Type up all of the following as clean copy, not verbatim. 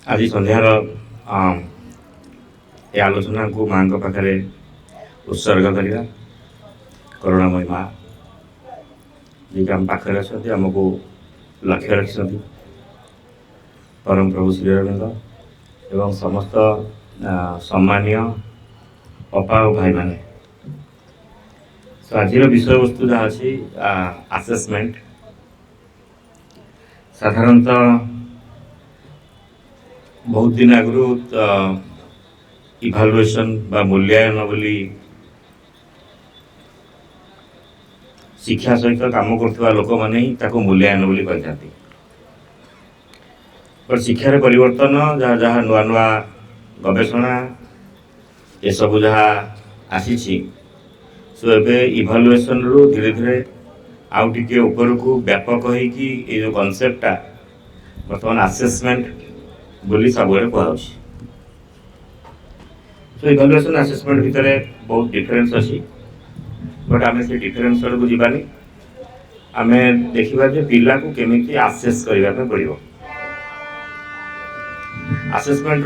आज सन्ध्यार ए आलोचना को माँ पाखे उत्सर्ग करवा करुणामयी माँ जी आम पाखे अच्छा आमको लक्ष्य रखिंट परम प्रभु श्री अरविंद एवं समस्त सम्मानीय अपा और भाई मैंने आज विषय वस्तु जहाँ अच्छी आसेसमेंट साधारणतः बहुत दिन आगु इभालुएसन बा मूल्यांकन बोली शिक्षा सहित काम करथिबा लोक माने ही ताको मूल्यांकन बोली कहते पर शिक्षार परिवर्तन जहाँ जहाँ नुआ नुआ गवेषणा ये सब जहाँ आसी सो एबे इभालुएसन रु धीरे धीरे आउ टिके ऊपर को व्यापक होई कि ये जो कॉन्सेप्टटा वर्तमान असेसमेंट बोली सब कहुच्छी सो इभालुएसन असेसमेंट भितर बहुत डिफरेन्स अच्छी बट आम से डिफरेन्स को जीवानी आम देखा जे पिला को केमिति आसेस करने पड़ो आसेसमेंट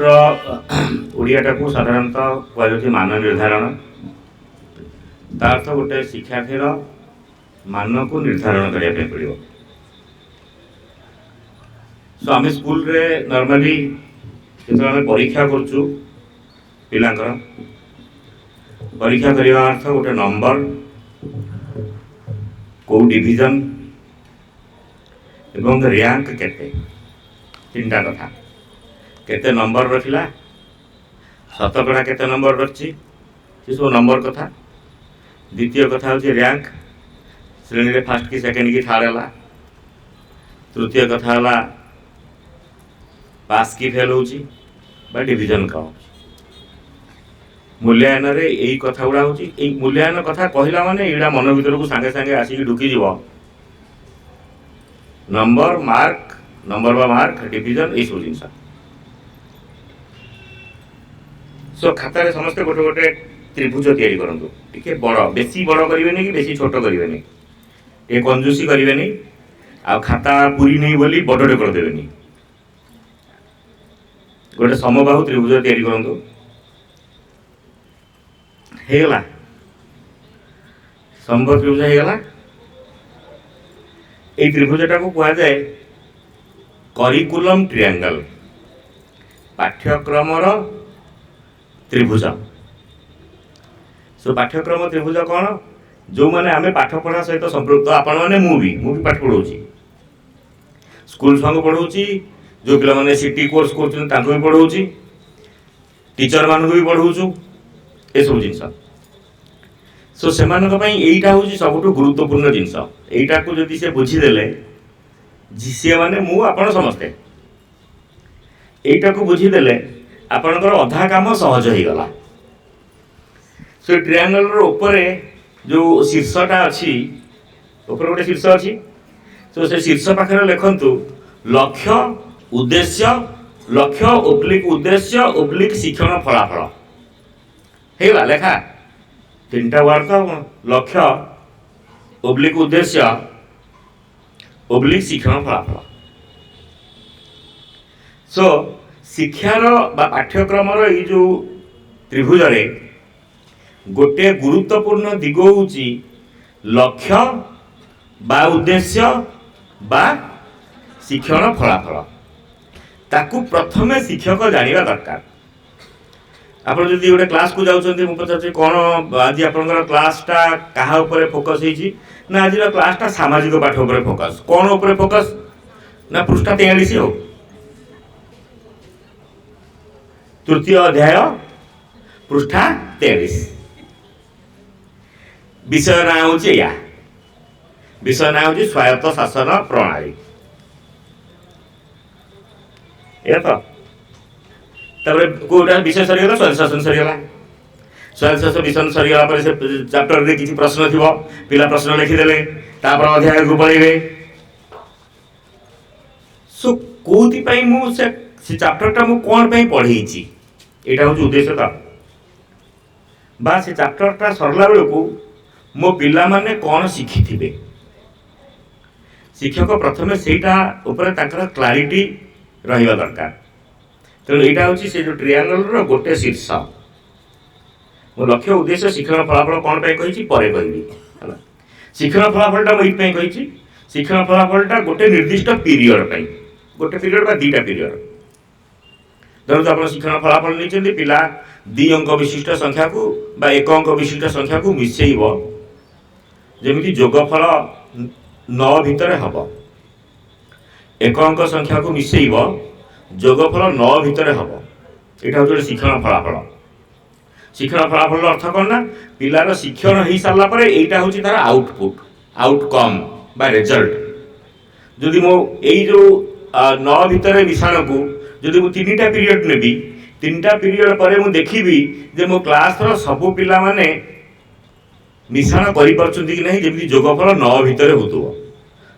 ओडियाटा को साधारणतः कहु मान निर्धारण तार अर्थ गोटे शिक्षार्थीर मान को निर्धारण करने पड़ो सो आम स्कूल रे नॉर्मली जो आम परीक्षा करूँ पिलांकर परीक्षा करने अर्थ गोटे नंबर को डिविजन एवं रैंक केते तीनटा कथा केते नंबर रखिला शतकड़ा केते नंबर रखी सब नंबर कथा द्वितीय कथा हूँ रैंक श्रेणी रे फर्स्ट की सेकेंड की थर्ड है तृतीय कथा है पास की फेल हो डिविजन का मूल्यांकन रे यही कथा गुड़ा हूँ मूल्यांकन कथा कहला माने एड़ा मन भीतर को सांगे सांगे आसिक ढुकी नंबर मार्क नंबर बा मार्क डिविजन ये सब जिनस सो खाता रे समस्ते गोटे गोटे त्रिभुज तैयारी करंतु टिके बड़ बेसी बड़ करिवेनी कि बेसी छोट करिवेनी टिके कंजूसी करिवेनी आ खाता पूरी नहीं बोली बड़टे कर देवेनी गोटे समबाहु त्रिभुज तैयारी करंतु हेगला समबाहु त्रिभुज हेगला ए त्रिभुजटा को कहा जाए करिकुलम ट्रायंगल पाठ्यक्रम त्रिभुज सो पाठ्यक्रम त्रिभुज कौन जो मैंने आम पाठ पढ़ा सहित संपृक्त आपण मैंने मुझे पाठ पढ़ाऊँ स्कूल छुआ पढ़ाऊँ जो पिला मैंने सिटी कोर्स कर भी पढ़ाऊँ टीचर मान भी पढ़ाऊँ ये सब जिनस सो से यहीटा हूँ सब गुरुत्वपूर्ण जिनस यहीटा को जदि से बुझीदे सी मैंने मुझे समस्ते यहीटा को बुझीदे आपणकर अधा काम सहज हो गला सो ट्रायंगल ऊपर जो शीर्षटा अच्छी ऊपर गोटे शीर्ष अच्छी तो से शीर्ष पाखे लिखंतु लक्ष्य उद्देश्य लक्ष्य ओब्लिक उद्देश्य ओब्लिक शिक्षण फलाफल हेला लेखा तीनटा वार्ड तो लक्ष्य ओब्लिक उद्देश्य ओब्लिक शिक्षण फलाफल सो शिक्षार बा पाठ्यक्रम ये जो त्रिभुज रे गोटे गुरुत्वपूर्ण दिग हूँ लक्ष्य बा उद्देश्य बा शिक्षण फलाफल ताकू प्रथमे शिक्षक जानिबा दरकार आप जब गोटे क्लास को जाऊँच पचार कौन आज आप क्लासटा क्या ऊपर फोकस होती ना आज क्लासटा सामाजिक पाठ उपर फोकस कौन उपर फोकस ना पृष्ठा 43 हो तृतीय अध्याय पृष्ठा 43 विषय ना हूँ या विषय ना हूँ स्वायत्त शासन प्रणाली या तो कोटा विषय सरीगला स्वायत्त शासन सरीगला स्वायत्त शासन विषय सरीगला पर से चैप्टर रे किसी प्रश्न थी पिला प्रश्न लिखिदेले अध्याय को पढ़े सो कौथि से चैप्टरटा मु कौन पढ़ी यहाँ हूँ उद्देश्य तो बा से चैप्टरटा सरला बेलू मो पिला माने कौन शिखी थे शिक्षक प्रथमे सेटा ऊपर क्लारिटी रहिबा दरकार तेणु यहाँ हूँ से जो ट्रियांगल गोटे शीर्ष मो लक्ष्य उद्देश्य शिक्षण फलाफल कौन पर कही है शिक्षण फलाफलटा मुझे कही शिक्षण फलाफलटा गोटे निर्दिष्ट पीरियड गोटे पीरियड बा दीटा पीरियड धरत आप शिक्षण फलाफल नहीं पिला 2 अंक विशिष्ट संख्या को बा 1 अंक विशिष्ट संख्या को मिसेब जमी जोगफल 9 भितर हम 1 अंक संख्या को मिसेब जोगफल 9 भितर हम यहाँ हूँ शिक्षण फलाफल शिक्षण फलाफल अर्थ कौन ना पिलार शिक्षण हो सारा पर यहाँ हूँ तार आउटपुट आउटकम बा रिजल्ट जदि मो यही जो 9 भितर मिशाण को जदि मु 3टा पीरियड नेबी 3टा पीरियड पर मु देखिबी जे मो क्लास रो सबु पिला माने मिशाण करि परछुंती कि नहीं जेमि जोगफल 9 भितर होतुओ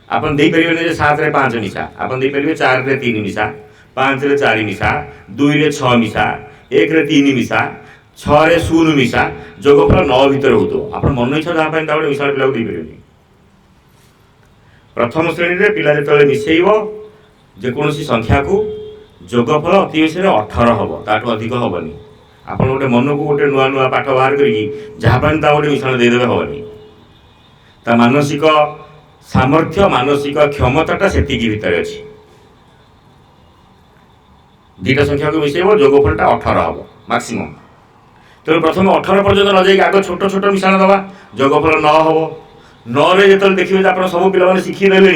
आपन देई परिबे जे 7 रे 5 मिसा आपन देई परिबे 4 रे 3 मिसा 5 रे 4 मिसा 2 रे 6 मिसा 1 रे 3 मिसा 6 रे 0 मिसा जोगफल 9 भितर होतुओ आपन मन इच्छा जा पय ताबे मिसाण पिला देई परिबे प्रथम श्रेणी रे पिला जेतले मिसेइबो जे कोनोसी संख्या को जोगफल अति बेसी 18 हम ताठू अधिक हेनी आप गोटे मन को गोटे नुआ नुआ पाठ बाहर करी गोटे मिश्रण देदेवे हेनी ता मानसिक सामर्थ्य मानसिक क्षमताटा से भितर अच्छी 2टा संख्या को मिसेब जोगफलटा 18 हम मैक्सिमम तेणु प्रथम 18 पर्यटन न जाए आग छोट छोट मिश्रण दवा जोगफल 9 हम 9 रे जो देखिए आप सब पिला शिखीदे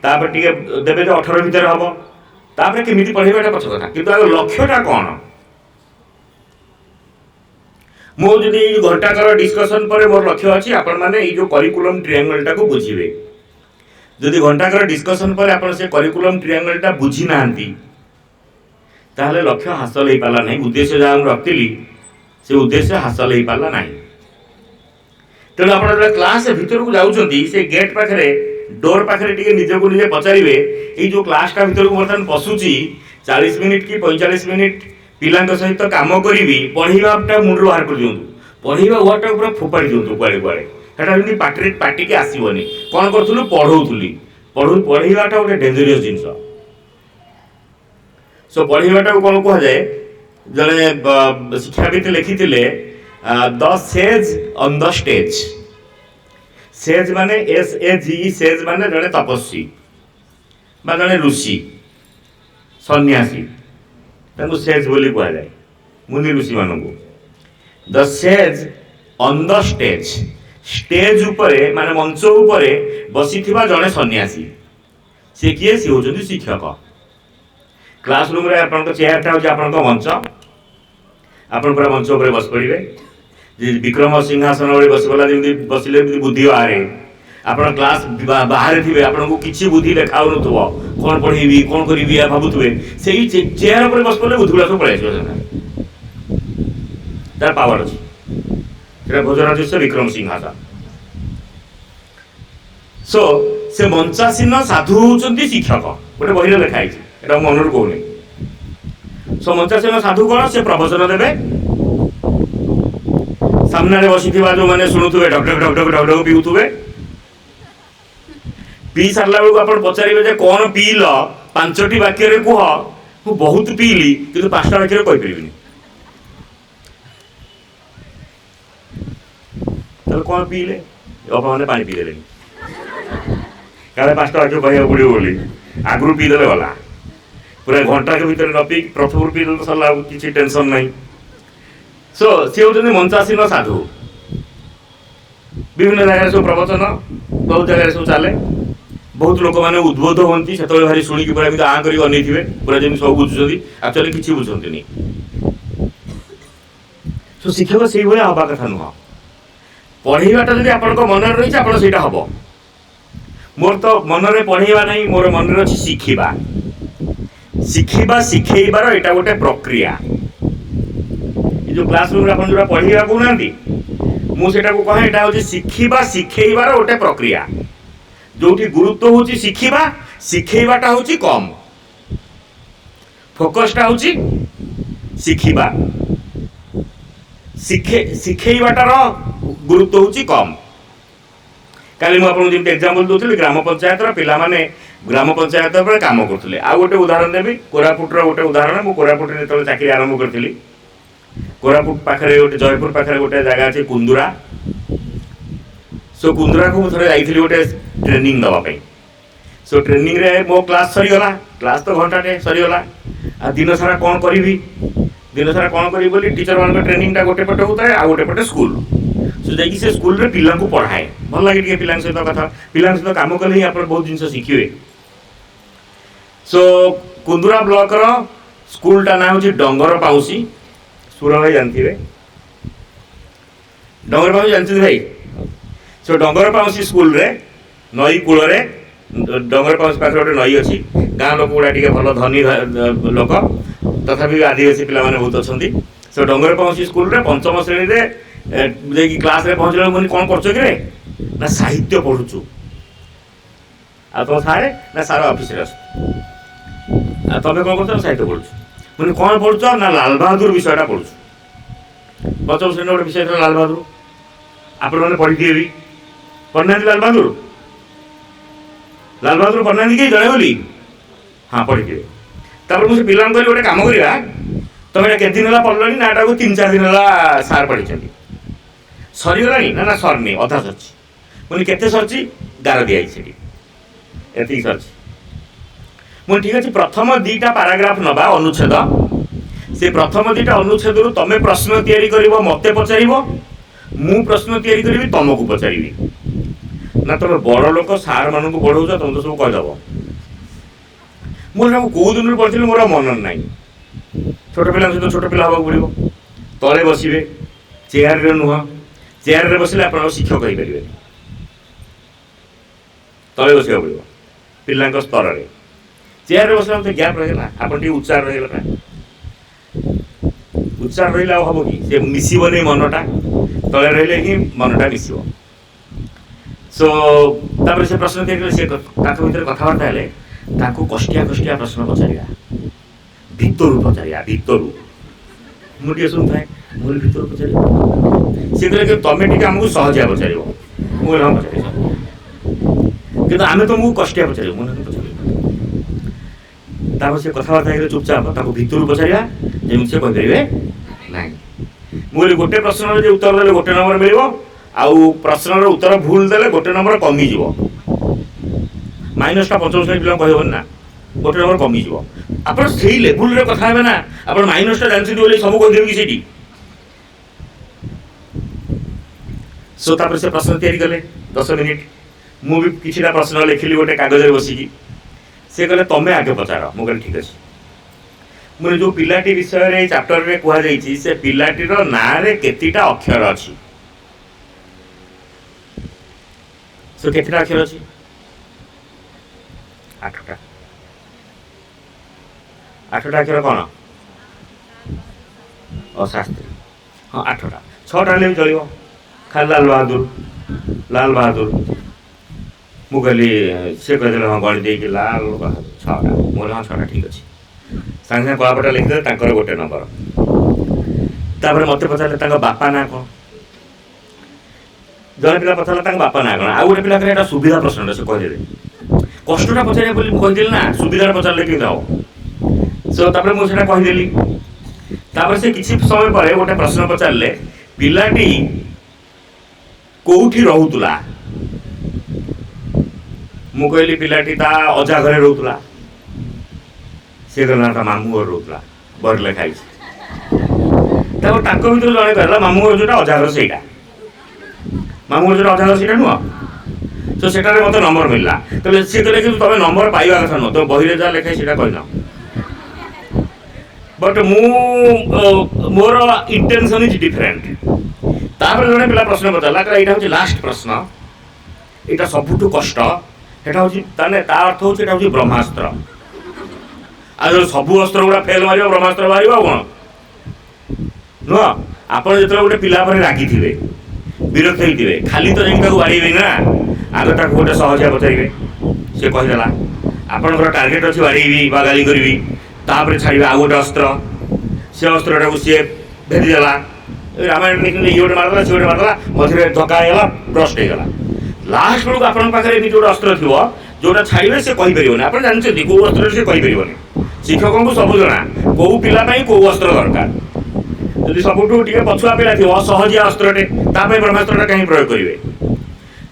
तापर टे देवे 18 भितर हम तापर केमिति पढ़ेगा पछ कथा किंतु आगे लक्ष्यटा कौन मो जदि घंटाकर डिस्कसन पर मोर लक्ष्य अच्छी आपण मैंने जो करिकुलम ट्रायंगलटा को बुझीबे जदि घंटाकर डिस्कसन पर आपण से करिकुलम ट्रायंगलटा बुझी नांती ताहले लक्ष्य हासिल हो पाला नहीं उद्देश्य जहाँ रखी से उद्देश्य हासिल हो पाला नहीं तेणु आप क्लास भितर को जाऊँगी से गेट पाखे डोर पाखे टे निजक निजे पचारे ये जो क्लासटा भर को बर्तमान पशुची 40 मिनिट कि 45 मिनिट पिला सहित कम करी पढ़ाटा मुंड बाहर कर दिंतु पढ़ा वर्डटा पूरा फोपाड़ी दिंतु कुआड़े कुआड़े पाटे पाटिके आसबनी कौन करूँ पढ़ौली पढ़ाटा गोटे डेंजरियस जिनस सो पढ़ाटा को कौन कह जाए जड़े शिक्षाविद लिखी the sage on the stage says माने SAGE सेज माने जड़े तपस्वी बा जड़े ऋषि सन्यासी सेज बोली कह जाए मुनि ऋषि मान the sage on the stage stage उपरे माने मंच उपरे बसी जड़े सन्यासी सी किए सी होचंदी शिक्षक क्लासरूम रे आपन चेयरटा हो आपन मंच आपन पूरा मंच उपरे बस पड़े विक्रम सिंहासन वाले बसगला जमी बसिले बुद्धि बाहर आप क्लास बाहर थे आपको किसी बुद्धि देखा कौन पढ़ेबी कौन करी भावुए से चेयर पर बस पड़े बुद्धि सब पलि तार पावर अच्छी भोजराजस्व विक्रम सिंहासन सो से मंचासीन साधु होती शिक्षक गोटे बही लिखाई मन कहूनी सो मंचासीन साधु कौन से प्रवचन देवे सामने बसी जो मैंने शुणुवे ढक ढक ढक ढक ढक ढक पीऊे पी सारा बेलू आप पचारे कौन पील 5टी वाक्य कह मु बहुत पीली कि 5टा वाक्य कहीपरि कौन पीले बापा मैंने पानी पीदे क्या 5टा वाक्य कह पड़ो बोली आगु पीदे गला पूरा घंटा के भीतर न पी प्रथम पीदे सरला किसी टेंशन नहीं सो सी होती मंचासीन साधु विभिन्न जगह सब प्रवचन बहुत जगह सब चले बहुत लोक मैंने उद्बोध होती से भारी शुणिकी पूरा आँ कर अनैथे पूरा जमी सब बुझुं एक्चुअली किसी बुझंती सो शिक्षक से हवा कथा नुह पढ़ाटा जब आप मन रही है हम मोर तो मन में पढ़ा ना मोर मन अच्छी शिखा शिखा शिखेबार यहाँ गोटे प्रक्रिया जो क्लासरूम आप जो पढ़ा कहना मुझे कहे यहाँ हूँ शिखा शिखेबार गोटे प्रक्रिया जो गुरुत्व हूँ शिखा शिखेबाटा हूँ कम फोकसटा हूँ शिखा शिखेबाटार गुरुत्व हूँ कम काली मुझे एग्जांपल दूसरी ग्राम पंचायत पिला माने ग्राम पंचायत काम करते। आ गोटे उदाहरण देवी कोरापुटर गोटे उदाहरण। मु कोरापुट जो चाकरी आरंभ करी कोरापुट पाखे गोटे जयपुर पाखे गोटे जगह अच्छे कुंदुरा। सो कुंदुरा को थे जाइली गोटे ट्रेनिंग दवाई। सो ट्रेनिंग रे मो क्लास सरीगला। क्लास तो घंटाटे सरीगला। आ दिन सारा कौन करी दिन सारा कौन करी बोली टीचर मान ट्रेनिंग गोटे पटे होता है आ गोटे पटे स्कूल। सो जाकि से स्कूल रे पिला को पढ़ाए भल लगे पिला सहित कथा पिला सहित काम कले ही आप बहुत जिन शिखे। सो कुंदुरा ब्लॉक रो स्कूल टा ना हूँ डंगर पाउसी। सुर भाई जानते डंगर पाउसी जानते भाई। सो डंगर पाउसी स्कूल रे नई कूल रे डंगर पाउसी पाखे गोटे नई अच्छी। गाँ लोक गुड़ा टे भल धनी लोक तथापि आदिवासी पिला बहुत अच्छा। सो डंगर पाउसी स्कूल रे पंचम श्रेणी रे क्लास रे पहुँचल मुझे कौन कर ना साहित्य पढ़ुचु। आ तुम सारे ना सारा ऑफिस रे तुम कौन कर साहित्य पढ़ुचु। मुझे कौन पढ़ुच ना लाल बहादुर विषयटा पढ़ुचु। पंचम श्रेणी गोटे विषय था लाल बहादुर। आपण मैंने पढ़ी भी पढ़ना लाल बहादुर पढ़ना कि जड़े बोली हाँ पढ़ी तापर मुझे पिला कहली गोटे कम करवा तुम ये के दिन है पढ़ल ना को 3-4 दिन है सार पढ़ी सरीगला ना ना सरनी अधा सरची। मुझे केते सरची गार दिखाई एति सरची। मुझे ठीक अच्छे प्रथम 2टा पाराग्राफ नवा अनुच्छेद से प्रथम 2टा अनुच्छेद तुम प्रश्न तैयारी कर मत पचार मु प्रश्न तैयारी करी तुमको पचारि ना तुम बड़ लोक सार मान को पढ़ाऊच तुम तो सब कहीदेव। मुझे कौ दिन पढ़ी मोर मन ना छोट पिला सहित छोट पिला हाँ पड़ो तले बसवे चेयर रे नुह चेयर रे बसले आप शिक्षक हो पारे तले बस पड़ो पिला स्तर में चेयर रे बसला तो गैप रहा आप उच्चार रहा उच्चार रहा हम कि सी मिसबन मनटा तले रही ही मनटा मिस। सो तापर से प्रश्न भर कथबार्ता हेले कष्टिया कष्टिया प्रश्न पचारा भितर पचारा भितर मुझे शुणुए मुझे भितर पचार सी कहे तुम टे आमको सहजिया पचार मुझे हाँ पचार कि आम तुमको कष्टिया पचार मुझे पचार से कथबार्ता चुपचाप भितर पचारा जमी से कहींपारे ना मुझे गोटे प्रश्न उत्तर देते गोटे नंबर मिले आउ प्रश्न उत्तर भूल देले गोटे नंबर कमिज माइनसटा पंचम श्रेणी पिला कहबन ना गोटे नंबर कमिज आप लेवल रे कथा ना आप माइनसटा जानते बोले सब कहीदेव कि सीटी। सो तापर से प्रश्न तैयारी कले 10 मिनिट मुझे कि प्रश्न लिखिली गोटे कागज बसिकी सी कहले तुम आगे पचार मु कहली ठीक अच्छे। मुझे जो पिलाटी विषय चैप्टर रे कहुई से पिलाटीर ना रे केतिटा अक्षर अच्छी सो केतिटा अक्षर अच्छी 8टा 8टा अक्षर कौन अशास्त्री हाँ 8टा 6टा भी चलो खाली लाल बहादुर मु कहली सी कहते हाँ गणित लाल बहादुर 6टा मुझे हाँ 6टा ठीक अच्छे सागे सागे कलापटा लिखिदे गोटे नंबर। तापर मत पचारे बापा ना कौन जड़े पिला पचारा बापा ना कौन आउ गोटे पिला सुविधा प्रश्न से कहीदे कष्टा पचारे कहीदेली ना सुविधा पचारे कि सो तापर मुझे कहीदेली। तापर से किसी समय पर गोटे प्रश्न पचारे पिलाटी कौठी रोला मु कहली पिलाटी ता अजा घरे रोला सी कहला मामू घर रोला बर लिखाई भर जड़े कहला मामू घर जो अजा घर से मामू घर जो अजा घर से नुह तो सेटा मत नंबर मिलला तो सी कहले कि तुम नंबर पाइबा कथा नुह तुम बही जहाँ लिखाई से कहना but more intention is different. तापर जड़े पिला प्रश्न पचारा यहाँ हूँ लास्ट प्रश्न यहाँ सबुठ कष्ट एटा हूँ अर्थ हूँ ब्रह्मास्त्र आज सबू अस्त्र गुड़ा फेल मार ब्रह्मास्त्र बाहर कौन नुह आप जो गोटे पिला रागी थे विरक्त होते खाली तो जाइए बाड़े ना आगे गोटे सहजिया पचारे सी कहीदेला आपंकर टार्गेट अच्छी बाड़ेबी गाली करी छाड़े आउ गोटे अस्त्र से अस्त्रटा को सी भेदीदेला रामायण ये गोटे मारदेला सी गोटे मारदेला मझे धक्का होगा ब्रस्ट होगा लास्ट बेलू आप गोटे अस्त्र थी जोटा छाड़े से कहीपर आप जानते कौ अस्त्र से कहीपर शिक्षक को सब जना कौ पाई कौ अस्त्र दरकार जब सबुठ टे पछुआ पिला थी असहजिया अस्त्रटे ब्रह्मास्त्र कहीं प्रयोग करेंगे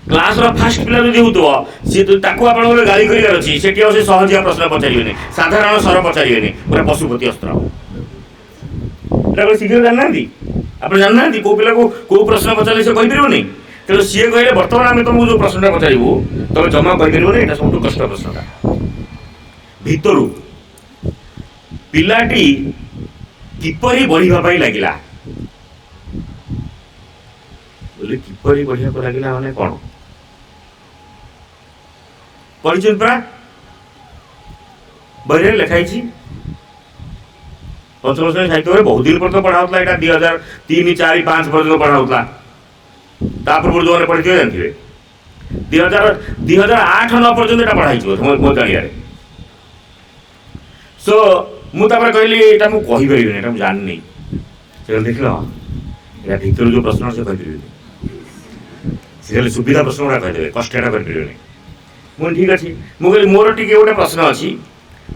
क्लास फास्ट पिला जो होता सी आप गाड़ी करार अच्छी से सहजिया प्रश्न पचारे साधारण स्वर पचारे पूरा पशुपति अस्त्र शीघ्र जानना आप जानना कौ पिला को कौ प्रश्न पचारे से कहीपर तेणु सी कहले बर्तमान आम तुमको जो प्रश्नटा पचारू तुम जमा कहीपर यहाँ सब कष्ट प्रश्नटा भितर पिलाटी किपरि बढ़िया लगिला बोले किपरि बढ़िया को लगिला माने कौन पढ़ी परा बही लिखाई पंचम श्रेणी साहित्य बहुत दिन पर्यटन पढ़ा यहाँ 2003, 4, 5 पर्यटन पढ़ा पूर्व जो मैंने पढ़ी जानते 2008, 9 पर्यटन यहाँ पढ़ाई मो जान सो मुझे कहली यहाँ मुझे कहीपर यहाँ जाननी देख ला भितर जो प्रश्न से कहीपर सुविधा प्रश्न गुड़ा कहीदेवे कष्टा करें मुझे ठीक अच्छे मुझे कहली मोर टी गोटे प्रश्न अच्छी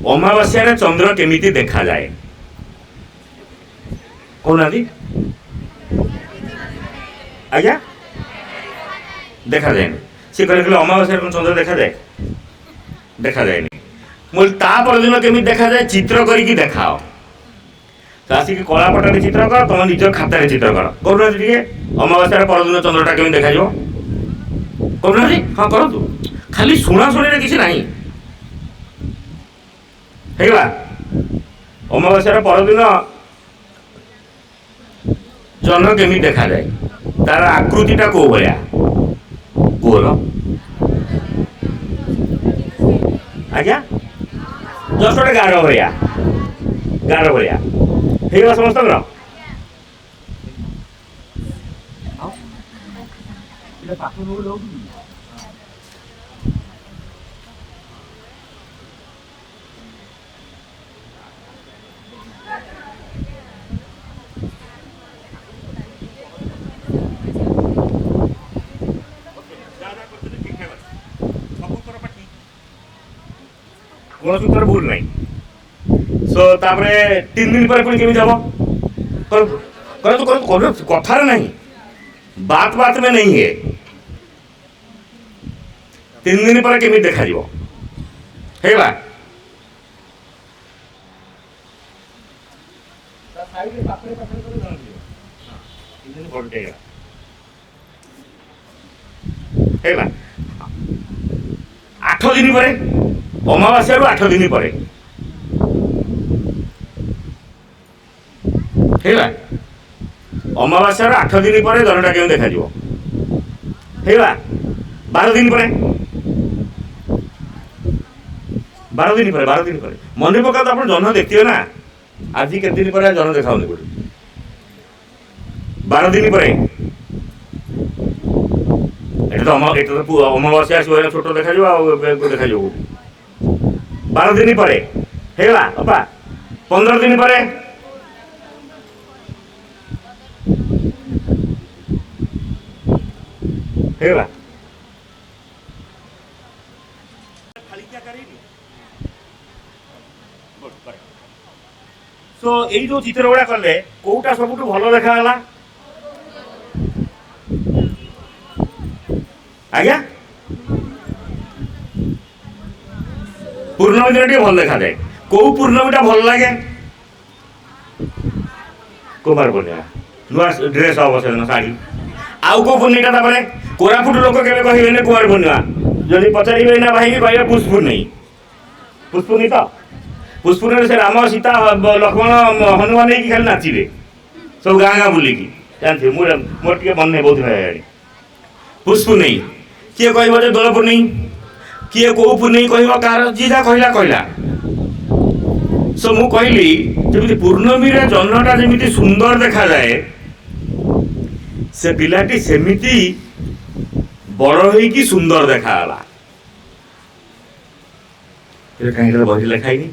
अमावास्या चंद्र केमिति देखा जाए कहना आज्ञा देखा जाए सी कहले अमावास्या चंद्र देखा जाए मुझे परदिन केमी देखा जाए चित्र करके देखाओ तो आसिक कलापटारे चित्र कर तुम निज खातार चित्र कर करूना टे अमावास्या परदिन चंद्रटा केमी देखा करूना हाँ करूँ खाली शुणा शुणी किसी ना अमावास्या परदिन चंद्र केमी देखा जाए तार आकृतिटा कौ भाया गोल आज्ञा जस्ट गोटे गार भाया हो समस्त कौन उत्तर भूल नहीं सो तापरे 3 दिन पर केमी जाब कथार नहीं बात बात में नहीं है 3 दिन पर केमी देखा हेगा हेगा 8 दिन पर अमावास्या 8 दिन पर अमावास्या 8 दिन पर जनटा क्यों देखा 12 दिन पर 12 दिन पर मन पका तो आप जन देखिए ना आज के दिन पर जन देखा 12 दिन पर तो अमावास्या छोट देखा देखा 12 दिन पर 15 दिन पर सो यही जो चित्र गुड़ा कले कौटा सब भल देखा आज्ञा पूर्णमी दिन टे भल देखा जाए कौ पूर्णमीटा भल लगे कुमार पूर्णिमा नुआ ड्रेस हम से शाढ़ी आउ कौ पूर्णिमा कोरापुट लोक के कहे कुमार पूर्णिमा जदि पचारे ना भाई कह पुष्पूर नहीं पुष्पूर्णी तो पुष्पूर्णी से राम सीता लक्ष्मण हनुमान नहीं खाली नाचे सब गाँ गाँ बुलिकी जानते मोर टे मन नहीं बहुत भाई पुष्पूर्णी किए कह दोल पूर्णी किए कौ पूर्णी कह कार जी जहाँ कहला कहला सो मु कहली जमी पूर्णमी जन्मटा जमी सुंदर देखा जाए से पिलाटी सेमिति बड़ हो सुंदर देखाला कहीं बही लिखाई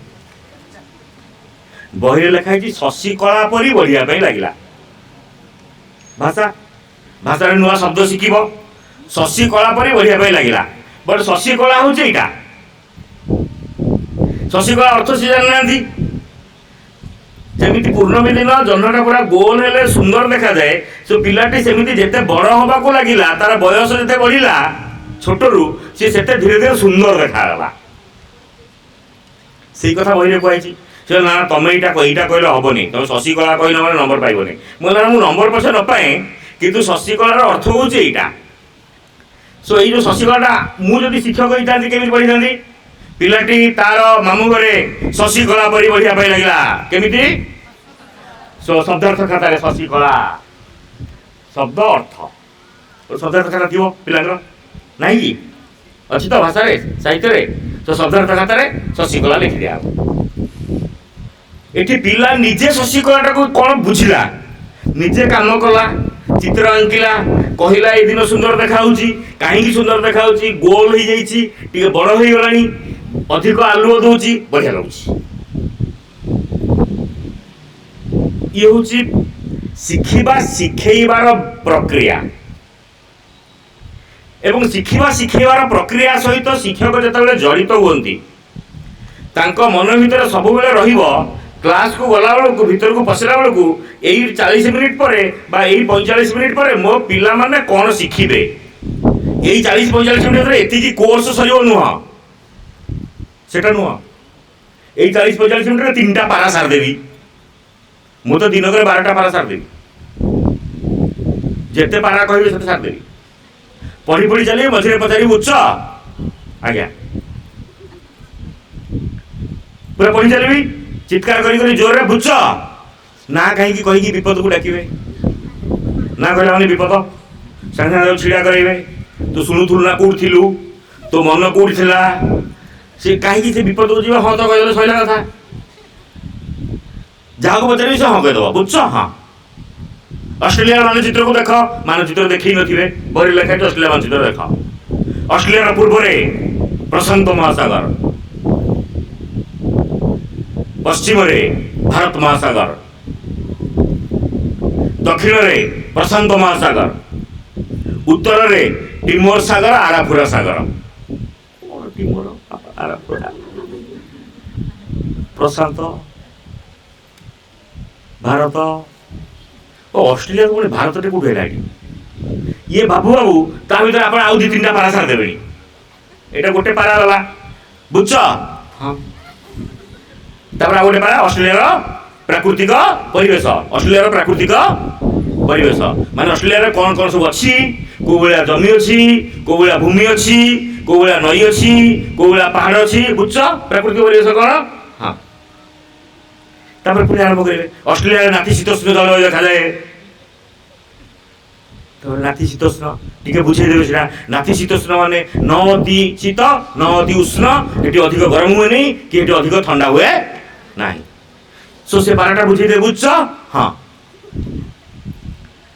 बही लिखाई शशि कला परी बढ़िया लगे भाषा भाषा नुआ शब्द शिखब शशि कला परी बढ़िया लगे बट शशि कला हूँ यहाँ शशिकला अर्थ सी जानी ना जमी पूर्णमी दिन जह्नटा पूरा गोल हेले सुंदर देखा जाए से पिलाटी सेमती जिते बड़ हवा को लगिला तार बयस जिते बढ़िला छोटरू सी से धीरे धीरे सुंदर देखा से कथा बही कही से ना तुम यहाँ कहले हेनी तुम शशिकला कहल मैंने नंबर पाइबनी मुझे नंबर पछे न पाए किंतु शशिकलार अर्थ हूँ यहाँ सो ये जो शशिकलाटा मुझे शिक्षक होता केमी पढ़ी था पिलाटी तार मामू घरे शशिकला परी बढ़िया लगे केमिति सो शब्दार्थ खाता शशिकला शब्द अर्थ शब्दार्थ खाता थी पिला नहीं अच्छी तो भाषा साहित्य तो शब्दार्थ खाता शशिकला लिखि दिया ये पिला निजे शशिकलाटा को कौन बुझिला निजे काम कला चित्र अंकिला कहला ये दिन सुंदर देखा कहीं सुंदर देखा गोल हो जाइए बड़ हो गलानी अधिक आलुओ दौची बढ़िया लगुच ये हूँ शिखिबा शिखेबार प्रक्रिया एवं शिखिबा शिखेबार प्रक्रिया सहित शिक्षक जिते जड़ित हुंती मन भीतर सब क्लास को गला बेलू भीतर को पशिला बेलू यही 40 मिनिट पर 45 मिनिट पर मो पिला माने कौन शिखिबे यही 40-45 मिनिट एति कोर्स सर नुह सेटा नुह यही 40-45 मिनिट 3टा पारा सारदेवी मु तो दिनक 12टा पारा सारदेवी जिते पारा कहे से सारदेवी पढ़ी पढ़ी चलिए मझे पचारि उच्च आज्ञा पूरा पढ़ी चलि चित्कार करी जोर बुझ ना कहीं कहीं विपद को डाकिबे ना कहले माने विपद सागे सागे छिड़ा करेबे तू शुणुलु ना कौट थिलु तो मन कौट थिला से कहीं से विपद को जीव हाँ तो कह सैला कथा जहाँ को पचारे से हाँ कहीदेव बुझ हाँ ऑस्ट्रेलिया मानचित्र को देख मानचित्र देखी नथिबे बरी लेखाई ऑस्ट्रेलिया मानचित्र देख ऑस्ट्रेलिया पूर्व प्रशांत महासागर पश्चिम भारत महासागर दक्षिण में प्रशांत महासागर उत्तर में टिमोर सागर आराफुरा सागर टिमोर आराफुरा प्रशांत भारत और ऑस्ट्रेलिया को भारत टे कौट है ये बाबू बाबू ता भर आप आउ 2-3टा पारा सार देवे यहाँ गोटे पारा गला बुझ हाँ तापर गोटे पारा ऑस्ट्रेलिया प्राकृतिक परिवेश ऑस्ट्रेलिया प्राकृतिक परिवेश माने ऑस्ट्रेलिया कौन कौन सब अच्छी को भाया जमी अच्छी को भाया भूमि अच्छी को भाया नई अच्छी को भाया पहाड़ अच्छी बुझ प्राकृतिक परिवेश कौन हाँ तापर पुणी आरंभ करेंगे ऑस्ट्रेलिया नातिशीतोष्ण जलवायु देखा जाए तो नातिशीतोष्ण टी बुझे देवे सीधा नातिशीतोष्ण माने न अति शीत न अति उष्ण ये अधिक गरम हुए नहीं कि अधिक ठंडा हुए ना सो से 12टा बुझे दे बुझ हाँ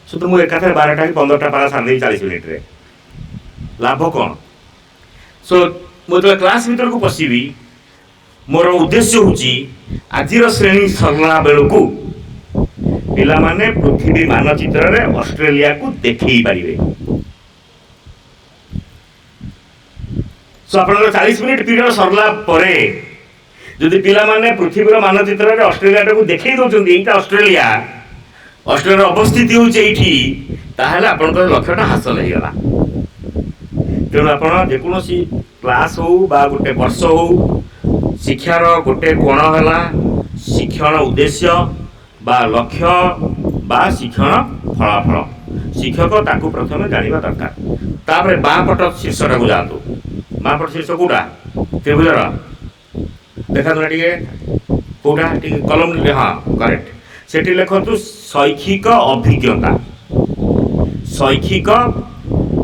सो तो मुझे एकाथरे 12टा कि 15टा पारा सार 40 मिनिट रे लाभ कौन सो मुझे क्लास भीतर को पशिबी मोर उद्देश्य हूँ आज श्रेणी सरला बेलू पिला माने पृथ्वी मानचित्र रे ऑस्ट्रेलिया को देखई पारिबे सो आपन 40 मिनिट पीरियड सरला परे जदि पिला माने पृथ्वी मानचित्र रे ऑस्ट्रेलिया को देखई दउचंदी एटा ऑस्ट्रेलिया ऑस्ट्रेलिया अवस्थिति होउछ एठी ताहले आपन लक्ष्यटा हासिल हो गला तेणु आपन जेकोसी क्लास हो बा गोटे वर्ष हो शिक्षार गोटे कोण है शिक्षण उद्देश्य बा लक्ष्य बा शिक्षण फलाफल शिक्षक ताकू प्रथम जाना दरकार तापर बापट शीर्षटा को जातु बापट शीर्ष कौटा त्रिभुजर देखा टे कौटा कलम हाँ करेक्ट से लिखु शैक्षिक अभिज्ञता शैक्षिक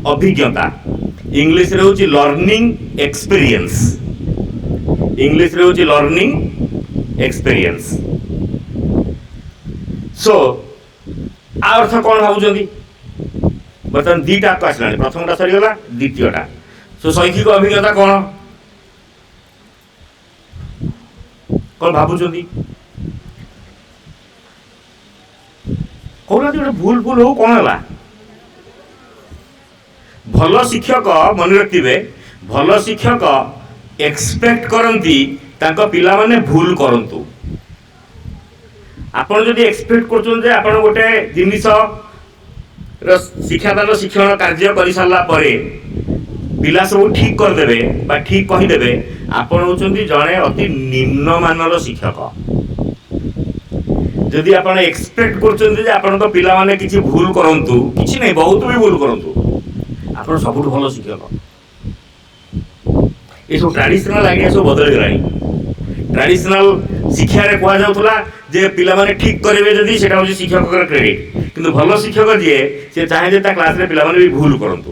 अभिज्ञता इंग्लिश रे होची लर्निंग एक्सपीरियंस इंग्लिश रे होची लर्निंग एक्सपीरियंस सो अर्थ कौन भावुंट बर्तमान 2टा आसला प्रथमटा सरीगला द्वितीयटा सो शैक्षिक अभिज्ञता कौन कौन भावुंट कौन गोटे भूल भूल हो कौन है भल शिक्षक मन रखिए भल शिक्षक एक्सपेक्ट करती तांको पिला माने भूल करंतु आपण जदि एक्सपेक्ट करछन जे आपण गोटे जिनिस र शिक्षादान शिक्षण कार्य कर सारा परे पिला सब ठीक कर देबे बा ठीक कहि देबे आपण होचंती जणे अति निम्न मानर शिक्षक जदि आपण एक्सपेक्ट करछन जे आपण तो पिला माने किछि भूल करंतु किछि नै बहुत भी भूल करंतु आपण सबुठ भलो शिक्षक ये सब ट्रेडिशनल आइडिया सब बदल गलानी ट्रेडिशनल शिक्षा रे कोआ जाउतला जे पिला माने ठीक करिवे जदि सेटा होची शिक्षक कर क्रेडिट किंतु भलो शिक्षक जे से चाहे जे ता क्लास रे पिला माने भी भूल करंतु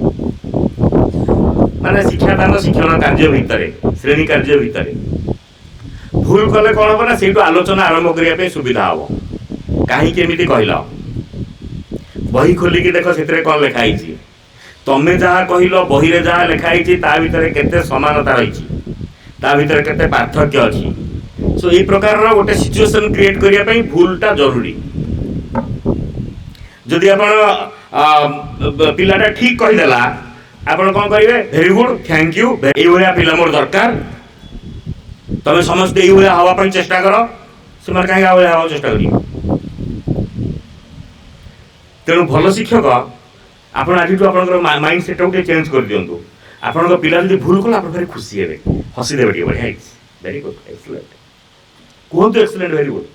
माने शिक्षादान शिक्षण कार्य भितरे श्रेणी कार्य भितरे भूल कले कौन हम ना से आलोचना आरंभ करने सुविधा हम कहीं केमिति कहल बही खोलिकी देख से कौन लिखाई तमें जहाँ कहल बही रे जहाँ लिखाई ता भितर केते समानता रही ता भितर केते पार्थक्य अच्छी सो ये प्रकार गोटे सिचुएशन क्रिएट करने भूलटा जरूरी जदि आप पिलाटा ठीक कहीदेला आपण कौन करेंगे भेरी गुड थैंक यू ये पिला मोर दरकार तमें समस्ते ये हवाई चेष्टा कर से कहीं हवा चेष्टा कर तेणु भल शिक्षक आपण आज माइंड सेट को चेंज कर दिंतु आपण पिला जब भूल कला आप भारी खुशी हे हसी देवे बढ़िया वेरी गुड एक्सीलेंट कहतु एक्सीलेंट वेरी गुड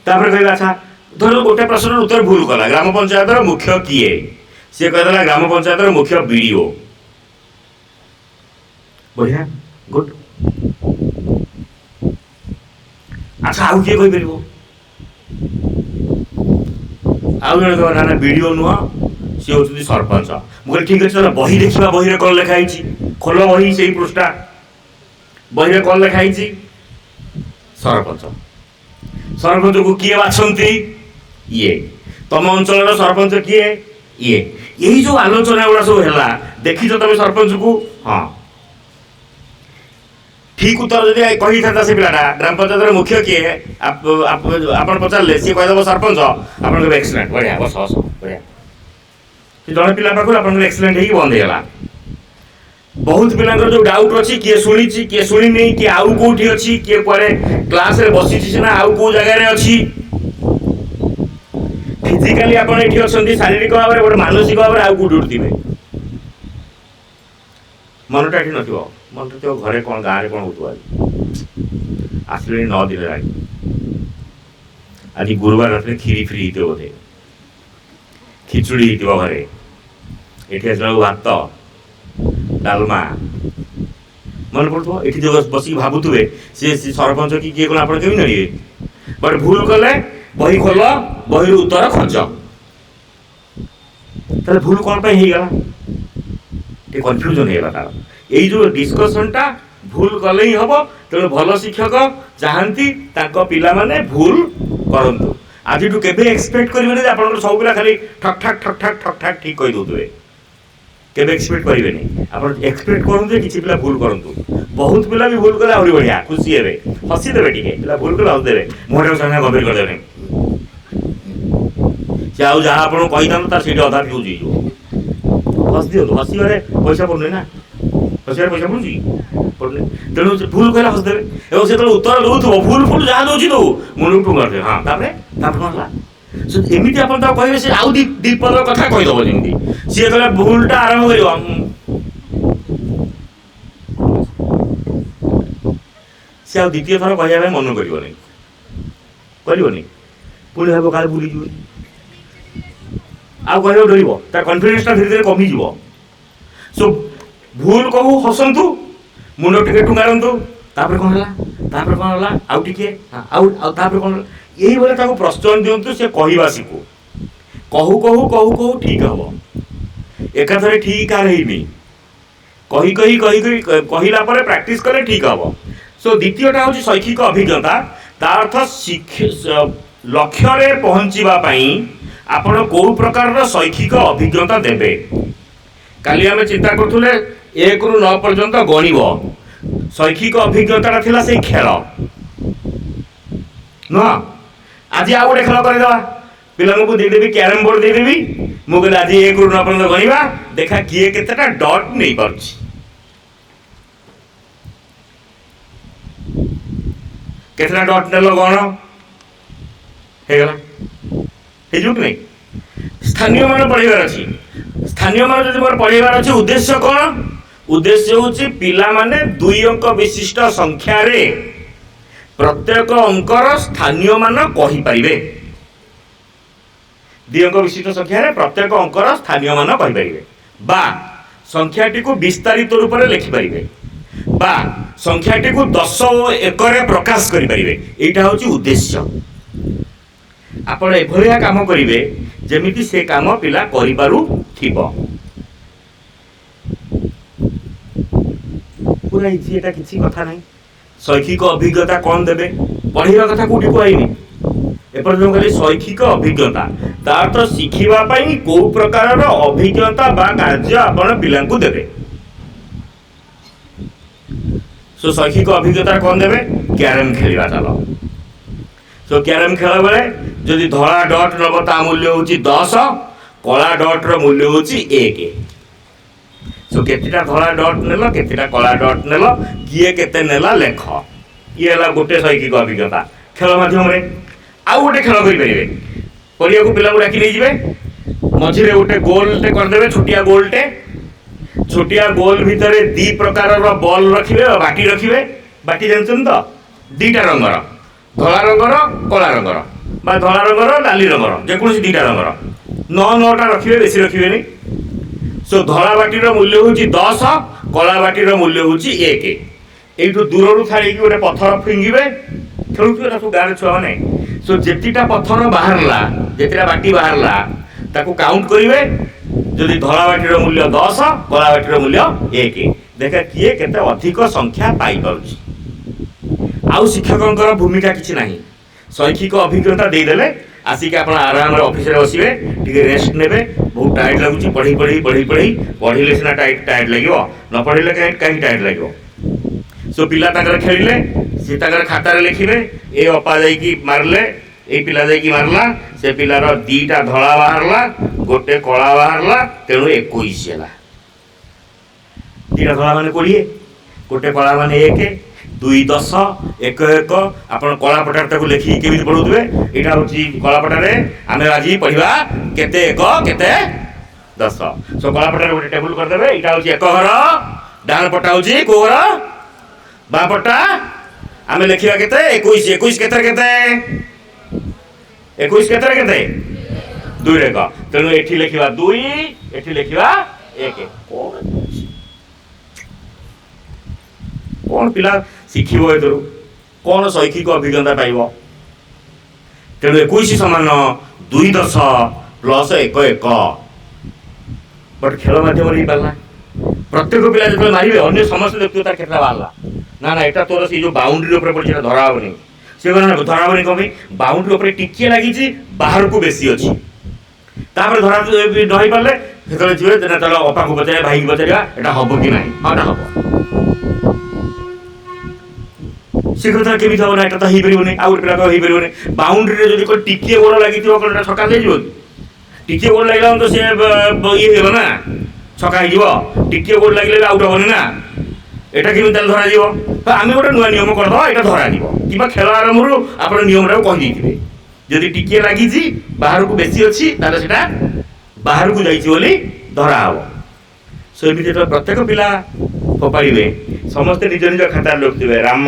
तापर कह अच्छा धर गोटे प्रश्न उत्तर भूल कला ग्राम पंचायत मुख्य किए सी कहदेला ग्राम पंचायत मुख्य बीडीओ बढ़िया गुड अच्छा आउ किए कही पार आउ जन कह ना बीडीओ नुह सी हूँ सरपंच मुझे ठीक अच्छे बही देखा बही कौन लिखाई खोल बही से पृष्ठा बही कौन लिखाई सरपंच सरपंच को किए बाछंती ये तम अंचल सरपंच किए ये यही जो आलोचना गुड़ा सब है देखी तुम सरपंच को हाँ ठीक उत्तर जब कही था से पिलाटा ग्राम पंचायत मुख्य किए आप पचारे सी कहीदेव सरपंच आप एक्सीलेंट बढ़िया बस हस बढ़िया जड़े पिला पाखु आप एक्सीलेंट हो बंद होगा बहुत पिला जो डाउट अच्छी किए शुणी किए शुणी नहीं किए आउ कौटी अच्छी किए कुआरे क्लास रे बसी सीना आउ कौ जगार अच्छी फिजिकाली आप शारीरिक भाव में गोटे मानसिक भाव में आउ कौटी उठे मनटा ये नथिबो मन तो घरे कौन गाँव में कौन होता आसले 9 दिन आज गुरुवार रात खीरी फ्री होते बोधे खिचुड़ी हो घरे ये आसला भात डालमा मन पड़ो ये जो बस भावुवे सी सरपंच कि किए कौन आप नड़े बट भूल कले बही खोल बही उत्तर खोज ताले भूल कौन होगा कन्फ्यूजन होगा तार यही जो डिस्कसनटा भूल कले ही हम तेणु भल शिक्षक चाहती पिला माने भूल करंतु आज केबे एक्सपेक्ट करेंगे आप सब पिला खाली ठक ठाक ठक ठाक ठक ठाक ठीक कही दौथे केबे एक्सपेक्ट करेंगे आप एक्सपेक्ट करूँ किसी पिला भूल करंतु बहुत पिला भी भूल कले आहरी बढ़िया खुशी हे हसी देवे टे पिला भूल कले हसदेवे मुहटा सामने गंभीर करदे सी आउ जहाँ आप कही था सीट अधा फ्यूज हो हस दिखाँ हसवे पैसा पड़ुनि ना हसियार पैसा पड़ुनि तेणु भूल कहला हसदेवे और से उत्तर दौथ भूल फुल जहाँ दूसरी दो मुंड टुंगार हाँ कौन है एमती आप कहे से आउ दीपद कथा कहीदेव जमी सी जो भूलटा आरंभ कर सी आ द्वितीय थर कह मन करनी पुणी भाव काले भूली आउ कह डर तार कन्फिडेन्सटा धीरे धीरे कमिज सो भूल कहू हसतु मुंड टे टुंगारतु कौन है आउ टे आउ कौन यही भाई प्रोत्साहन दिंतु से कहवा शिखु कहू कहू कहू कहू ठीक हम एकाथरे ठीक आर नहीं कही कही कही कही कहला प्राक्टिस कले ठीक हम सो द्वितीयटा हूँ शैक्षिक अभिज्ञता तार अर्थ लक्ष्य पहुँचापी आपण कौ प्रकार शैक्षिक अभिज्ञता देवे काली आम चिंता करुले 1 ରୁ 9 पर्यंत गणिब शैक्षिक अभिज्ञता था से खेल नुह आज आउ गोटे खेल करदे पिला देदेवी क्यारम बोर्ड देदेवी मुझे आज 1 ରୁ 9 पर्यंत गणिबा देखा किए केतेटा डट नहीं पार्छ केतना डट नेल गण हेगला हे जुक नहीं स्थानीय मान पढ़ार अच्छी स्थानीय मान जो मोर पढ़ार अच्छे उद्देश्य कौन उद्देश्य हूँ पिला माने 2 अंक विशिष्ट संख्या रे प्रत्येक अंकर स्थानीय मान कही पारिबे 2 अंक विशिष्ट संख्या रे प्रत्येक अंकर स्थानीय मान कही पारिबे बा संख्याटी को विस्तारित रूप में लिखि पारिबे बा संख्याटी को 10 और 1 रे प्रकाश करि पारिबे एटा होची उद्देश्य आपण एभलिया काम करिवे जेमिति से काम पिला करि पारु थिबो पूरा इजी एटा किछि कथा नाही शैक्षिक अभिज्ञता कौन देबे पढ़िबा कथा कोठी कहइनी एपर जो खाली शैक्षिक अभिज्ञता तार तो शिखिबा पई को प्रकार अभिज्ञता बा कार्य आपण पिलांकु देबे सो शैक्षिक अभिज्ञता कौन देबे कैरम खेलिबा चलो सो कैरम खेल बेले जदि धला डट नब ता मूल्य होची 10 कला डट रो मूल्य होची 1 सो केतिटा धला डट नेलो केतिटा कला डट नेलो किए केते नेला लेख ये हला गोटे शैक्षिक अभिज्ञता खेल माध्यम रे आउ गोटे खेल करि परिबे पड़िया को पिला डाकी नहीं जिवे मझिरे गोटे गोलटे कर देबे छोटिया गोल भितरे 2 प्रकार रो बॉल रखिबे बाटी रखिबे बाटी जानछन तो 2टा रंगर धला रंगर कला रंगर बा धला रंगर लाली रंगर जे कोनसी 2टा रंगर 9टा रखिबे बेसी रखिबे नहीं सो धला बाटीर मूल्य हूँ 10 कला बाटीर मूल्य हूँ 1 एठू दूर छाड़ी गोटे पत्थर फिंगिबे खेलुवे सब गाँव छुआ मैंने सो जेतिटा पत्थर बाहरला जेतिटा बाटी बाहरला ताकू काउंट करिवे जदि धला बाटीर मूल्य 10 कला बाटीर मूल्य 1 देखा किए केते अधिक संख्या पाई पाउछि आउ शिक्षकंकर भूमिका किछि नाही शैक्षिक अभिज्ञता दे देले आसिक आप आराम ऑफिस रे बसिबे टिके रेस्ट नेबे बहुत टाइट लगुची पढ़िले सिना टाइट लगिवो न पढ़िले कहीं टाइट लगिवो सो पिला ताकर खेलिले सी ताकर खाता रे लिखिले ए अपा जाई की मारले ए पिला जाई की मारला से पिलार 2टा धला बाहरला गोटे कला बाहरला तेणु 21 हैला 2टा धला माने 20 गोटे कला माने 1 2 10 1 1 आपण कला पटार लिखिक केमी पढ़ुवे यहाँ हूँ कला पटारे आम आज पढ़ा केते 1 केते 10 सो कला पटारे गोटे टेबुल करदे यहाँ हूँ 1 घर डाण पटा हूँ को घर बा पटा आम लिखा केते 21 21 केते केते 21 केते केते 2 रे क तेणु एठी लिखा 2 एठी लिखा 1 कौन पिला शिखिबो एतरु कौन शैक्षिक अभिज्ञता पाइब तेणु 21 समान 2 10 प्लस 1 1 बट खेल माध्यम नहीं पाला प्रत्येक पिला जो मारे अन्य समस्त देखते तार केटा बाहरला ना ना एटा तोर से जो बाउंड्री ऊपर पड़ी धरा हेनी से धरा हेनी कौन बाउंड्री ऊपर टिके लगी बाहर को बेसी अच्छी तापर धरा नई पारे से जीवे चलो अपा को पचार भाई को पचार एटा हम कि ना हाँ हम शीघ्र केमी हम ना यहाँ तो हो पारे आउ गोटे पिला तो हो पारे बाउंड्री जब कोई टिके गोड़ लगी कौन छका दे टिके गोड़ लगे तो सी ये हो ना छका हो टिके गोड़ लगे आउट हेनी ना एटा केमी धरा तो आम गोटे नुआ नियम करदे यहाँ धरा कि खेल आरंभ आप नियम कही जदि टिके लगी बाहर को बेसी अच्छी ताला बाहर को जाइए धरा हम सो एमती जो प्रत्येक पिला फोपाड़े समस्ते निज निज खाता लिखुवे राम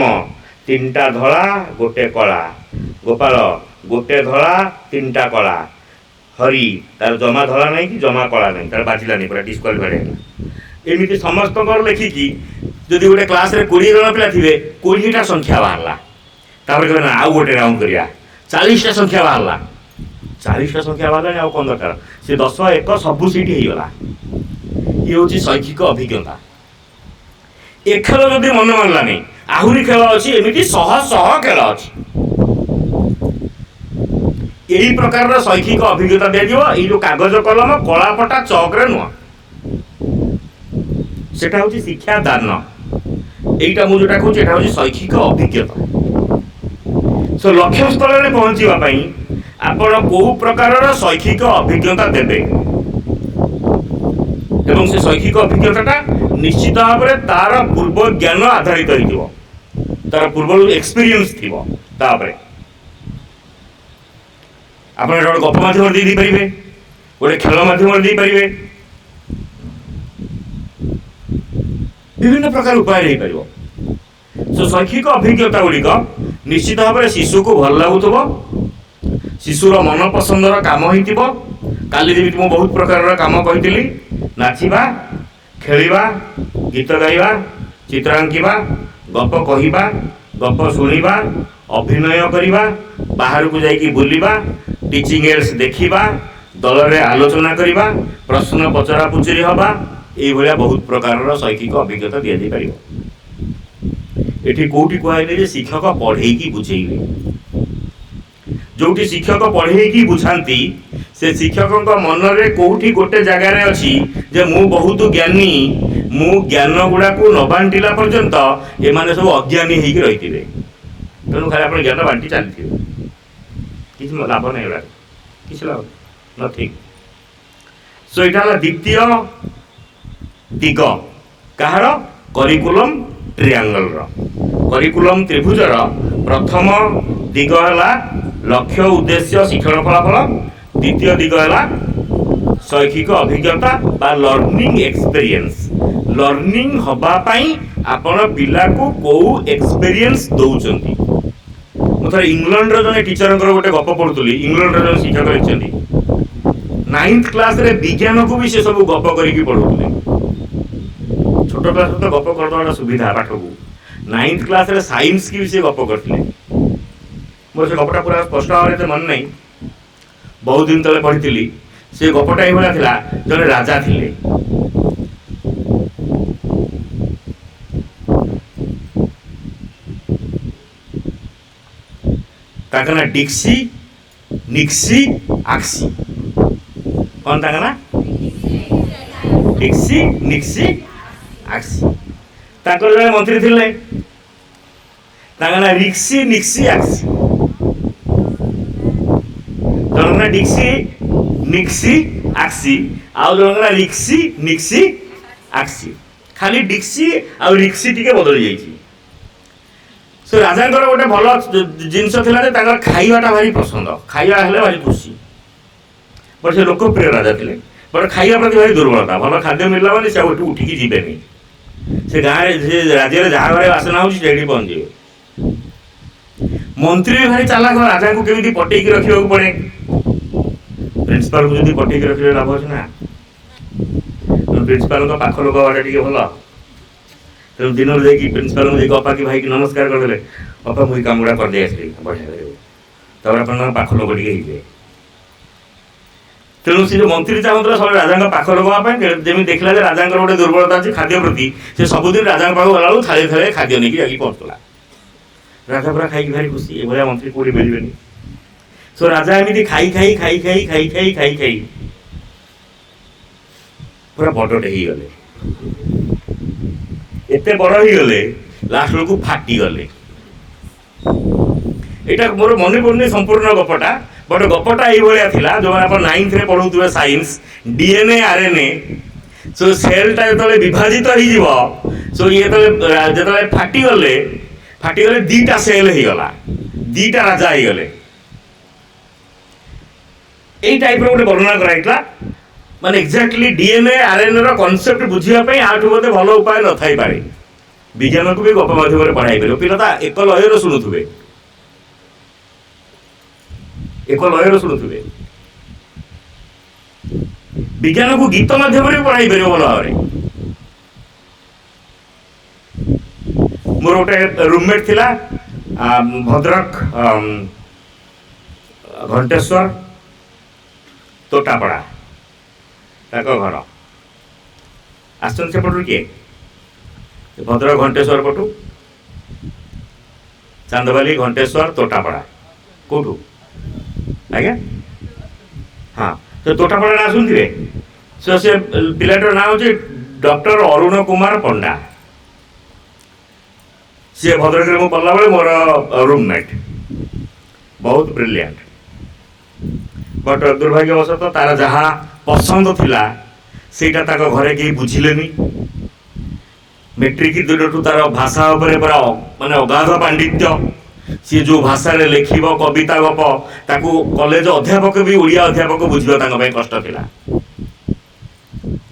3टा धला गोटे कला गोपाल गोटे धला 3टा कला हरि तार जमा धला नहीं कि जमा कला नहीं तार बाजिला नहीं पूरा डिस्क्वालिफाइड है एमती समस्त लिखिकी जदि गोटे क्लास रे 20 जन पिला थे 20टा संख्या बाहरला कहना आउ गोटे राउंड करिया 40टा संख्या बाहरला 40टा संख्या बाहरला आउ कौन दरकार से 10 1 सबू सीट होगला ये हूँ शैक्षिक अभिज्ञता ए खेल जदि मन मानला नहीं आहुरी खेल अच्छी एमती शह शह खेल अच्छी यही प्रकार शैक्षिक अभिज्ञता दिया ये जो कागज कलम कलापटा चौक रे नुह से हूँ शिक्षा दान यहीटा मुझे कहूँ यहाँ हूँ शैक्षिक अभिज्ञता सो लक्ष्य स्थल में पहुँचापी आपण कौ प्रकार शैक्षिक अभिज्ञता देवे एवं से शैक्षिक अभिज्ञता निश्चित भाव में तार पूर्व ज्ञान आधारित हो तार पूर्व एक्सपीरियंस थी तापर आप गप मध्यम दे पारे गोटे खेल मध्यम दे पारे विभिन्न प्रकार उपाय हो पार। सो शैक्षिक अभिज्ञता गुड़िक निश्चित भाव में शिशु को भल लगुव शिशुर मन पसंदर काम हो काली जमी मुझे बहुत प्रकार काम कही नाचवा खेलवा गीत गाइबा चित्र आंकिबा गप कहवा गप शुणा अभिनय करवा बाहर को जाइकी बुलवा टीचिंग एड्स देखा दल में आलोचना करवा प्रश्न पचरा पुचुरी हवा ये बहुत प्रकार शैक्षिक अभिज्ञता दि जा पार। ये कौटी कहले शिक्षक पढ़ेकी बुझेबे जो शिक्षक पढ़ेकी बुझाती से शिक्षक मन में कौटी गोटे जगार अच्छी जे मु बहुत ज्ञानी मु ज्ञान गुड़ा को न बांटिला पर्यंत ये माने सब अज्ञानी होगी रही थे तेणु खाली आप ज्ञान बांटी चलते किसी लाभ नहीं किसी लाभ नथिंग। सो यहाँ द्वितीय दिग कहार करिकुलम ट्रायंगल करिकुलम त्रिभुजर प्रथम दिग है लक्ष्य उद्देश्य शिक्षण फलाफल द्वितीय दिग है शैक्षिक अभिज्ञता बा लर्निंग एक्सपीरियंस लर्निंग हवापाई आपण पिला को कौ एक्सपीरियंस दौरान मुझे इंग्लैंड जन टीचर गोटे गप पढ़ुली इंग्लैंड जन शिक्षक रही 9th क्लास रे विज्ञान को भी से सब गप करके पढ़ुले छोट क्लास तो गप करदा सुविधा पाठ को 9th क्लास रे साइंस की भी से गप करते मोर से गपटा पूरा स्पष्ट भाव में मन नहीं बहुत दिन तले पढ़ी से गपटा ये थिला जने राजा थिले ताका ना डिक्सी निक्सी आक्सी कौन ताका ना डिक्सी निक्सी आक्सी ताकर जने मंत्री थिले ताका ना रिक्सी निक्सी आक्सी जनकना डिक्सी निक्सी आक्सी आउ जनकना रिक्सी निक्सी आक्सी खाली डिक्सी आ रिक्सी टिके बदल जाइए। सो राजा गोटे भल जिनस था खाइबाटा भारी पसंद खाइबा हेले भारी खुशी बट से लोकप्रिय राजा थे बट खाइबा प्रति भारी दुर्बलता भल खाद्य मिलला माने से उठिकी जीवेनि से गाँव से राज्य जहाँ घरे बासना हो पहुँचे मंत्री भी भारी चालाक राजा को केमी पटेकी रखा पड़े प्रिंसिपाल को जब पटेकी रखिले लाभ अच्छे ना प्रिंसिपाल पाख लोक बाटा टे भल तेणु दिन में जाकि प्रिंसिपाल को अपा कि भाई की नमस्कार करदे अपा मुझे काम गुड़ा कर दे बढ़िया तब पाख लोक टे तेणु से जो मंत्री चाहूला सब राजा पाख लोक जमी देखला राजा गोटे दुर्बलता अच्छी खाद्य प्रति से सबुदिन राजा पाक गला थाले थाले खाद्य नहीं जाकि पहुँचला राजा पूरा खाई भारी खुशी ये मंत्री कौटी मिलवे। सो राजा एमती खाई खाई खाई खाई खाई खाई खाई खाई पूरा बड़टे हो गले एते बड़ हो गले लास्ट बेलू फाटी गले यहाँ मोर मन पड़े संपूर्ण गपटा बट गपटा ये जो आप 9th रे पढ़ुवे साइंस डीएनए आरएनए सो सेलटा जो विभाजित हो सो ये जो फाटी गले दीटा सेल हो गला दीटा राजा हो गले यही टाइप गोटे वर्णना कराइला माने एक्जाक्टली डीएनए आरएनए रो कांसेप्ट बुझिया आठू बोधे भल उपाय न थाई पारे विज्ञान को भी गप माध्यम पढ़ाई पार पिला एक लयर शुणुवे एक लयर शुणुवे विज्ञान को गीत माध्यम पढ़ाई पार भल भाव मोर गोटे रूममेट थिला भद्रक घंटेश्वर तोटापड़ा घर आसन सेपटू किए भद्रक घंटेश्वर पटू चांदबाली घंटेश्वर तोटापड़ा कौटू आज्ञा हाँ तो तोटापड़ा ना शुणुवे से पिलाटर ना हूँ डॉक्टर अरुण कुमार पंडा सी भद्रक में पढ़ला बेले मोर रूममेट बहुत ब्रिलियंट बट दुर्भाग्यवशत तार जहाँ पसंद थिला सेटा ताको घरे कहीं बुझिलेनी मेट्रिक दिनठू तार भाषा उपरे पूरा माने अगाध पांडित्य सी जो भाषा रे लेखिब कविता गप ताकू कॉलेज अध्यापक भी ओडिया अध्यापक बुझिबा तांग पय कष्ट थिला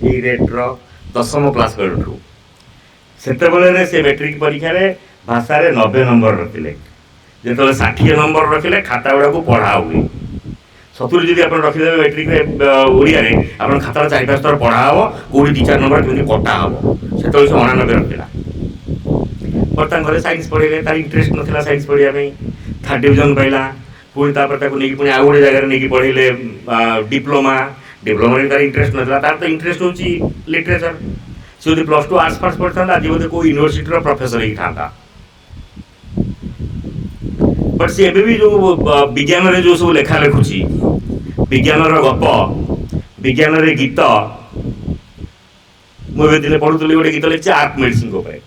ए रेट रो 10वीं क्लास बेलठू सेते बेले रे से मेट्रिक परीक्षा रे भाषा रे 90 नंबर रखिले जेतले 60 नंबर रखिले खाता गुडा को पढ़ा हुई 70 जदि आपण रखिदेबे मेट्रिक रे ओडिया रे आपण खाता 4-5 स्तर पढ़ा हबो कोडी 2-4 नंबर केमि कटा हबो सेतले 99 रखिला बर्तमान घरे साइंस पढ़े तार इंटरेस्ट नथिला साइंस पढ़िया में 3rd डिवीजन पाइला पुणी तापर ताको नेकी पुणी आ गोटे जगह रे नेकी पढ़िले डिप्लोमा डिप्लोमा रे तार इंटरेस्ट नथिला तार तो इंटरेस्ट होची लिटरेचर से यदि +2 आर्ट्स पास पढ़ता आज बोधे को यूनिवर्सिटी रो प्रोफेसर ही था बट से एबे भी जो विज्ञान रे जो सब लेखा लेखुची विज्ञान रो गप विज्ञान रे गीत मु दिले पढुतली गोटे गीत लेखि आर्क मेडिसिन को पे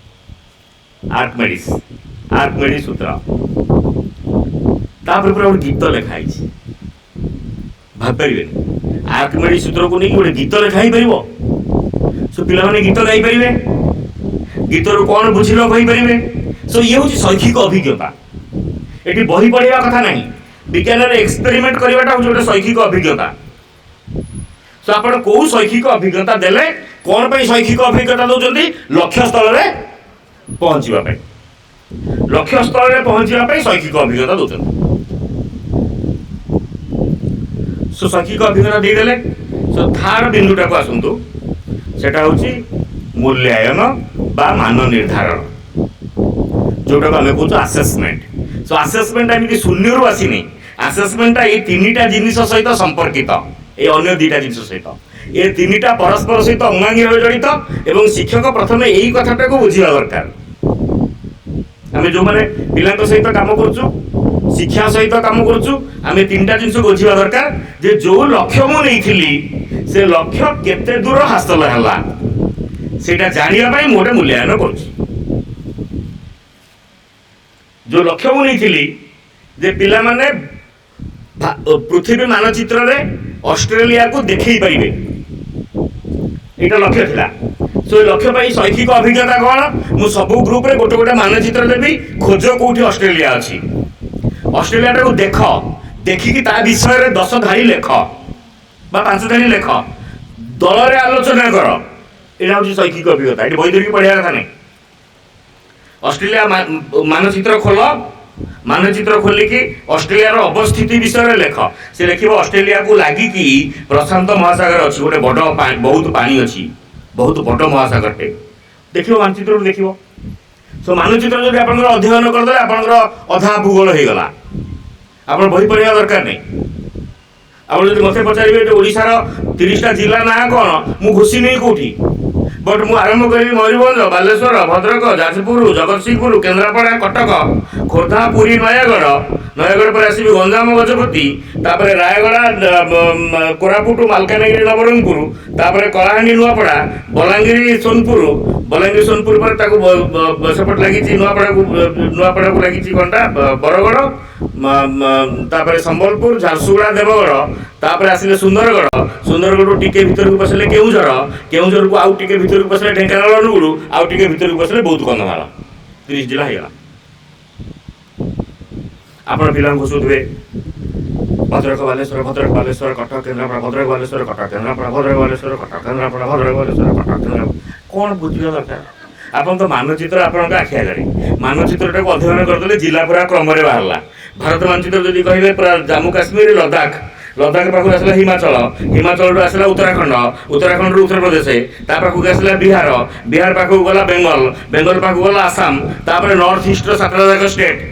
आर्कमेडिस सूत्र तापर पूरा गोटे गीत लिखाई भाव पारे आर्कमेडिस सूत्र को नहीं गोटे गीत लिखाई पार सो पिला माने गीत गाई पारे गीत रू कौन बुझिल कही पारे सो ये हूँ शैक्षिक अभिज्ञता ये बही पढ़ा कथा नहीं विज्ञान एक्सपेरिमेंट करवाटा हूँ गोटे शैक्षिक अभिज्ञता सो आप कौ शैक्षिक अभिज्ञता देले कौन पर शैक्षिक अभिज्ञता दौरान लक्ष्य स्थल में पहुँचा लक्ष्य स्थल में पहुँचा शैक्षिक अभिज्ञता दौरान सो शैक्षिक अभिज्ञता देदेले सो 3rd बिंदुटा को आसतु सेटा हूँ मूल्यायन बा मान निर्धारण जोटा आम कह आसेसमेंट सो आसेसमेंट एमती शून्य रू आसनी आसेसमेंटा ये 3टा जिनिस सहित संपर्कित ये अन्य 2टा जिनिस सहित ये 3टा परस्पर सहित अंगांगी भाव जड़ित एवं शिक्षक प्रथम यही कथाटा को बुझा दरकार आम जो मैंने पिला सहित कम करुचु शिक्षा सहित कम करुचु आम 3टा जिनिस बुझा दरकार जे जो लक्ष्य मु नहीं से लक्ष्य केते दूर हासिल है सेटा जानिया मोटे मूल्यांकन करुच्ची जो लक्ष्य मु नहीं जे पिला माने पृथ्वी मानचित्र रे ऑस्ट्रेलिया को देखई पारिबे एटा लक्ष्य थिला सो लक्ष्य पाई शैक्षिक अभिज्ञता कौन मु सब ग्रुप रे गोटे गोटे मानचित्र देबी खोज कोठी ऑस्ट्रेलिया अछि ऑस्ट्रेलिया को देख देखिकी ता विषय रे 10 धारी लेख बा 5 धारी लेख दल रे आलोचना कर एटा हूँ शैक्षिक अभिज्ञता ये बही धरिकी पढ़िया कथा नहीं ऑस्ट्रेलिया मानचित्र खोल मानचित्र खोलिकी ऑस्ट्रेलिया अवस्थिति विषय लेख से लिख ऑस्ट्रेलिया को लगिकी प्रशांत महासागर अच्छी गोटे बड़ बहुत पानी अच्छी बहुत बड़ महासागर टे देख मानचित्र देख सो मानचित्र जब आप अध्ययन करदे आप अधा भूगोल हो गला आप बही पढ़ा दरकार नहीं आप जो मत पचारे ओडार 30टा जिला ना कौन मु घोषी नहीं कौटी बट मु आरंभ करी मयूरभंज बालेश्वर भद्रक जाजपुर जगतसिंहपुर केन्द्रापड़ा कटक खोर्धा पुरी नयागढ़ नयागढ़ पर आसबि गंजाम गजपति तापर रायगढ़ कोरापुट मालकानगिरी नवरंगपुर तापर कलाहांडी नुआपड़ा बलांगीर सोनपुर पर ताकू सेपट लगी नुआपड़ा को लगी कंटा बरगढ़ तापर संबलपुर झारसुगुड़ा देवगढ़ तापर आसिले सुंदरगढ़ टिके भीतर को पसले केउझर को आउ टिके भीतर को पसले ढेंकानाल अनुगुड़ आउ टिके भीतर को पसले बहुत कंधमाल 30 जिला हो आपण पिला घोषुवे भद्रक बालेश्वर कटक केन्द्रापड़ा भद्रक बालेश्वर कटक केन्द्रापड़ा भद्रक बालेश्वर कटक केन्द्रापड़ा भद्रक बालेश्वर कटक केन्द्रापड़ा कौन बुझा दरकार आपन तो मानचित्र आपन आखि आगे मानचित्रटा को अध्ययन करदे जिला पूरा क्रम रे बाहरला भारत मानचित्र जदि कहिबे पूरा जम्मू काश्मीर लद्दाख पाखु आसला हिमाचल आसला उत्तराखंड उत्तर प्रदेश पाखु आसला बिहार पाखु गला बेंगल पाखु गला आसाम तापर नॉर्थ ईस्ट 7टा जाक स्टेट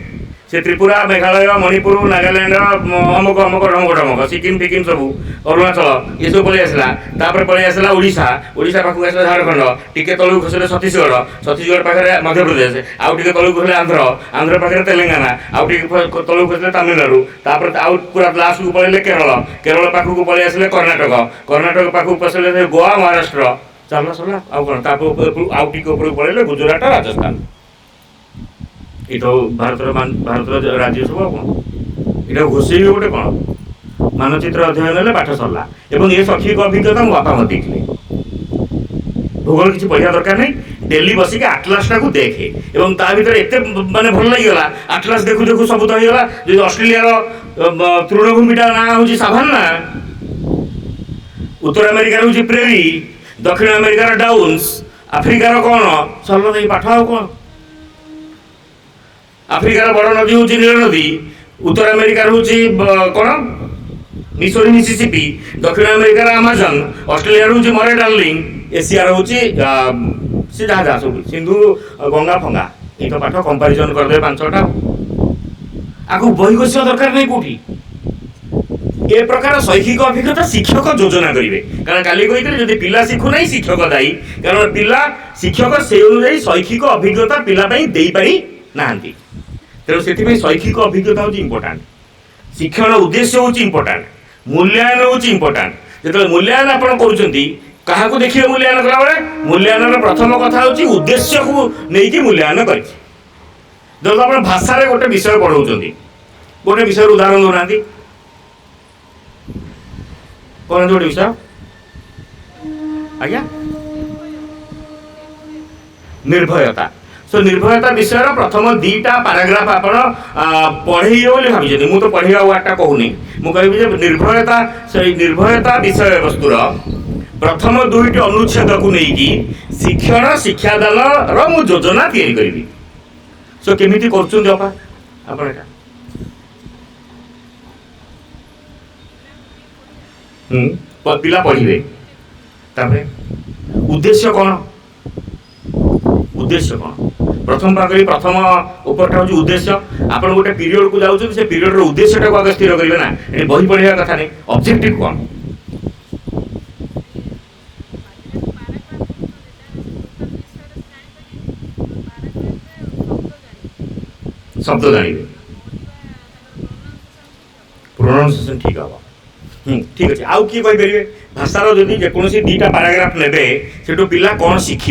से त्रिपुरा मेघालय मणिपुर नागालैंड अमुक अमुक ढमक ढमक सिक्किम फिकिम सब अरुणाचल ये सब पलि आसला तापर पलि आसला ओडिशा पाखु आसला झारखंड टिके तलू खसले छत्तीसगढ़ पाखे मध्य प्रदेश आउ टिके तलू खसले आंध्र पाखे तेलंगाना आउ टिके तलू खसले तमिलनाडु तापर आउ पूरा लास्ट को पलैले केरल पाखु पलि आसले कर्णाटक पाखु पसले गोवा महाराष्ट्र चलना सरला आउ कौन आउ टिके ऊपर पलैले गुजरात राजस्थान ये तो भारत राज्य सब ये घोषे गोटे कौन मानचित्र अध्ययन पाठ सरला एवं ये शैक्षिक अभिज्ञता मो बापा मत देखिले भूगोल किसी पढ़ा दरकार नहीं डेली बसिक आटलास टाक देखे और ता भर एत मानने भल लगे आटलास देखु देखु सब तो होगा जो ऑस्ट्रेलिया तृणभूमिटा ना हूँ साभान्ना, उत्तर अमेरिकार हूँ प्रेरी, दक्षिण अमेरिकार डाउन्स, आफ्रिकार कौन सरल पाठ आ कौन आफ्रिकार बड़ नदी हूँ नील नदी, उत्तर अमेरिकार हूँ कौन मिसोरी मिसिसिपी, दक्षिण अमेरिकार आमाजन, ऑस्ट्रेलिया हूँ मरे डार्लिंग, एशिया हूँ सी जहाँ जहाँ सब सिंधु गंगा फंगा ये तो पाठ कंपारिजन करदे 5-6टा आगु बही घोषिया दरकार नहीं कौटी ए प्रकार शैक्षिक अभिज्ञता शिक्षक योजना करेंगे कारण काली कही जब पिला शिखु ना शिक्षक दायी कारण पिला शिक्षक से अनुजाई शैक्षिक अभिज्ञता पिलापाई दे पारि ना तेणु से शैक्षिक अभिज्ञता हूँ इम्पोर्टाट शिक्षण उद्देश्य हूँ इम्पोर्टाट मूल्यांकन हूँ इम्पोर्टाट जो मूल्यांकन आप क्या देखिए मूल्यांकन कला बेले मूल्यांकन प्रथम कथा हूँ उद्देश्य को लेकिन मूल्यांकन कर जो आप भाषा गोटे विषय पढ़ाऊँ गोटे विषय उदाहरण दौना कौन गोटे विषय आज्ञा निर्भयता सो निर्भयता विषय प्रथम 2टा पाराग्राफ आप पढ़े बोली भाई मुझे तो पढ़ा वार्डटा कहूनी मुझे निर्भयता से निर्भयता विषय वस्तुर प्रथम 2टी अनुच्छेद को लेकिन शिक्षण शिक्षादान मु योजना तैयारी करी सो केमी कर पिला पढ़े उद्देश्य कौन उद्देश्य कौन प्रथम भाग प्रथम उपरटा हूँ उद्देश्य आप गोटे पीरियड को जाऊँ से पीरियड उद्देश्य को आगे स्थिर करेंगे ना ये बही पढ़ा कथा नहीं ऑब्जेक्टिव कौन शब्द जानवे प्रोनाउंसिएशन ठीक हम ठीक अच्छे आउ किए कहींपर भाषार जदि जेकोसी 2टा पाराग्राफ ने से पिला कौन शिख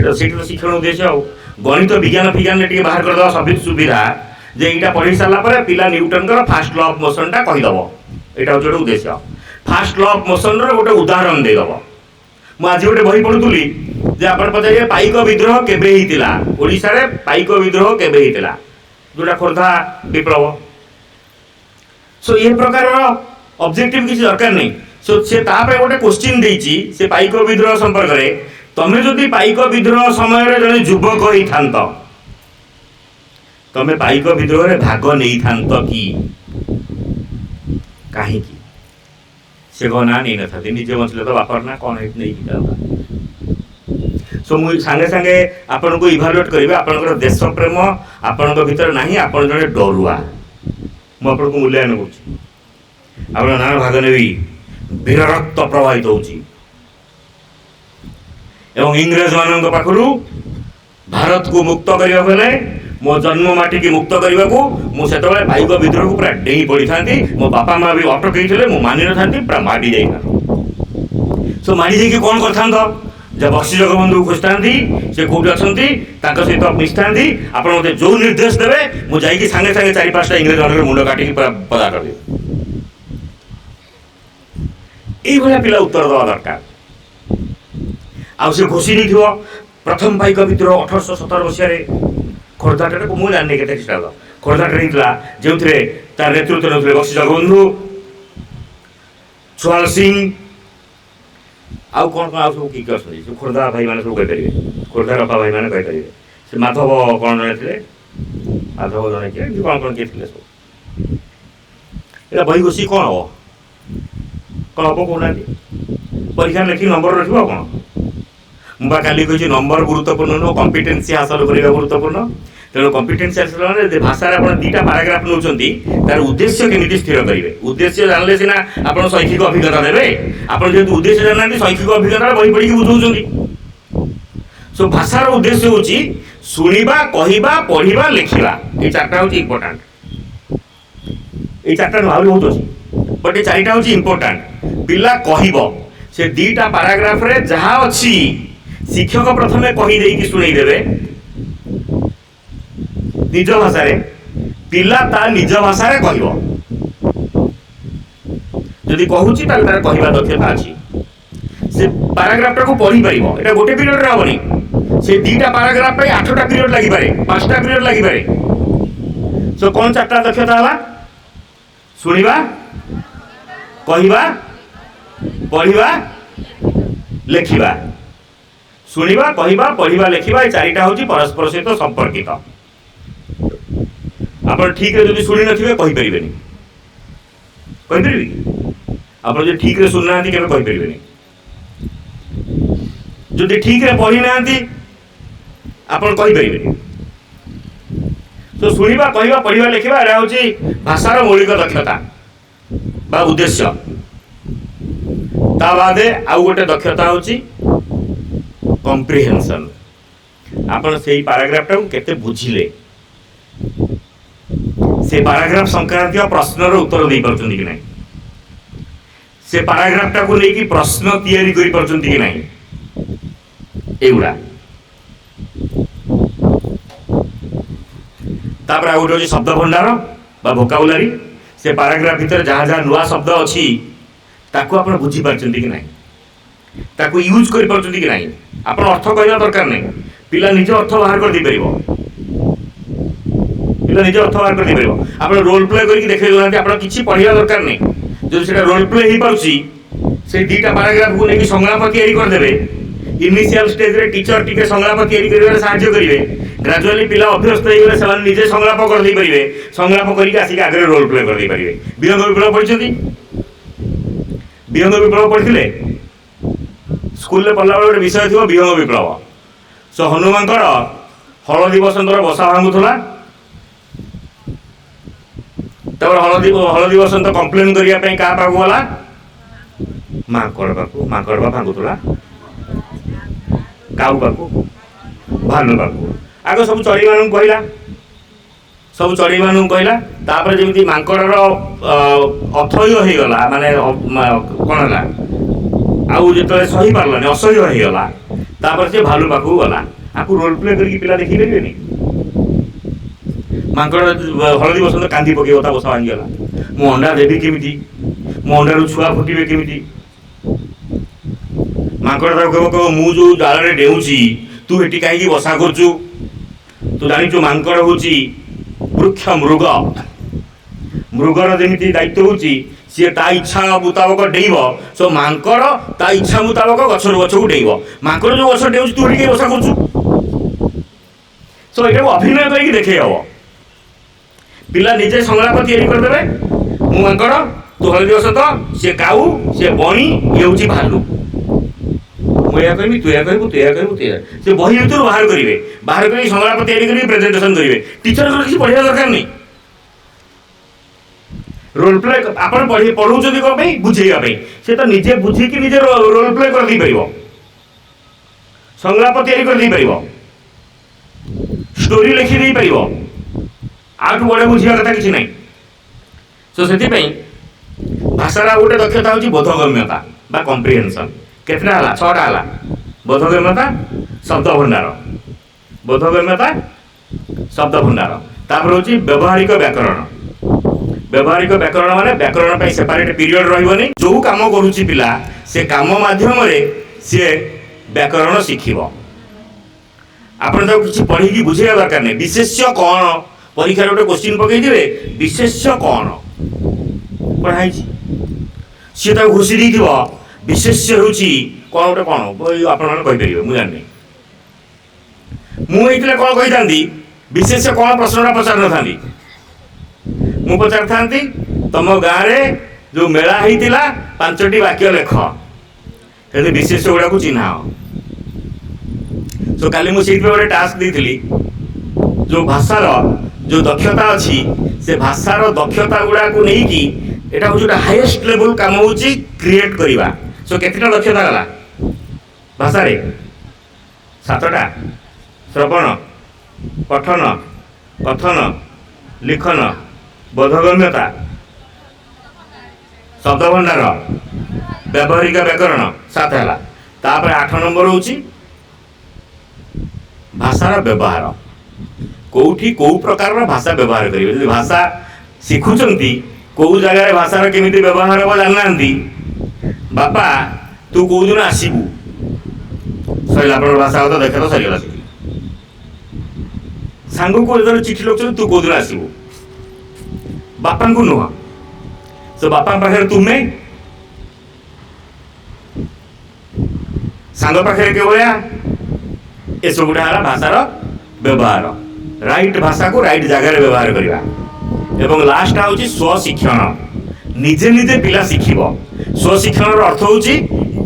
तो शिक्षण उद्देश्य आ गणित विज्ञान फिज्ञान टे बाहर करदे सब सुविधा जे यहाँ पढ़ी सारापर पिला Newton fast law of motion टा कहीदेव यहाँ हूँ गोटे उद्देश्य फास्ट लॉ ऑफ मोशन रोटे उदाहरण देदेव मुझे गोटे बही पढ़ुली जे आप पचारे पाइक विद्रोह केबे होता ओडिशा रे पाइक विद्रोह केबे होता जोटा खोर्धा विप्लव सो ये प्रकार ऑब्जेक्टिव किसी दरकार नहीं सो से गोटे क्वेश्चन देती से पाइक विद्रोह संपर्क में तमें जदि पाइक विद्रोह समय जड़े युवक होता तमें पाइक विद्रोह रे भाग नहीं था कि कहीं से ना नहीं था निजे बचले तो बापर ना कौन नहीं सो मुझे सांगे सांगे आपन को इभालुएट करेंगे आपंकर देश प्रेम आपण भीतर ना आप जड़े डरुआ मुझे मूल्यांकन कर ना भाग ने वीर रक्त प्रवाहित होची एवं इंग्रेज मान पाखु भारत को मुक्त करने मो जन्म माटी की मुक्त करने को मुझे पाइक विद्रोह को पूरा डेई पड़ी था मो बापा माँ भी अटकई थे मुझे मानि न था पूरा माड़ी जाता सो माड़ी जाकि कौन कर जब बक्सी जगबंधु खोजता से कौटी अच्छा सहित मिशि था आप मत जो निर्देश देवे मुझे सांगे सांगे 4-5टा इंग्रेज मान मुंड काटिक पूरा पदा कर ये पिला उत्तर दवा दरकार आउ से घोषी नहीं थो प्रथम पाइक विद्रोह 1817 मसीह खोर्धाटे को मुझे जानी के खोर्धाटे जो तार नेतृत्व ने बक्सी जगबंधु सुहाल सिंह आउ कौन कौन आउ सब किए अच्छे खोर्धा भाई मैंने सब कहींपर खोर्धा रपा भाई मैंने कहींपर से माधव कौन जड़े थे माधव जड़े किए कौन कौन किए सब यहाँ बही घोषी कौन हम कौन हम कहना परीक्षा लिखी नंबर रखा कौन मुझे काली कही नंबर गुरुत्वपूर्ण नुह कम्पिटेन्सी हासिल करने गुरुत्वपूर्ण तेणु कम्पिटेन्सी हासिल मैंने भाषा आप 2टा पाराग्राफ नौ तार उद्देश्य केमी स्थिर करेंगे उद्देश्य जानले सीना आप शैक्षिक अभिज्ञता देवे आप जेहतु उद्देश्य जानना शैक्षिक अभिज्ञता बही पढ़ी बुझाऊँ सो भाषार उद्देश्य हूँ शुणा कहवा पढ़ा लिखा ये 4टा हूँ इम्पोर्टाट ये 4टा भाव बहुत अच्छी बट ये 4टा हूँ इम्पोर्टाट पिला कह से 2टा पाराग्राफ रे जहाँ अच्छी शिक्षक प्रथमे कहीदे शुणेदेवे निज भाषा पिला ता निज भाषा कह कहवा दक्षता अच्छी से पाराग्राफटा को पढ़ी पारिबो। एटा गोटे पीरियड रे हबनी, से दीटा पाराग्राफ पे 8टा पीरियड लागि पारे, 5टा पीरियड लागि पारे। सो कौन 4टा दक्षता हला? सुनिबा, कहिबा, पढ़िबा, लेखिबा। सुनिबा, कहिबा, पढ़िबा, लेखिबा, ये 4टा होची परस्पर सहित संपर्कित। आपण ठीक रे जदि सुनि नथिबे कहि परिबेनी, कहि परिबे। आपण जे ठीक रे सुनना आंती केबे कहि परिबेनी, जदि ठीक रे पढ़ी ना आंती आपण कहि परिबेनी। तो सुनिबा, कहिबा, पढ़िबा, लेखिबा एरा होची भाषार मौलिक दक्षता बा उद्देश्य। ता बादे आउ गोटे दक्षता होची कॉम्प्रिहेंशन। आपण सेही पैराग्राफटा को केते बुझिले, से पैराग्राफ संक्रांति प्रश्नर उत्तर दे पारछन्ती कि नहीं, से पैराग्राफटा को लेकी प्रश्न तैयारी करि पारछन्ती कि नहीं, एगुडा। तापर आ गोटे शब्द भंडार बा वोकाबुलारी। से पैराग्राफ भीतर जहाँ जहाँ नुआ शब्द अच्छी ताको आपण बुझी पारछन्ती कि नहीं, ताको यूज करि पारछन्ती कि नहीं। आपण अर्थ कहवा दरकार नहीं, पिला निज अर्थ बाहर कर दी परिबो, पिला निज अर्थ बाहर कर दी परिबो। आपण रोल प्ले करके देखै दोनांती, आपण किछि पढ़िया दरकार नहीं। जो सेटा रोल प्ले ही पाउची, से दीटा पैराग्राफ को लेकी संलाप तैयारी कर देबे। इनिशियल स्टेज रे टीचर टिके संलाप तैयारी करिवे सहाय्य करिवे। ग्रेजुअली पिला अभ्यस्त होई गले समान निजे संलाप कर दै परिबे, संलाप करिके आसी के आगे रोल प्ले कर दै परिबे। विहंग विप्लव पढिछथि, विहंग विप्लव पढिथिले स्कूल रे पढला बेले विषय थियो विहंग विप्लव। सो हनुमानकर हलदी बसंतर बसा भांगुथला, तब हलदी बसंत कंप्लेन करिया पे का पागु वाला माकड़ पाकु, माकड़ बा भांगुथला काउ पाकु, भालु पाकु। आगे सब चढ़ी मानू कहला, सब चढ़ी मानू कहला। तापर जेमिति मांकड़र अथय हो गला, माने कोन हला आउ जेतले सही पारलानी असह्य हो गला, तापर से भालु पाकु गला। आकु रोल प्ले करके पिला देखि लेबेनी। मांकड़ हलदी बसंत कांदी पके ता बसा भांगी गला, मु अंडा देबी केमिति, मु अंडारू छुआ फुटिबे केमिति। मांकड़ ताको कहबो मु जो जाल रे डेउची तू हेटी काहे बसा करचू, तू जानिचु मांकड़ होची वृक्ष मृग। मृगर जेमिति दायित्व होची सी ता इच्छा मुताबक डेइब, सो मांकड़ ता इच्छा मुताबक गछर गछ को डेइब। मांकड़ जो गछ डेउची तू हेटी बसा करचू, सो एटा अभिनय करके देखे हबो। पिला निजे संलाप तैयारी कर देबे, मु मांकड़, तू हलदी बसंत, से काऊ, से बणी, ये होची भालू। मुया कहबी, तू या कहबू, तू या कहबू, तू या। से बही भीतर बाहर करिवे, बाहर करी संलाप तैयारी करी प्रेजेंटेशन करिवे। टीचर को किछि पढ़िया दरकार नहीं। रोल प्ले आपण पढ़ू जदि को भाई बुझेगा भाई, से तो निजे बुझी कि निजे रोल प्ले कर दी परिबो, संलाप तैयारी कर दी परिबो, स्टोरी लिखि दी परिबो। आठु बड़े बुझिया कथा किछि नहीं। सो सेति पई भाषार गोटे दक्षता होची बोधगम्यता बा कॉम्प्रिहेंशन। केतना हला? 6टा हला। बोधगम्यता, शब्द भंडार, बोधगम्यता, शब्द भंडार। तापर होची व्यवहारिक व्याकरण। व्यवहारिक व्याकरण माने व्याकरण पे सेपरेट पीरियड रहइबनी। जो काम करूची पिला से काम माध्यम रे से व्याकरण शिखिबो। आपण तो किछि पढ़ी कि बुझेया दरकार नै। विशेष्य कोन परीक्षा रे क्वेश्चन पकई दिबे, विशेष्य कोन पढ़ाई छी से ता घोषि दी दिबो। विशेष्य होची कोन गोटे कोन आपण माने कहि परिबे, मु जानि मु एइतले कोन कहि दांदी। विशेष्य कोन प्रश्नटा पचार न थांदी, मु पचार थांती तम गाँ रे जो मेला हेतिला 5टी वाक्य लेख, हेते विशेष्य गुडा को चिन्हाओ। सो काली मु सेति पे गोटे टास्क देइथिली, जो भाषार जो दक्षता अच्छी से भाषार दक्षता गुड़ा को नहीं कि एटा हो जोटा हाईएस्ट लेवल काम होची क्रिएट करिवा। सो केतिटा दक्षता गला भाषा रे? 7टा। श्रवण, पठन, कथन, लिखन, बोधगम्यता, शब्द भंडार, व्यावहारिक व्याकरण 7 हला। तापर 8 नंबर होची भाषार व्यवहार। कोठी को प्रकार भाषा व्यवहार करिवे। जदि भाषा शिखुचंती को जगह भाषार केमिति व्यवहार हो जाननांती, बापा तू कौ दिन आसबू सर आप भाषागत देखा तो सरीगला सांग को जो चिठी लिखुं तू कौ दिन आसबू बापा को नुह तो बापा पाखे तुमे सांग पाखे केवल ये सबुटा है भाषार व्यवहार राइट भाषा को राइट जगार व्यवहार करवा एवं लास्ट हूँ स्वशिक्षण निजे निजे पिला शिखब स्वशिक्षण अर्थ हूँ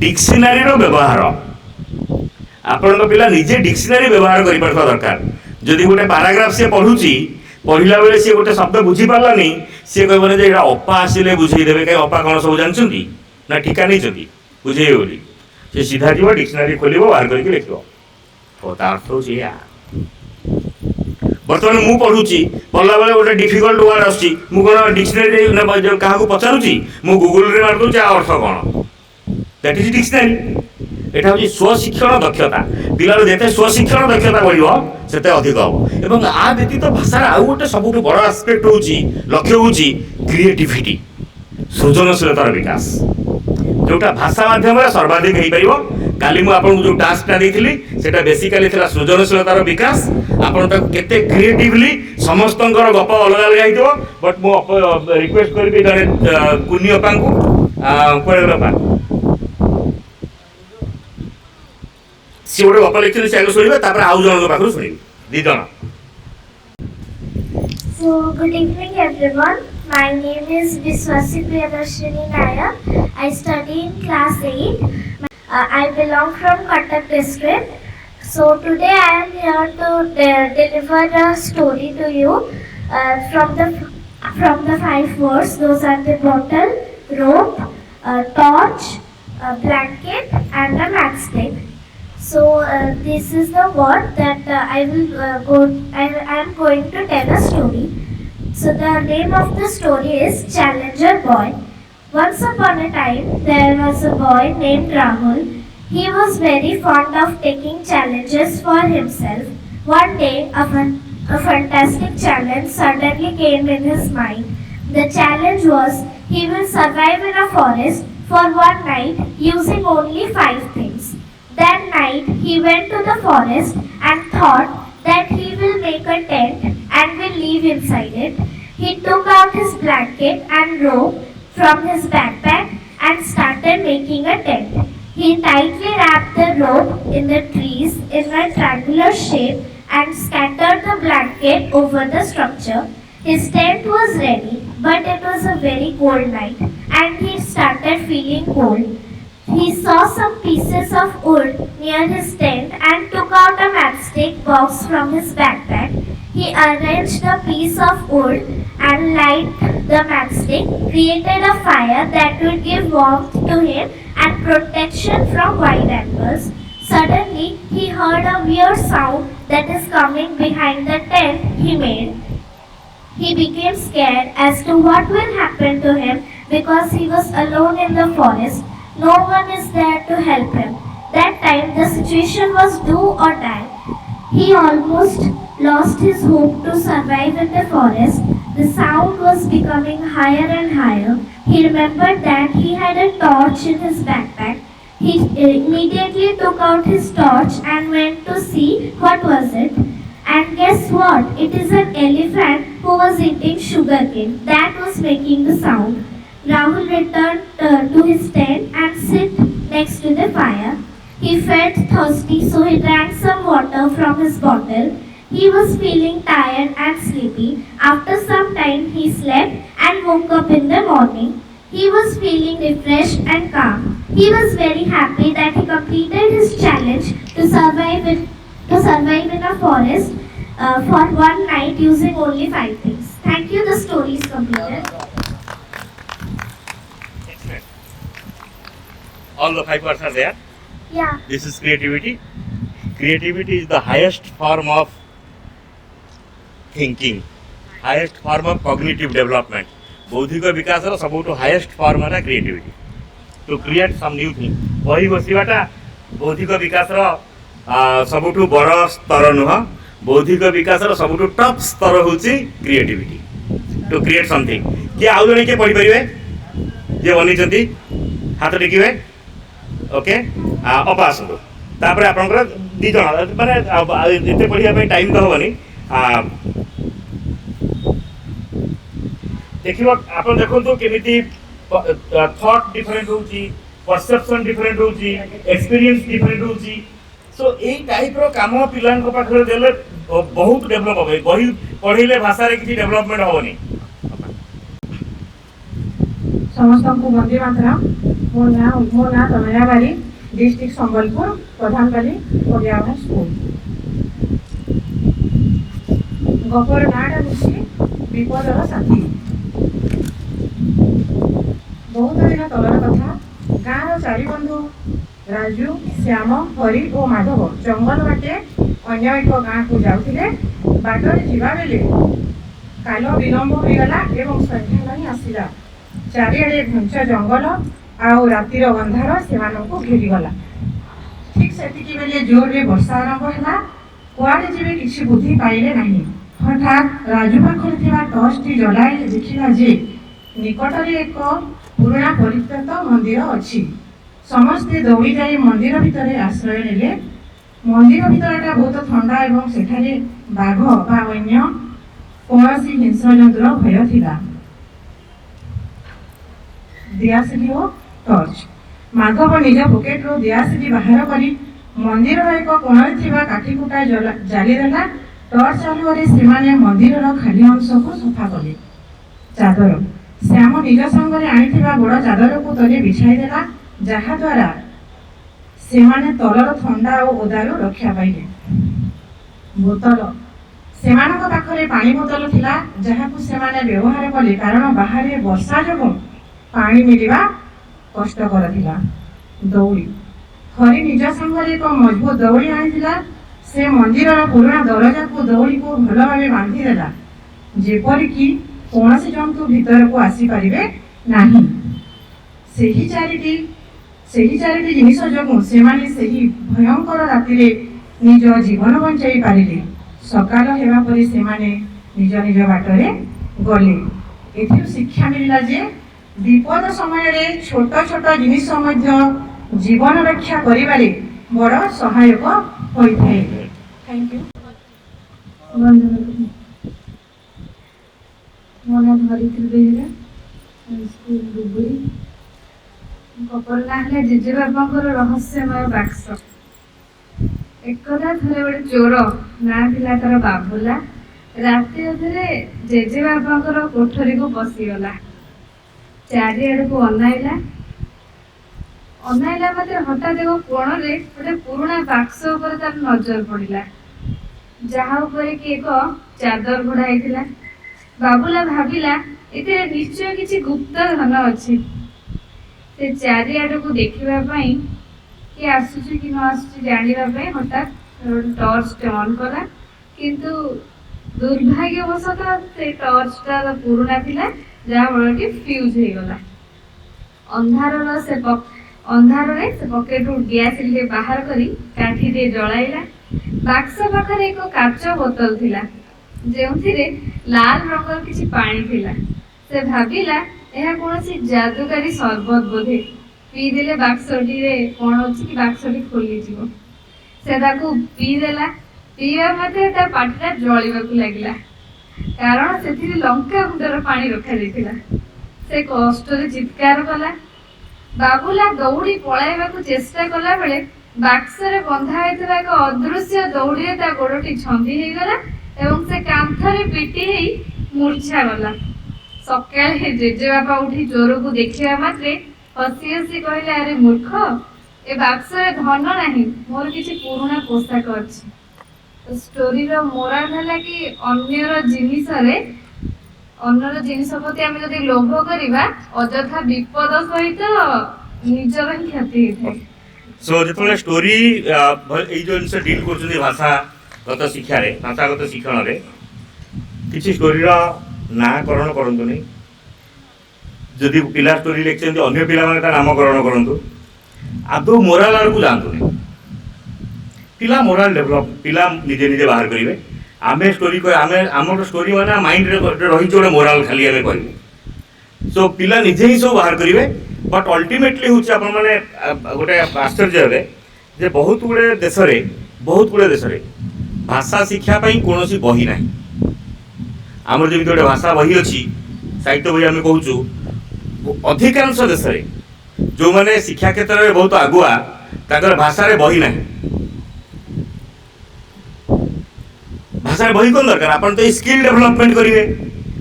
डिक्शनरी व्यवहार आपण पिला निजे डिक्शनरी व्यवहार कर दरकार जदि गोटे पाराग्राफ सी पढ़ुची पढ़ला बेले सी गोटे शब्द बुझी पारानी सी कहने जे अपा आसिले बुझेदेवे कहीं अपा कौन सब जानते ना ठिका नहीं बुझे बोली सी सीधा जीव डिक्शनरी खोल बाहर करके लिख अर्थ हूँ बर्तमान मु पढ़ुची पढ़ला बेले गोटे डिफिकल्ट वर्ड आसुची मु कौन डिक्शनरी क्या पचारुची मु गूगल रे मार दूँ अर्थ कौन दैट इज डिक्शनरी एटा हूँ स्वशिक्षण दक्षता पिलार जिते स्वशिक्षण दक्षता बढ़ से अधिक हम एवं आ व्यतीत भाषार आउ गोटे सब बड़ आस्पेक्ट हूँ लक्ष्य हूँ क्रिएटिविटी सृजनशीलतार विकास जोटा भाषा माध्यम सर्वाधिक हो पार काली मुझे जो टास्कटा देती सेटा बेसिकाली था सृजनशीलतार विकास आपड़ केते क्रिएटिवली समस्त गप अलग अलग हो बट मुझे रिक्वेस्ट करी जड़े कुनी अपा को सी गोटे गप लिखी से आगे शुणे आउ जन पाखु शुणी these So, good evening everyone. My name is Viswasi Priyadarshini Nayak. I study in class 8. I belong from Cuttack district. So, today I am here to deliver a story to you from the 5 words. Those are the bottle, rope, torch, blanket and a matchstick. So this is the word that I am going to tell a story. So the name of the story is Challenger Boy. Once upon a time there was a boy named Rahul. He was very fond of taking challenges for himself. One day a fantastic challenge suddenly came in his mind. The challenge was he will survive in a forest for one night using only 5 things. That night he went to the forest and thought that he will make a tent and will live inside it. He took out his blanket and rope from his backpack and started making a tent. He tightly wrapped the rope in the trees in a triangular shape and scattered the blanket over the structure. His tent was ready, but it was a very cold night and he started feeling cold. He saw some pieces of wood near his tent and took out a matchstick box from his backpack. He arranged the piece of wood and lighted the matchstick, created a fire that would give warmth to him and protection from wild animals. Suddenly, he heard a weird sound that is coming behind the tent he made. He became scared as to what will happen to him because he was alone in the forest. No one is there to help him. That time the situation was do or die. He almost lost his hope to survive in the forest. The sound was becoming higher and higher. He remembered that he had a torch in his backpack. He immediately took out his torch and went to see what was it. And guess what? It is an elephant who was eating sugarcane. That was making the sound. Rahul returned to his tent and sat next to the fire. He felt thirsty, so he drank some water from his bottle. He was feeling tired and sleepy. After some time, he slept and woke up in the morning. He was feeling refreshed and calm. He was very happy that he completed his challenge to survive in a forest for one night using only 5 things. Thank you. The story is completed. All the 5 words are there. Yeah. This is creativity. Creativity is the highest form of thinking, highest form of cognitive development. बौद्धिक विकास सबुठ highest form है creativity to create some new thing बही बसवाटा बौद्धिक विकास सबुठ बड़ स्तर नुह बौद्धिक विकास सबुठ टॉप स्तर हूँ क्रिएटिविटी टू क्रिएट समथिंग किए आउ जड़े किए पढ़ी पारे जे बनी हाथ टेकिए ओके अपा आसतु तापर आपनकर दी जण माने एते पढ़िया पे टाइम तो होबनी देखिबो आपन देखंतु केमिति थॉट डिफरेंट होची परसेप्शन डिफरेंट होची एक्सपीरियंस डिफरेंट होची सो ए टाइप रो काम पिलान को पाखरे देले बहुत डेवलप होबे बही पढ़िले भाषा रे किछि डेवलपमेंट होबनी समस्त को वंदे मातरम मो ना तनयाबारी डिस्ट्रिक्ट संबलपुर प्रधानबाली पर्यावरण स्कूल गपर नाटा हूँ विपदर साथी बहुत दिन तलर कथा गाँव चारि बंधु राजू श्याम हरि और माधव जंगल बाटे अन्य एक गाँ को जाऊे बाटर जावा बेले काल विलंब होगला एवं संध्या नहीं आसला चारिआडे घुंच जंगल आउ रातिर अंधार से घेरीगला ठीक से बेले जोर रे वर्षा आरंभ है कुआड़े जीवे किसी बुद्धि पाइले नहीं हठात राजू पाखे टर्चटी जलाई देखला जे निकट एक पुराना परित्यक्त मंदिर अच्छी समस्ते दौड़ी जाए मंदिर भितर आश्रय नेले मंदिर भितरटा बहुत ठंडा एवं सेठारे बाघ बा अन्य कौन हिंस्र जंतुर भय थिला दियासिली और टर्च माधव निज पकेट रो दियासिली बाहर करी मंदिर एक कोणरे थिबा काठी कुटा जाली देला टर्च चालुरे से मंदिर खाली अंश को सफा कले चादर श्याम निज संगे आनीथिबा बड़ चादर को तले बिछाई देला जहा द्वारा से तलर ठंडा और ओदारू रक्षा पाइले बोतल से पाखरे पानी बोतल थिला जहाकु सेमाने व्यवहार कले कारण बाहर वर्षा जो पानी मिलवा कष्टकर थिला दौड़ी हरि निज संगे एक मजबूत दौड़ी आनीथिला से मंदिर पुराना दरजा को दौड़ी को भल भाव बांधिदेला जेपरिक कौन जंतु भीतर को आसी पारिबे नाही सेही चारिटी जिनिस जो से भयंकर राति निज जीवन बंचाई पारिले सकाल हेबा परे से निज निज बाटरे गले एथिरु शिक्षा मिलला जे विपद समय रे छोट छोट जिनिस जीवन रक्षा करिबारे बड़ सहायक होइथाय। Thank you. मो ना धरित्री बेहेरा स्कूल डुबुरी गपर ना है जेजे बाबांकर रहस्यमय बाक्स एकदा थरे गोटे चोर ना थिला तार बाबुला राति अधरे जेजे बाबांकर कोठरी को पशिगला चारिआड़ को अनाइला मात्र हठात एक कोण रे गोटे पुराना बाक्स उपर तार नजर पड़िला जहा उपरे कि एक चादर घोड़ा होता बाबुला भाविला एते निश्चय किसी गुप्त धन अच्छी से चारिआड़ को देखा कि आसुची कि न आसुची जानापी हठात टर्च ऑन कला किंतु दुर्भाग्यवशतः से टर्चटा पुराना थिला जहाँ फल कि फ्यूज हो गला अंधार से पकेट दियासिली बाहर करी काठी दे जलाइला बाक्स पाखरे एक काच बोतल थिला जेउथिरे लाल रंगर किछि पानी थिला से भाविला यह कोनोसी जादूकारी शरबत बोधे पी देले बाक्सटी रे कोन अछि कि बाक्सटी खोली जीवो से ताकू पी देला पीवा मात्रे ता पाटिटा जळिबाकू लागिला कारण से लंका गुंडर पानी रखा जाइथिला से कष्ट रे चित्कार कला बाबुला दौड़ी पलाइबा चेष्टा कला बेले बाक्स रे बंधा होइथिबा एक अदृश्य दौड़ी ता गोड़टी छंदी हो गला एवं से कांथरे पिटी हेई मूर्छा गला सकाळे जेजे बाबा उठी चोर को देखिबा मात्रे हसी हसी कहले अरे मूर्ख ए बाक्स रे धन नाही मोर किछि पुराना पोशाक अछि स्टोरी रो मोरल हला कि अन्यर जिनिस प्रति आम जब लोभ करवा अजथा विपद सहित निजर ही क्षति होता है। सो जो स्टोरी जो जिन डील कर भाषागत शिक्षा भाषागत शिक्षण में किसी स्टोरीर नाकरण करूँ जदि पिला स्टोरी लिखते अन्य पिला नामकरण करूँ आदौ मोराल आड़ को जातुनि पिला मोराल डेभलप पिला निजे निजे बाहर करेंगे आम स्टोरी आम स्टोरी मैंने माइंड रही गोटे मोराल खाली आम करेंगे सो पिला निजे ही सब बाहर करेंगे बट अल्टीमेटली हूँ आप मैंने गोटे आश्चर्य हे जे बहुत गुड़े देश में भाषा शिक्षा कौन बही ना आमर जमी गोटे भाषा बही अच्छी साहित्य बही आम कहूँ अधिकांश देश में जो मैंने शिक्षा क्षेत्र में बहुत आगुआ ताकर भाषा रे बही ना भाषा बही कौन दरकार आपन तो स्किल डेवलपमेंट करेंगे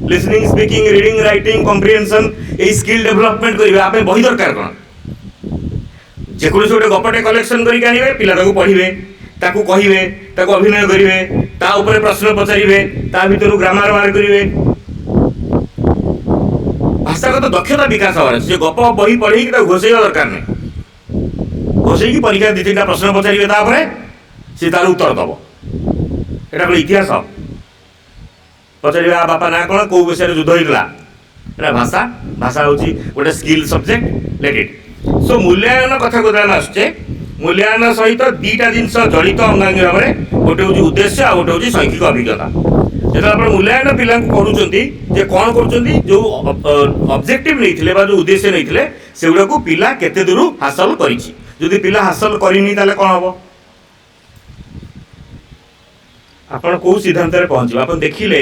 लिसनिंग स्पीकिंग रीडिंग राइटिंग कम्प्रिहेंशन ये स्किल डेवलपमेंट करेंगे आप बही दरकार कौन जेकोसी गोटे गपटे कलेक्शन करके आनिबे पिला ताकू पढ़िबे ताकू कहिबे ताकू अभिनय करिवे ता ऊपर प्रश्न पचारिबे ता भीतर ग्रामर बाहर करिवे भाषागत दक्षता विकास हवार से गप बही पढ़ी घोषेवा दरकार नहीं घोषेकी परीक्षा दी तीन प्रश्न पचारिबे तापर से तार उत्तर दब एटा कोन इतिहास पचारिबे बापा ना कोन को विषय युद्ध होइतला एटा भाषा भाषा होची गोटे skill subject let it so मूल्यांकन कथा को आसचे मूल्यांकन सहित दीटा जिनस जड़ित अंगांगी भाव में गोटे हूँ उद्देश्य आ गोटे हूँ शैक्षिक अभिज्ञता जो आप मूल्यांकन पिला करुँचे कौन कर जो ऑब्जेक्टिव नहीं जो उद्देश्य नहीं से गुड़ा को पिला केते दूर हासिल करी पिला हासिल करनी ताले कौन हम आपण कौ सिद्धांत पहुँचे आप देखिले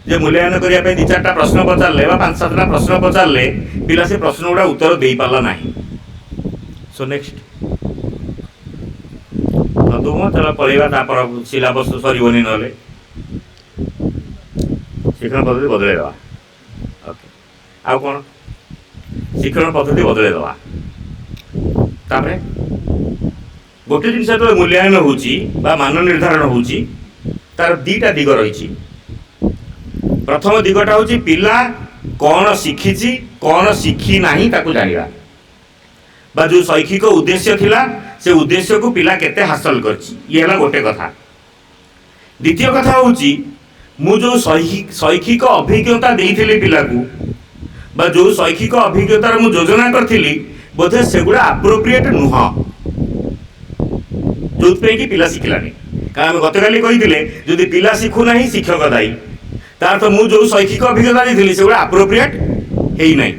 जे मूल्यांकन करने दी चार्टा प्रश्न पचारे 5-7टा प्रश्न पचारे पिला से प्रश्न गुड़ा उत्तर दे पारा ना सो नेक्स्ट तुम चल पढ़ा तापर सिलेबस सरबनी ना शिक्षण पद्धति बदल ओके आउ कौन शिक्षण पद्धति बदल तापर गोटे जिन जो मूल्यांकन हो मान निर्धारण हो तार दीटा दिग रही प्रथम दिगटा हूँ पिला कौन शिखी कौन शिखी ना जाना बा जो शैक्षिक उद्देश्य थिला से उद्देश्य को पिला केते हासिल करछि ये हला गोटे कथा द्वितीय कथा होची मु जो शैक्षिक अभिज्ञता देइथिली पिला को बा जो शैक्षिक अभिज्ञतार मु योजना करथिली बोधे सेगुड़ा एप्रोप्रिएट नुह जोथपे कि पिला शिखलानी कारण गतकाली कहिथिले जदि पिला शिखु नाही शिक्षक दायी तार तो मु जो शैक्षिक अभिज्ञता देइथिली सेगुड़ा एप्रोप्रिएट हेई नाही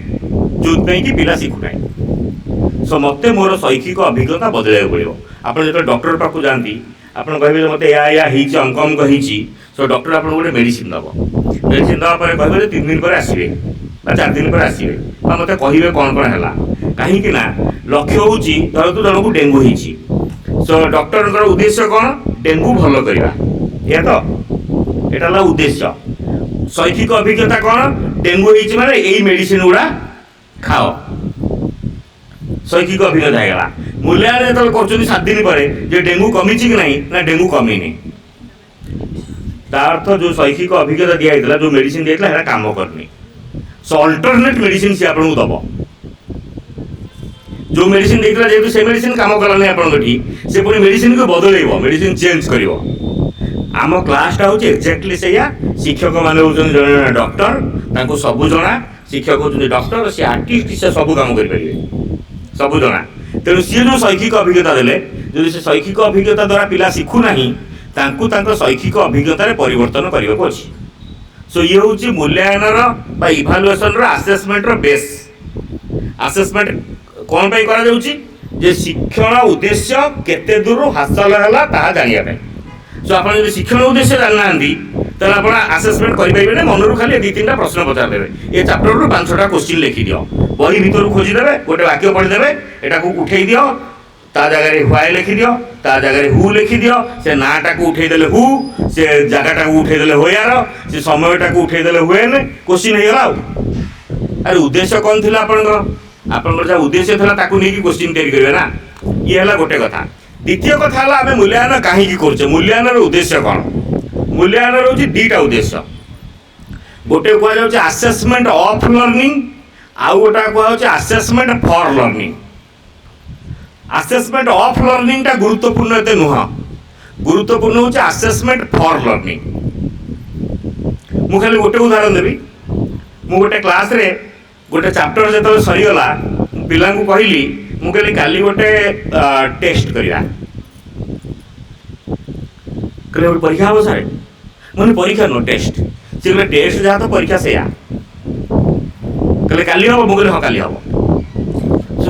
जोथपे कि पिला शिखु नाही सो मत मोर शैक्षिक अभिज्ञता बदल पड़ो आप जो डॉक्टर पाक जाती आप कहे मत या अंक अंक होती सो डॉक्टर आप गोटे मेडिसिन दब मेडिसिन दवा कहे 3 दिन पर आसवे 4 दिन पर आसवे मत कहे कौन कौन है कहीं लक्ष्य हूँ धर तू जन को डेंगू होती सो डॉक्टर उद्देश्य कौन डेंगू भल करवा या तो यहाँ उद्देश्य शैक्षिक अभिज्ञता कौन डेंगू होती माने यही मेडिसिन गुड़ा खाओ शैक्षिक अभिज्ञता होगा मूल्यांकन जो कर 7 दिन पर जे डेंगू कमी कि नहीं ना डेंगू कमी तार अर्थ जो शैक्षिक अभिज्ञता दिखाई जो मेडिसिन दिखाई है काम करनी सो अल्टरनेट मेडिसिन सी आपको दब जो मेडिसिन देखला जेतु से मेडिसिन काम कला नहीं आपन से पुणी मेडिसिन को बदलेइबो मेडिसिन चेंज करिवो आम क्लासटा हूँ एक्जाक्टली से शिक्षक मैंने होउछन जने डॉक्टर तांको सबु जना शिक्षक होउछन डॉक्टर से आर्टिस्ट से सबु काम करि परिबे सबु जना तेणु सी जो शैक्षिक अभिज्ञता देले जदि से शैक्षिक अभिज्ञता द्वारा पिला शिखु नाही तांको तांको शैक्षिक अभिज्ञता रे परिवर्तन करबाको अछि सो ये हूँ मूल्यांकन बा इभालुएसन रो असेसमेंट रो बेस असेसमेंट कौन पाई करा जाउची जे शिक्षण उद्देश्य केते दूर हासिल हला ताहा जानिया पे सो आपण जे शिक्षण उद्देश्य जाननांदी तले आपण असेसमेंट करि परिबे ने मनरु खाली 2-3टा प्रश्न पचार देबे ए चैप्टर रु 5-6टा क्वेश्चन लिखि दियो बही भीतर खोजि देबे गोटे वाक्य पढ़ि देबे एटा को उठेई दियो ता जगह रे व्हाई लिखि दियो ता जगह रे हु लिखि दियो से नाटा को उठेई देले हु से जगहटा को उठेई देले होयार से समयटा को उठेई देले हुएन क्वेश्चन हे गला अरे उद्देश्य कोन थिला आपन जो उद्देश्य था ताकू नहीं क्वेश्चन तैयारी करेंगे ना ये है गोटे कथा द्वितीय कथा आम मूल्यांकन कहीं कर मूल्यांकन उद्देश्य कौन मूल्यांकन हूँ 2टा उद्देश्य गोटे कहुच्छे असेसमेंट ऑफ लर्निंग आउ गोटा कहुच्छे assessment for learning assessment of learning टा गुरुत्वपूर्ण एते नुह गुरुत्वपूर्ण हूँ असेसमेंट फॉर लर्निंग मु खाली गोटे उदाहरण देवी मु गोटे क्लास रे गोटे चैप्टर जो सरीगला पिला कहली मुझे काली गोटे टेस्ट करा कहले परीक्षा हम सारे मैंने परीक्षा नो टेस्ट सी कहले टेस्ट जहाँ तो परीक्षा से कहले काली हम मुझे हाँ काली हम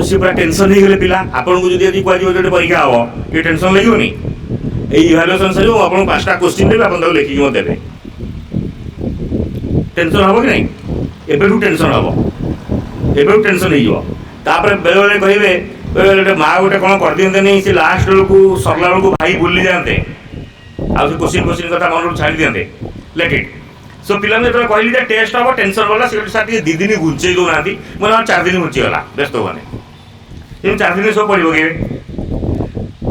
सी पूरा टेंशन हो गले पिला आपन को जदी कहै जे परीक्षा हो ये टेंशन लागोनी ए इवैल्यूएशन सर आपन पांचटा क्वेश्चन देबे आपन लिखि के देबे टेंशन हबो कि नहीं एबेठू टेंशन हबो एबेठू टेंशन हो जिवो तापर बेले बेले कहबे बेले बेले माँ गोटे कौन कर दियंते नहीं से लास्ट बेलू सरला बेलू भाई भूली जाते आउ क्वेश्चन कथा मन छाड़ी दियंते लेट इट सो पिला जो कहली टेस्ट हम टेंशन गला से दी दिन घुंचे दौना मैं 4 दिन घुंचीगला व्यस्त होने 4 दिन सब पड़ो कि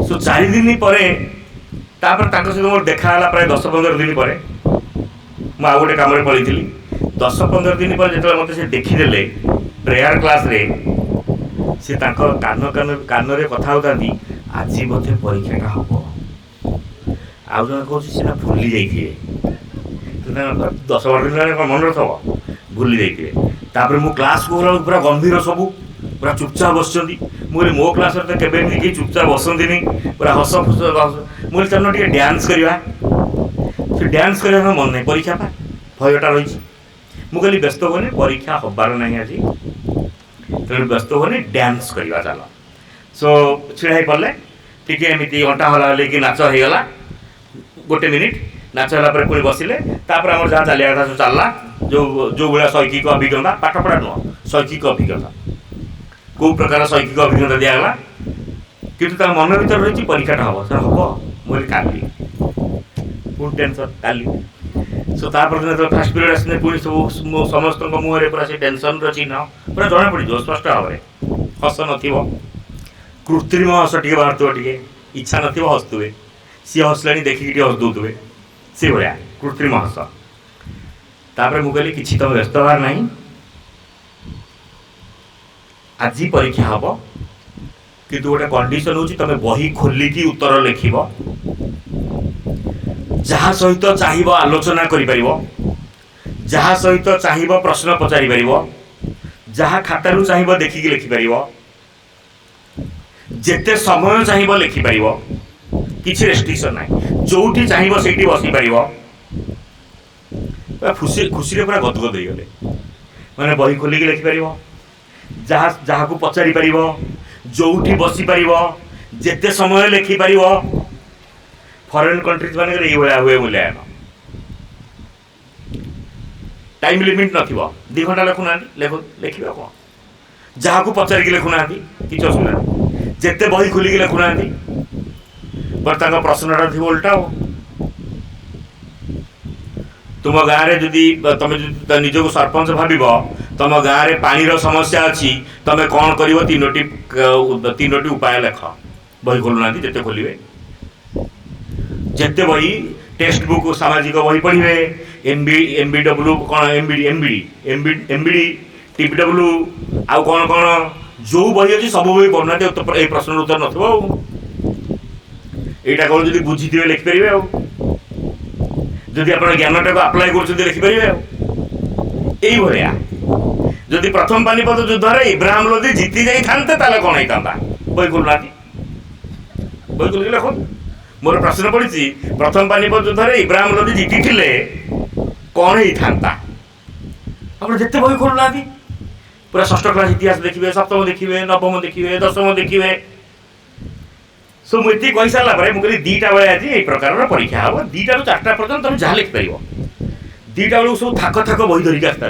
सो 4 दिन पर सहित मोर देखाला प्राय 10-15 दिन पर मुझे आउ गोटे कम पड़ी 10-15 दिन पर जो मत से देखीदे प्रेयर क्लास रे से कान कान रे कथा होता आज मत परीक्षाटा हम आउ जन कह सीना भूली जाइए 10-12 दिन मन रखब भूली जाइए तापर मु क्लास को गला पूरा गंभीर सब पूरा चुपचाप बस मुझे मो क्लास तो केवे चुपचाप बसती पूरा हस फुस मुझे चल टे डांस करवा से डांस करने मन नहीं परीक्षा पा भयटा रही मुझे व्यस्त होने परीक्षा हबार ना आज तेणु व्यस्त होने डांस करवा चल सो छिड़ा पड़े टी एमती अंटा हला कि नाच हो गला गोटे मिनिट नाच है पुणी बसिले आम जहाँ चलिया कथा सब चलला जो भाया शैक्षिक अभिज्ञता पाठपढ़ा नुह शैक्षिक अभिज्ञता कौ प्रकार शैक्षिक अभिज्ञता दिगला कि मन भर रही परीक्षाटा हम सर हम मुझे काली पुणी टेंशन काली सो दिन जो फास्ट पीरियड आसने पुणी सब समस्त मुहर पूरा से टेंशन चिन्ह पूरा जना पड़ स्पष्ट भाव में हस न कृत्रिम हस टे बाहर टे इच्छा न हसुवे सी हसला देखिए हस दौवे से भाया कृत्रिम हस तापर मुझे कि तुम व्यस्त हबार ना आज परीक्षा हम कि गोटे कंडीशन हूँ तुम बही खोलिकी उत्तर लिख जहाँ सहित चाहिए आलोचना कर जहाँ सहित चाहिए प्रश्न पचारि पार जहाँ खातारू चाहिए देखिकी लिखिपर जेते समय चाहिए लिखिपर किसी रेस्ट्रिक्शन ना जो चाहिए से बसी पार खुशी खुशी पूरा गदगद हो गले मैंने बही खोलिकी लिखिपर जहाँ जहाँ को पचारि पार जो बसी पार जेते समय लिखिपर फरेन कंट्रीज मान हुए मूल्यांकन टाइम लिमिट न 2 घंटा लिखुना लिखे कौन जहाँ को पचारिक लिखुना कि असुविधा जिते बही खोलिकी लिखुना बट प्रश्नटा थी उल्टा हो तुम गाँव में जदि तुम निजक सरपंच भाव तुम गाँव में पानी समस्या अच्छी तुम कौन कर 3टी उपाय लेख बही खोलुना जिते खोलिए जिते बही टेक्स्ट बुक सामाजिक बही पढ़े एमबीडब्ल्यू कौन एमबीडी टीपीडब्ल्यू आउ कौन कौन जो बही अच्छी सब बही पढ़ना ये प्रश्न उत्तर नथिबो यहाँ कौन जब बुझी थे लिखिपर जदि आप ज्ञानटा को आप्लाय कर लिखिपर यही जदि प्रथम पानीपत युद्ध इब्राहिम लोधी जीति जाते कौन होता बही खोलुना बही खोल लिख मोर प्रश्न पड़ी प्रथम पानीपत युद्ध इब्राहिम लोधी जीति थे कौन होता आप जिते बही खोलुना पूरा 6ष्ठ क्लास इतिहास देखिए 7म देखिए 9म देखिए 10म देखिए सो मुझे कही सारापर मुझे 2टा बेले आज ये प्रकार परीक्षा हम 2टा रू 4टा पर्यटन तुम जहाँ लिखिपर 2टा बेलू सब थाक थाक बही धरिक आसता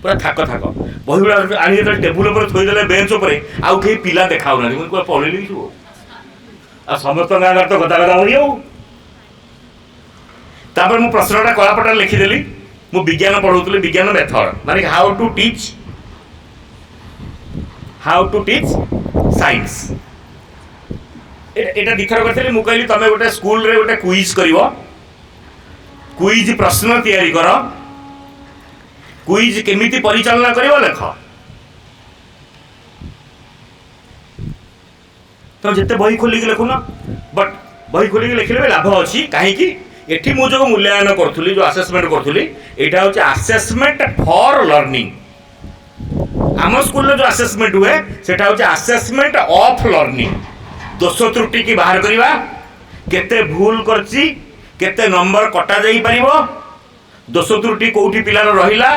पूरा थाक थाक बही गुड़ा आनी टेबुल पर थोदेले बेंच पर आउ कहीं पिला देखा मुझे पढ़े लिखू आ समस्त गाँव तो गदा गदा हुई तापर मु प्रश्नटा कलापटा लिखिदेली मु विज्ञान पढ़ाऊली विज्ञान मेथड माने हाउ टू टीच साइंस एटा दिथर करथले मु कहली तमे गोटे स्कूल रे गोटे क्विज करिवो क्विज प्रश्न तैयारी कर क्विज केमिति परिचालना करिवो लेख तो जिते बही खोलिकी लिखुन बट बही खोलिकी लिखिले लाभ अच्छी कहीं एठी मु जो मूल्यांकन करूली जो आसेसमेंट करूली यहाँ हूँ आसेसमेंट फॉर लर्निंग आम स्कूल जो आसेसमेंट हुए सेटा हूँ आसेसमेंट ऑफ लर्निंग दोष त्रुटि की बाहर करवा केते भूल करची केते नंबर कटा जाई परिबो दोष त्रुटि कोठी पिलार रहिला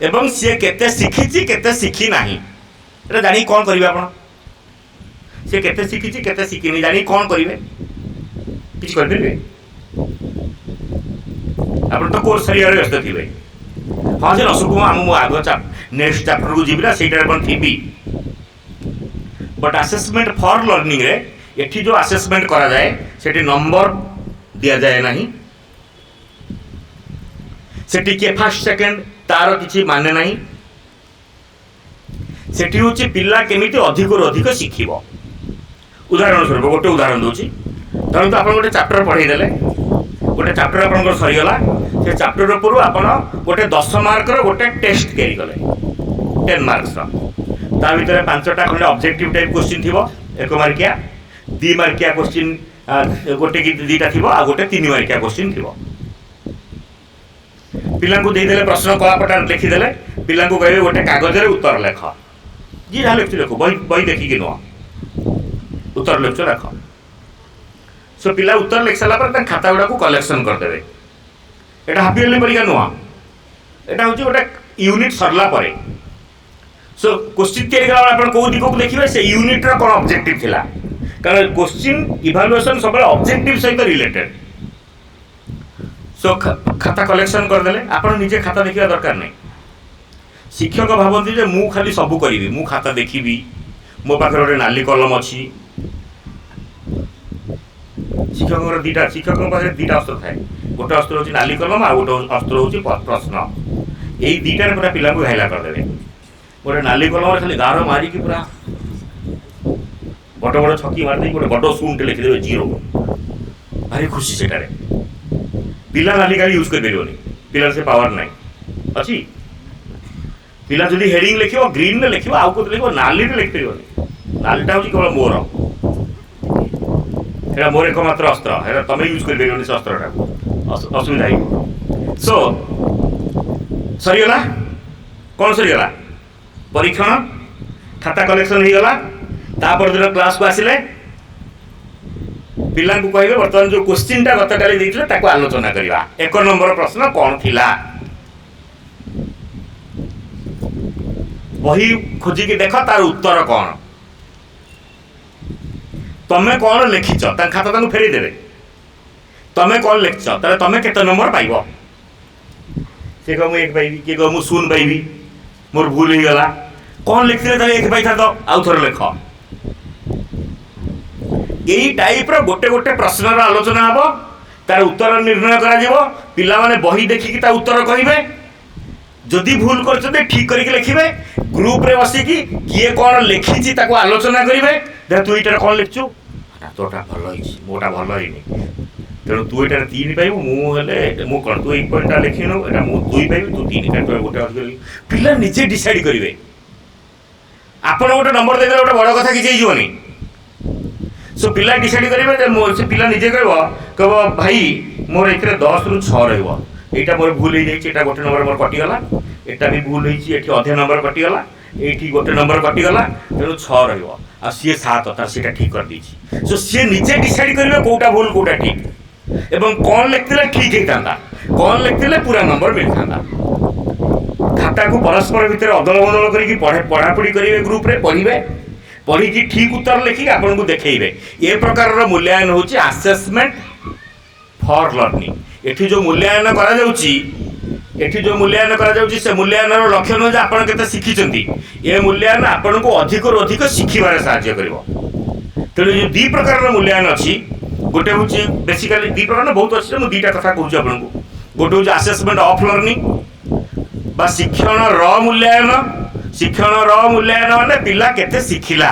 एवं सी केते शिखिची केते शिखी नाही এটা জানি କ'ଣ କରିବେ ଆପଣ? ସେ କେତେ ଶିଖିଛି କେତେ ଶିଖିନି ଜାଣି କ'ଣ କରିବେ? କିଛି କରିପାରିବେ? ଆପଣ ତ କୋର୍ସ ସରିବାରେ ବ୍ୟସ୍ତ ଥିବେ। ହଁ ସେ ନସୁକୁ ମୁଁ ଆଗ ନେକ୍ସଟ ଚାପ୍ଟରକୁ ଯିବି ନା ସେଇଟାରେ କ'ଣ ଥିବି। ବଟ୍ ଆସେସମେଣ୍ଟ ଫର୍ ଲର୍ଣ୍ଣିଂରେ ଏଠି ଯେଉଁ ଆସେସମେଣ୍ଟ କରାଯାଏ ସେଠି ନମ୍ବର ଦିଆଯାଏ ନାହିଁ। ସେଠି କିଏ ଫାର୍ଷ୍ଟ ସେକେଣ୍ଡ ତାର କିଛି ମାନେ ନାହିଁ। ସେଠି ହେଉଛି ପିଲା କେମିତି ଅଧିକରୁ ଅଧିକ ଶିଖିବ। ଉଦାହରଣ ସ୍ୱରୂପ ଗୋଟେ ଉଦାହରଣ ଦେଉଛି। ଧରନ୍ତୁ ଆପଣ ଗୋଟେ ଚାପ୍ଟର ପଢ଼େଇ ଦେଲେ, ଗୋଟେ ଚାପ୍ଟର ଆପଣଙ୍କର ସରିଗଲା, ସେ ଚାପ୍ଟର ଉପରୁ ଆପଣ ଗୋଟେ 10 ମାର୍କର ଗୋଟେ ଟେଷ୍ଟ ତିଆରି କଲେ 10 ମାର୍କସର। ତା ଭିତରେ 5ଟା ଖଣ୍ଡେ ଅବଜେକ୍ଟିଭ ଟାଇପ୍ କୋଶ୍ଚିନ୍ ଥିବ, 1 ମାର୍କିଆ, 2 ମାର୍କିଆ କୋଶ୍ଚିନ୍ ଗୋଟେ କି 2ଟା ଥିବ, ଆଉ ଗୋଟେ 3 ମାର୍କିଆ କୋଶ୍ଚିନ୍ ଥିବ। ପିଲାଙ୍କୁ ଦେଇଦେଲେ ପ୍ରଶ୍ନ କଳାପଟା ଲେଖିଦେଲେ, ପିଲାଙ୍କୁ କହିବେ ଗୋଟେ କାଗଜରେ ଉତ୍ତର ଲେଖ। ଯିଏ ଯାହା ଲେଖୁଛି ଲେଖୁ, ବହି ଦେଖିକି ନୁହଁ, ଉତ୍ତର ଲେଖୁଛ ଲେଖ। ସୋ ପିଲା ଉତ୍ତର ଲେଖି ସାରିଲା ପରେ ତାଙ୍କ ଖାତା ଗୁଡ଼ାକୁ କଲେକ୍ସନ୍ କରିଦେବେ। ଏଇଟା ହାଫ୍ ଇୟର୍ଲି ପରୀକ୍ଷା ନୁହଁ, ଏଇଟା ହେଉଛି ଗୋଟେ ୟୁନିଟ୍ ସରିଲା ପରେ। ସୋ କୋଶ୍ଚିନ୍ ତିଆରି କଲାବେଳେ ଆପଣ କେଉଁ ଦିଗକୁ ଦେଖିବେ, ସେ ୟୁନିଟ୍ର କ'ଣ ଅବଜେକ୍ଟିଭ୍ ଥିଲା। କାରଣ କୋଶ୍ଚିନ୍ ଇଭାଲୁଏସନ୍ ସବୁବେଳେ ଅବଜେକ୍ଟିଭ୍ ସହିତ ରିଲେଟେଡ୍। ସୋ ଖାତା କଲେକ୍ସନ୍ କରିଦେଲେ, ଆପଣ ନିଜେ ଖାତା ଦେଖିବା ଦରକାର ନାହିଁ। ଶିକ୍ଷକ ଭାବନ୍ତି ଯେ ମୁଁ ଖାଲି ସବୁ କରିବି, ମୁଁ ଖାତା ଦେଖିବି, ମୋ ପାଖରେ ଗୋଟେ ନାଲି କଲମ ଅଛି। ଶିକ୍ଷକଙ୍କ ପାଖରେ ଦୁଇଟା ଅସ୍ତ୍ର ଥାଏ। ଗୋଟେ ଅସ୍ତ୍ର ହେଉଛି ନାଲି କଲମ, ଆଉ ଗୋଟେ ଅସ୍ତ୍ର ହେଉଛି ପ୍ରଶ୍ନ। ଏଇ ଦୁଇଟାରେ ପୁରା ପିଲାଙ୍କୁ ଘାଇଲା କରିଦେବେ। ଗୋଟେ ନାଲି କଲମରେ ଖାଲି ଗାର ମାରିକି ପୁରା ବଡ଼ ବଡ଼ ଛକି ମାରିଦେଇକି ଗୋଟେ ବଡ଼ ଶୂନଟେ ଲେଖିଦେବେ 0। ଭାରି ଖୁସି ସେଟାରେ। ପିଲା ନାଲି ଗାଳି ୟୁଜ୍ କରିପାରିବନି, ପିଲାର ସେ ପାୱାର ନାହିଁ ଅଛି। ପିଲା ଯଦି ହେଡ଼ିଂ ଲେଖିବ ଗ୍ରୀନ୍ରେ ଲେଖିବ, ଆଉ କେଉଁଠି ଲେଖିବ ନାଲିରେ ଲେଖିପାରିବନି। ନାଲିଟା ହେଉଛି କେବଳ ମୋର, এটা ମୋର একমাত্র অস্ত্র, এটা তুমি ୟୁଜ୍ କରିପାରିବନି ସେ ଅସ୍ତ୍ରଟାକୁ, ଅସୁବିଧା ହେଇଯିବ। ସୋ ସରିଗଲା, କ'ଣ ସରିଗଲା? ପରୀକ୍ଷଣ, ଖାତା କଲେକ୍ସନ୍ ହେଇଗଲା। ତାପର ଦିନ କ୍ଲାସ୍କୁ ଆସିଲେ ପିଲାଙ୍କୁ କହିବେ ବର୍ତ୍ତମାନ ଯେଉଁ କୋଶ୍ଚିନ୍ଟା ଗତକାଲି ଦେଇଥିଲେ ତାକୁ ଆଲୋଚନା କରିବା। 1 ନମ୍ବର ପ୍ରଶ୍ନ କ'ଣ ଥିଲା? ବହି ଖୋଜିକି ଦେଖ ତାର ଉତ୍ତର କ'ଣ। ତମେ କ'ଣ ଲେଖିଛ ତାଙ୍କ ଖାତା ତାଙ୍କୁ ଫେରେଇ ଦେବେ। ତମେ କ'ଣ ଲେଖିଛ ତାହେଲେ ତମେ କେତେ ନମ୍ବର ପାଇବ? ସେ କହ ମୁଁ 1 ପାଇବି, କିଏ କହ ମୁଁ 0 ପାଇବି, ମୋର ଭୁଲ ହେଇଗଲା। କ'ଣ ଲେଖିଥିଲେ ତାହେଲେ 1 ପାଇଥାନ୍ତ, ଆଉ ଥରେ ଲେଖ। ଏଇ ଟାଇପ୍ର ଗୋଟେ ଗୋଟେ ପ୍ରଶ୍ନର ଆଲୋଚନା ହେବ, ତାର ଉତ୍ତର ନିର୍ଣ୍ଣୟ କରାଯିବ। ପିଲାମାନେ ବହି ଦେଖିକି ତା ଉତ୍ତର କହିବେ। ଯଦି ଭୁଲ କରିଛନ୍ତି ଠିକ୍ କରିକି ଲେଖିବେ। ଗ୍ରୁପରେ ବସିକି କିଏ କ'ଣ ଲେଖିଛି ତାକୁ ଆଲୋଚନା କରିବେ। ଦେଖ ତୁ ଏଇଟାରେ କ'ଣ ଲେଖିଛୁ, ତୋଟା ଭଲ ହେଇଛି, ମୋଟା ଭଲ ହେଇନି, ତେଣୁ ତୁ ଏଇଟାରେ 3 ପାଇବୁ, ମୁଁ ହେଲେ ମୁଁ କ'ଣ ତୁ 1 ପଏଣ୍ଟଟା ଲେଖିନୁ, ଏଇଟା ମୁଁ 2 ପାଇବି, ତୁ 3, କାରଣ ଗୋଟେ ଅଧିକ। ପିଲା ନିଜେ ଡିସାଇଡ୍ କରିବେ। ଆପଣ ଗୋଟେ ନମ୍ବର ଦେଇଦେଲେ ଗୋଟେ ବଡ଼ କଥା କିଛି ହେଇଯିବନି। ସୋ ପିଲା ଡିସାଇଡ୍ କରିବେ ଯେ ସେ ପିଲା ନିଜେ କହିବ ଭାଇ ମୋର ଏଥିରେ 10ରୁ 6 ରହିବ, এইটা ମୋର ভুল ହେଇଯାଇଛି, ଏଇଟା ଗୋଟେ ନମ୍ବର ମୋର କଟିଗଲା, ଏଇଟା ବି ଭୁଲ ହେଇଛି, ଏଠି ଅଧେ ନମ୍ବର କଟିଗଲା, এইଠି ଗୋଟେ ନମ୍ବର କଟିଗଲା, ତେଣୁ 6 ରହିବ, ଆଉ ସିଏ 7 ତାର ସେଇଟା ଠିକ୍ କରିଦେଇଛି। ସୋ ସିଏ ନିଜେ ଡିସାଇଡ୍ କରିବେ କୋଉଟା ଭୁଲ କୋଉଟା ଠିକ୍, ଏବଂ କ'ଣ ଲେଖିଥିଲେ ଠିକ୍ ହେଇଥାନ୍ତା, କ'ଣ ଲେଖିଥିଲେ ପୁରା ନମ୍ବର ମିଳିଥାନ୍ତା। ଖାତାକୁ ପରସ୍ପର ଭିତରେ ଅଦଳ ବଦଳ କରିକି ପଢ଼ାପଢ଼ି କରିବେ, ଗ୍ରୁପରେ ପଢ଼ିବେ, ପଢ଼ିକି ଠିକ୍ ଉତ୍ତର ଲେଖିକି ଆପଣଙ୍କୁ ଦେଖେଇବେ। ଏ ପ୍ରକାରର ମୂଲ୍ୟାୟନ ହେଉଛି ଆସେସମେଣ୍ଟ ଫର୍ ଲର୍ଣ୍ଣିଂ। ଏଠି ଯେଉଁ ମୂଲ୍ୟାୟନ କରାଯାଉଛି ସେ ମୂଲ୍ୟାୟନର ଲକ୍ଷ୍ୟ ନୁହେଁ ଯେ ଆପଣ କେତେ ଶିଖିଛନ୍ତି। ଏ ମୂଲ୍ୟାୟନ ଆପଣଙ୍କୁ ଅଧିକରୁ ଅଧିକ ଶିଖିବାରେ ସାହାଯ୍ୟ କରିବ। ତେଣୁ ଏ 2 ପ୍ରକାରର ମୂଲ୍ୟାୟନ ଅଛି। ଗୋଟେ ହେଉଛି ବେସିକାଲି 2 ପ୍ରକାର, ବହୁତ ଅଛି, ମୁଁ 2ଟା କଥା କହୁଛି ଆପଣଙ୍କୁ। ଗୋଟେ ହେଉଛି ଆସେସମେଣ୍ଟ ଅଫ୍ ଲର୍ଣ୍ଣିଂ ବା ଶିକ୍ଷଣର ମୂଲ୍ୟାୟନ। ଶିକ୍ଷଣର ମୂଲ୍ୟାୟନ ମାନେ ପିଲା କେତେ ଶିଖିଲା,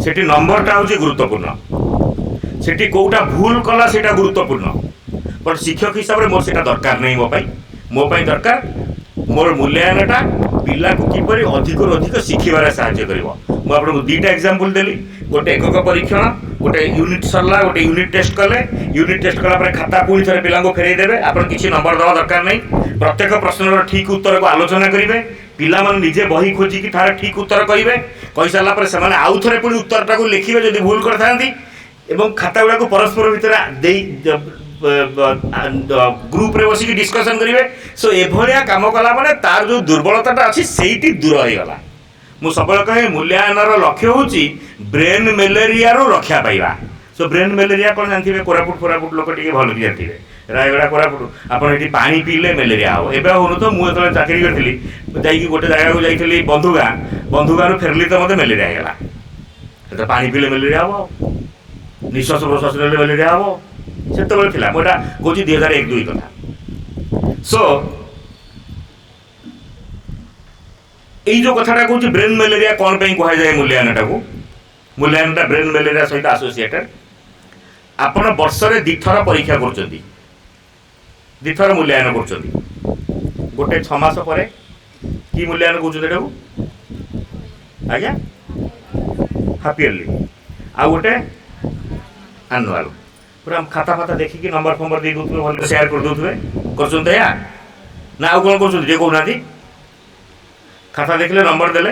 ସେଠି ନମ୍ବରଟା ହେଉଛି ଗୁରୁତ୍ୱପୂର୍ଣ୍ଣ, ସେଠି କେଉଁଟା ଭୁଲ କଲା ସେଇଟା ଗୁରୁତ୍ୱପୂର୍ଣ୍ଣ। ବଟ୍ ଶିକ୍ଷକ ହିସାବରେ ମୋର ସେଇଟା ଦରକାର ନାହିଁ। ମୋ ପାଇଁ ଦରକାର ମୋର ମୂଲ୍ୟାୟନଟା ପିଲାକୁ କିପରି ଅଧିକରୁ ଅଧିକ ଶିଖିବାରେ ସାହାଯ୍ୟ କରିବ। ମୁଁ ଆପଣଙ୍କୁ 2ଟା ଏକ୍ଜାମ୍ପଲ୍ ଦେଲି। ଗୋଟେ ଏକକ ପରୀକ୍ଷଣ, ଗୋଟେ ୟୁନିଟ୍ ସରିଲା, ଗୋଟେ ୟୁନିଟ୍ ଟେଷ୍ଟ କଲେ, ୟୁନିଟ୍ ଟେଷ୍ଟ କଲା ପରେ ଖାତା ପୁଣି ଥରେ ପିଲାଙ୍କୁ ଫେରେଇ ଦେବେ। ଆପଣ କିଛି ନମ୍ବର ଦେବା ଦରକାର ନାହିଁ। ପ୍ରତ୍ୟେକ ପ୍ରଶ୍ନର ଠିକ୍ ଉତ୍ତରକୁ ଆଲୋଚନା କରିବେ। ପିଲାମାନେ ନିଜେ ବହି ଖୋଜିକି ତାର ଠିକ୍ ଉତ୍ତର କହିବେ। କହିସାରିଲା ପରେ ସେମାନେ ଆଉ ଥରେ ପୁଣି ଉତ୍ତରଟାକୁ ଲେଖିବେ ଯଦି ଭୁଲ କରିଥାନ୍ତି, ଏବଂ ଖାତା ଗୁଡ଼ାକୁ ପରସ୍ପର ଭିତରେ ଦେଇ ଗ୍ରୁପରେ ବସିକି ଡିସ୍କସନ୍ କରିବେ। ସୋ ଏଭଳିଆ କାମ କଲା ମାନେ ତାର ଯେଉଁ ଦୁର୍ବଳତାଟା ଅଛି ସେଇଠି ଦୂର ହେଇଗଲା। ମୁଁ ସବୁବେଳେ କହେ मूल्यांकन लक्ष्य होची ब्रेन मेलेरिया रो रक्षा पाइबा। सो ब्रेन मेलेरिया कौन जानते कोरापुट फोरापुट लोक टे भल कि जानते रायगड़ा कोरापुट आपड़ ये पानी पीले मेलेरिया हम एवं हो तो मुझे चाकरी करी जा गोटे जगह को जाइली बंधुगा फेरली तो मत मेलेरिया होगा पानी पीले मेलेरिया हम निश्वास प्रश्वास ने मेलेरिया हम से मुझे कौन 2001-2 कथा। सो यही जो कथाटा कौन ब्रेन मेलेरिया कौन कह जाए मूल्यांकन ब्रेन मेलेरिया सहित आसोसिएटेड आपण वर्ष रे 2 थर परीक्षा कर 2 थर मूल्यांकन कर गोटे 6 मास पर कि मूल्यांकन कर आज्ञा हाफ इयरली आ गोटे आनुआल पूरा खाता फाता देखिकी नंबर फंबर दे दूसरे भल सेयार कर दूसरे कर ना आउ कौन कर कहना खाता देखले नंबर देले।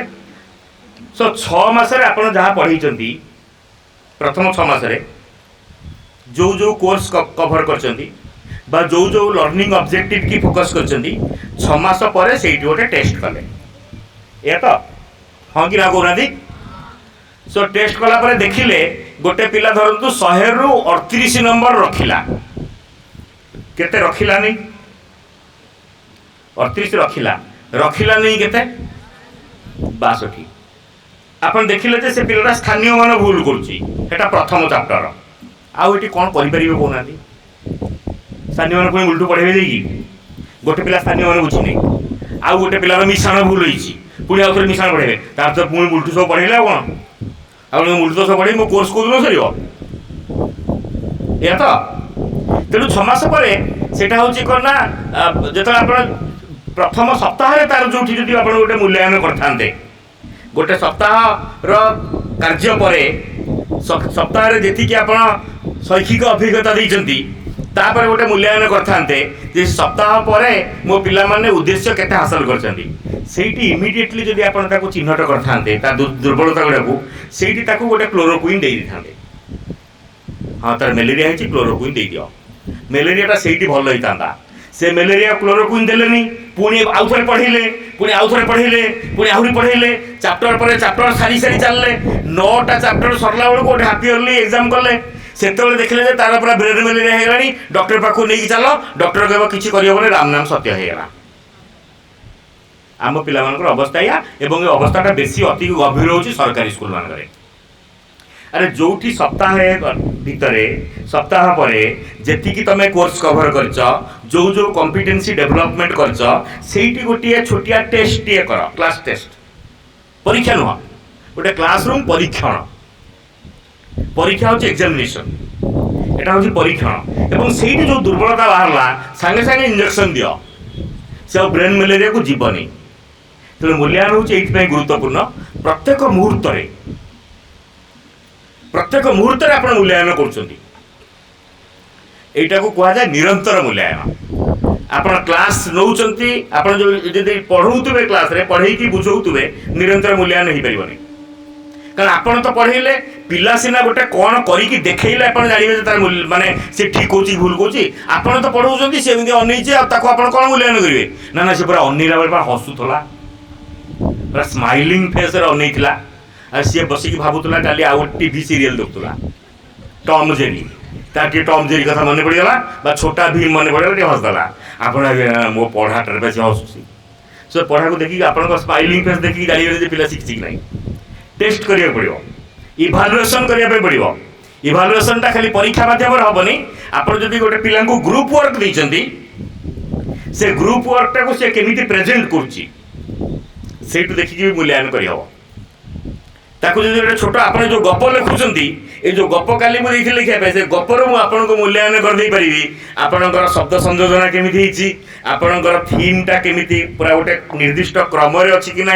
सो 6 मासरे आपण जहाँ पढ़ी प्रथम 6 मासरे जो जो कोर्स कभर करचंती बा जो जो लर्निंग ऑब्जेक्टिव की फोकस करचंती 6 मास पर से गोटे टेस्ट कले या तो हाँ कि ना कहना। सो टेस्ट कला पर देखिले गोटे पिला धरतु 100 रु 38 नंबर रखिला केते रखिला नहीं 38 रखिला नहीं केते 62। आपन देखिले जे से पिलाटा स्थानीय मान भूल करुची एटा प्रथम चैप्टर आउ एटी कोन करि परिबे कहना स्थानीय मान कोई उल्टू पढ़ेबे देकी गोटे पिला स्थानीय मान बुझी नहीं आउ गोटे पिलार मिश्रण भूल होईची पुणी आउ थोड़े मिश्रण पढ़ेबे तार तो पुणी उल्टू सब पढ़ेले कोन आ उल्टू सब पढ़े मो कोर्स को न सरियो या तो तेणु 6 मास पर सेटा होची कोन ना जेतो आपण प्रथम सप्ताह रे तार जो जदि आपण गोटे मूल्यांकन करथांते गोटे सप्ताह रो कार्य परे सप्ताह रे जेति कि आपण शैक्षिक अभिज्ञता दैचंती तापर गोटे मूल्यांकन करथांते जे सप्ताह परे मो पिला माने उद्देश्य केते हासिल करचंती सेठी इमिडिएटली जदि आपण ताको चिन्हट करथांते ता दुर्बलता गुडाकू सेठी ताको गोटे क्लोरोक्विन देई दिथांते हां तार मलेरिया है क्लोरोक्विन देई दियो मलेरिया ता सेठी भल होइतांता से मलेरिया क्लोरोक्विन देलेनी पुणी आउ थे पढ़े पुणी आउ थे पढ़े पुणी आहरी पढ़े चैप्टर पर चैप्टर सारी सारी चलले 9टा चैप्टर सरला बेलू गोटे हाफ इयरली एग्जाम कले से देखले तार पूरा ब्रेन मेलेरिया होगलानी डॉक्टर पाखु नहीं चल डॉक्टर कह किसी करहबनी राम नाम सत्य होगा आम पिला अवस्था या एवं ये अवस्थाटा बेसी अति गभीर हो सरकारी स्कूल मानक अरे जोठी सप्ताह भितरे सप्ताह पर जी तुम कोर्स कभर कर जो जो कॉम्पिटेंसी डेवलपमेंट कर गोटे छोटिया टेस्ट टे कर क्लास टेस्ट परीक्षा नुह गोटे क्लासरूम परीक्षण परीक्षा हूँ एग्जामिनेशन एटा हूँ परीक्षण एवं से जो दुर्बलता बाहरला सांगे सांगे इंजेक्शन दियो से ब्रेन मेलेरिया को जीवनी तेणु मूल्यांकन हूँ ये गुरुत्वपूर्ण प्रत्येक मुहूर्त आप मूल्यांकन कर कह जाए निरंतर मूल्यांकन आप क्लास नौकरी आप जो पढ़ाऊे क्लास रे पढ़े बुझाऊे निरंतर मूल्यांकन हो पारनी कारण आपड़ तो पढ़ेले पिला सीना गोटे कौन करके देखले आप जानवे तार माने से ठीक हो भूल कौची आपड़ तो पढ़ाऊँ सी अनईचे आप कौन मूल्यांकन करेंगे ना ना से पूरा अनेला बेला हसुला पूरा स्माइलिंग फेस अनईला सी बसिक भावुला काली आउ टीवी सीरियल देखुला टॉम जेरी ताकि टॉम जेरी कथा मन पड़गला छोटा भीम मन पड़गला हसदेला आप मो पढ़ाटे बेस हसुची सो पढ़ा को देखिए आप स्माइलिंग फेस देखिए जानिए पिला शिखी कि नहीं टेस्ट करिया पड़ो इभालुएसन करिया पड़ो इभालुएसनटा खाली परीक्षा माध्यम हेनी आप जब गोटे पिला ग्रुप वर्क देइचंती से ग्रुप वर्कटा को से केमिति प्रेजेंट करुच्ची से देखिए मूल्यांकन करहब ताकू जो गोटे छोट आप जो गप लिखुंट ये जो गप काली मुझे लिखापी से गपर मुझे मूल्यांकन करदे पारि आपणकर शब्द संयोजना केमी आपणकर थीमटा केमी पूरा गोटे निर्दिष्ट क्रम अच्छी कि ना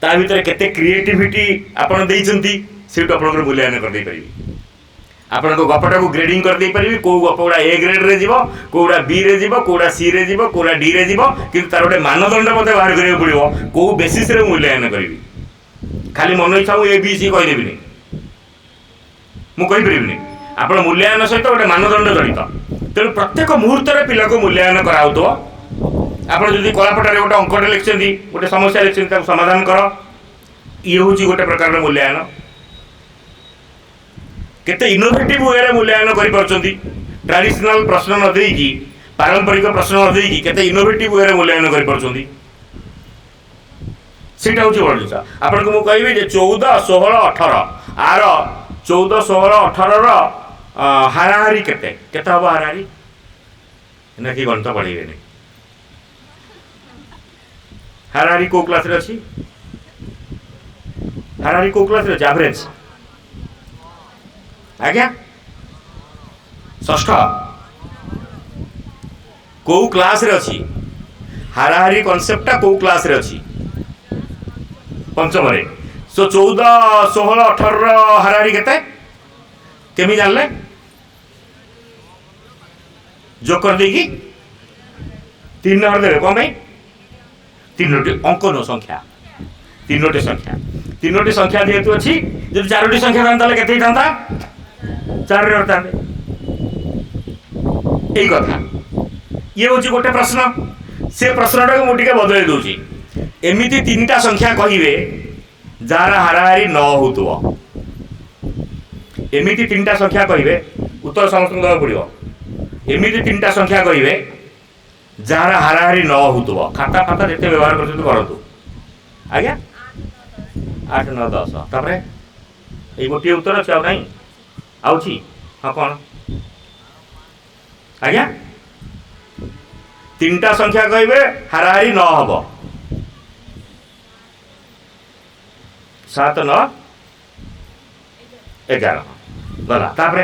ता भर केते क्रिएटिविटी आपड़ देइचंती से मूल्यांकन करदे पारि आपण गपटा को ग्रेडिंग करदे पारि कौ गप गुड़ा ए ग्रेड रे जीवो कौड़ा बी रे जीवो कौड़ा सी रे जीवो कौड़ा डी रे जीवो किंतु तार गोटे मानदंड मते बाहर करियो पड़िबो कौ बेसिस रे मूल्यांकन करिवि खाली मन इच्छा ए बी सी कहीदेवी मुझे आप मूल्यांकन सहित गोटे मानदंड जड़ित तेणु प्रत्येक मुहूर्त पिला को मूल्यांकन कराऊ आप कलापटारे गोटे अंकटे लिखिं गोटे समस्या लिखिं समाधान कर ये हूँ गोटे प्रकार मूल्यांकन केते इनोवेटिव वे मूल्यांकन कर ट्रेडिशनल प्रश्न न देकी पारंपरिक प्रश्न न देकी केते इनोवेटिव वे मूल्यांकन कर सेटा हूँ बड़ जिन आपको मुझे कहबी 14, 16, 18 आर 14, 16, 18 हाराहारी केते केते हम हाराहारी ना कि गणित पढ़ेबे नहीं हाराहारी को क्लास रे अछि हाराहारी को क्लास रे एवरेज आज्ञा षष्ठ को क्लास रे अछि हाराहारी कॉन्सेप्टटा को क्लास रे अछि पंचम रे सो 14, 16, 18 हाराहारी केते केमी जानले जो कर देगी 3 नंबर देवे कौन भाई 3टी अंक नो संख्या 3टी संख्या जेहेतु अच्छी जब 4टी संख्या था केते था 4 रे था यही कथा ये हूँ गोटे प्रश्न से प्रश्नटा को मुझे बदल दूसरी एमती 3टा संख्या कहे जार हाराहारी न हो एमती 3टा संख्या कहे उत्तर समस्त देवा पड़ो एमती 3टा संख्या कहे जार हाराहारी न हो खाता खाता जिते व्यवहार करूँ आज्ञा 8, 9, 10 तापर ये गोटे उत्तर अच्छे आउ नहीं आउची हाँ कौन आज्ञा 3टा संख्या कहे हाराहारी न हम 7, 9, 11 गला तापर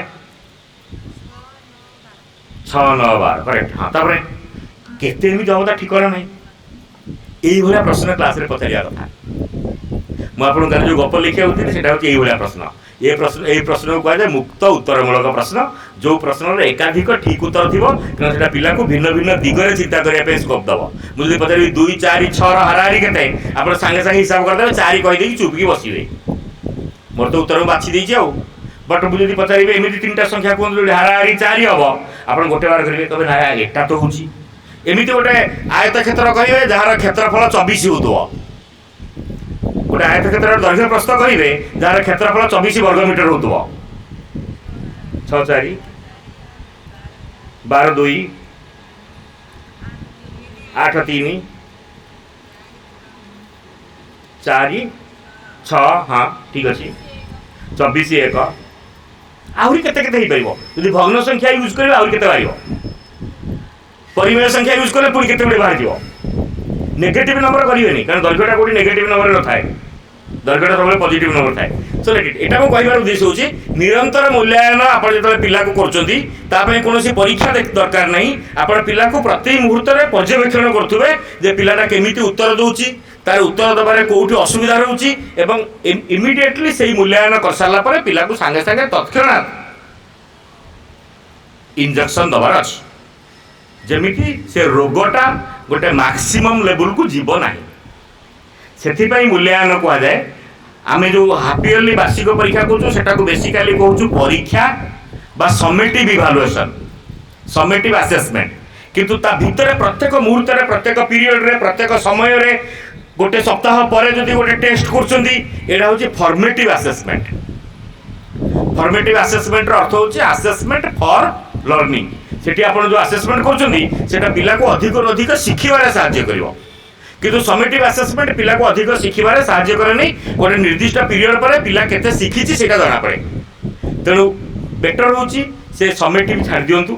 6, 9, 12 करेक्ट हाँ तापर केते भी जब ठिकाना नहीं यही भाया प्रश्न क्लास रे पचारिया कथा मुझे जो गप लिखा से भाया प्रश्न ये प्रश्न को कहुए मुक्त उत्तरमूलक प्रश्न जो प्रश्न एकाधिक ठीक उत्तर थी क्या पिला को भिन्न भिन्न दिगरे चिंता करने स्कोप दब मुझे पचारि 2, 4, 6 हाराहारी के आप सागे सागे हिसाब करदे 4 कहीदे चुपिकी बसवे मोर तो उत्तर बाछी देती आउ बट मुझे पचारे एमती 3टा संख्या कहते हाराहारी 4 हम आप गोटे बार करेंगे कहे ना एटा तो हूँ एमती गोटे आयत क्षेत्र कहे जार क्षेत्रफल 24 हो गोटे आयत क्षेत्र दैर्घ्य प्रस्थ कहे जार क्षेत्रफल 24 वर्गमीटर हो 6, 4, 12, 2, 8, 3, 4, 6 हाँ ठीक अच्छे 24, 1 आहरी के भग्न संख्या यूज कर आहरी के परिमेय संख्या यूज कले पुणी केते बाहर नेगेटिव नंबर करेंगे कारण दैर्घ्यटा कौटी नेगेटिव नंबर न थाए दैर्घ्यटा सब पॉजिटिव नंबर थाए सो एटा को कहबार उद्देश्य हूँ निरंतर मूल्यांकन आप जो पिला को कर कौन परीक्षा दरकार नहीं आप पिला को प्रति मुहूर्त में पर्यवेक्षण करुवे जे पिलाटा केमिति उत्तर दूची तार उत्तर दबारे कोठी असुविधा रोची एवं इमिडिएटली से मूल्यांकन कर सारा पर पिला को सांगे सांगे तत्क्षणात इंजेक्शन दबार अच्छी जमीती से रोगटा गोटे मैक्सिमम लेवल को जीव ना से मूल्यांकन कहुए आम जो हाफ इयरली वार्षिक परीक्षा करूँ बेसिकाली कहूँ परीक्षा बा समेटिव इभालुएसन समेटिव आसेसमेंट किंतु ता भितर प्रत्येक मुहूर्त प्रत्येक पीरियड रे प्रत्येक समय रे गोटे सप्ताह पर जदि गोटे टेस्ट कर फॉर्मेटिव आसेसमेंट फॉर्मेटिव आसेसमेंट अर्थ हूँ आसेसमेंट फॉर लर्निंग सेठी आप जो आसेसमेंट कर पिला को अधिक अधिक शिखिबार साहाय्य करिवो किंतु समेटिव आसेसमेंट पिला को अधिक शिखिबार साहाय्य करे नहीं गोटे निर्दिष्ट पीरियड पर पिला केते शिखिछि सेटा जाना पड़े तेणु बेटर होची से समेटिव छाड़ दियंतु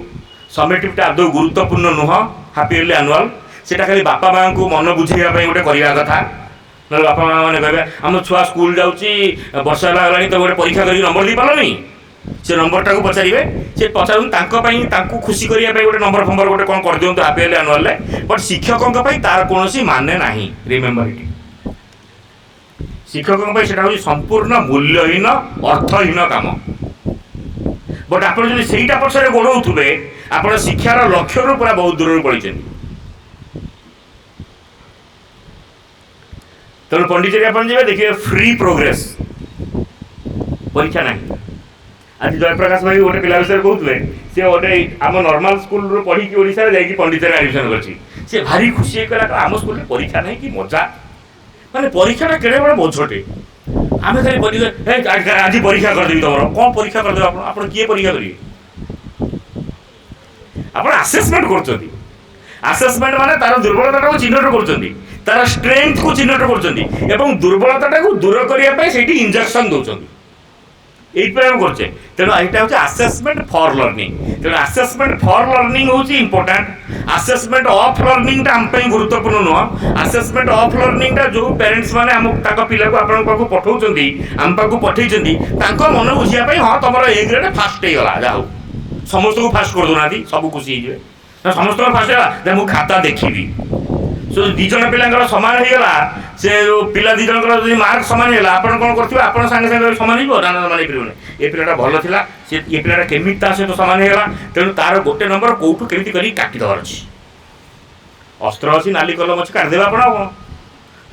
समेटिवटा आदौ गुरुत्वपूर्ण नुह हाफ इयरली एनुअल सेटा खाली बापा माँ को मन बुझेगा गोटे करवा कथा ना बापा माँ मैंने कहे आम छुआ स्कूल जाऊँगी वर्ष है तो गोटे परीक्षा कर नंबर दे पारनी से नंबरटा को पचारे से पचारू खुशी करने गोटे नंबर फंबर गोटे कौन कर दिखाँ हाफ इयरली एनुअल बट शिक्षकों तार कौन माने ना रिमेम्बर इट शिक्षकों से संपूर्ण मूल्यहीन अर्थहीन काम बट आप से पछरे गोड़े आप शिक्षार लक्ष्य रू पूरा बहुत दूर पड़ी तेणु पंडिचेरी आप देखिए फ्री प्रोग्रेस परीक्षा ना आज जयप्रकाश भाई गोटे पिला विषय कहते सी गोटे आम नॉर्मल स्कूल पढ़ी ओडिशा जाकि पंडिचेरी एडमिशन कर भारी खुशी होगा आम स्कूल परीक्षा नहीं कि मजा माने परीक्षाटा केड़े बड़ बोझटे आम खाली आज परीक्षा करदेवी तुम कौन परीक्षा करदे आप किए परीक्षा करेंगे आप आसेसमेंट कर आसेसमेंट माने तार दुर्बलता को चिन्हट कर तार स्ट्रेंथ को चिन्हट कर दुर्बलता को दूर करने इंजेक्शन दौरान ये करचे तेणु यहाँ हूँ आसेसमेंट फॉर लर्निंग तेणु आसेसमेंट फॉर लर्निंग हूँ इंपोर्टाट आसेसमेंट ऑफ लर्निंग आम गुरुत्वपूर्ण नुह आसेसमेंट ऑफ लर्निंग जो पेरेंट्स मैंने आम पिला को आपण पाक पठाऊँ आम पाक पठे मन बुझापी हाँ तुम ए ग्रेड फास्ट होगा जहा हो समस्त को फास्ट कर दूना सब खुशी हो समस्त फास्ट है मुझे खाता देखी सो दिज पिला सामान होगा से जो पिला दिज मार्क सामान है आप कौन कर सागे सागे सामान हो ना मान ये पिलाटा भल था से ये पिलाटा केमी सहित सामान होगा तेणु तार गोटे नंबर कौटू केमी कर काटिदेवार अच्छी अस्त्र अच्छी नाली कलम अच्छी काटिदेवे आप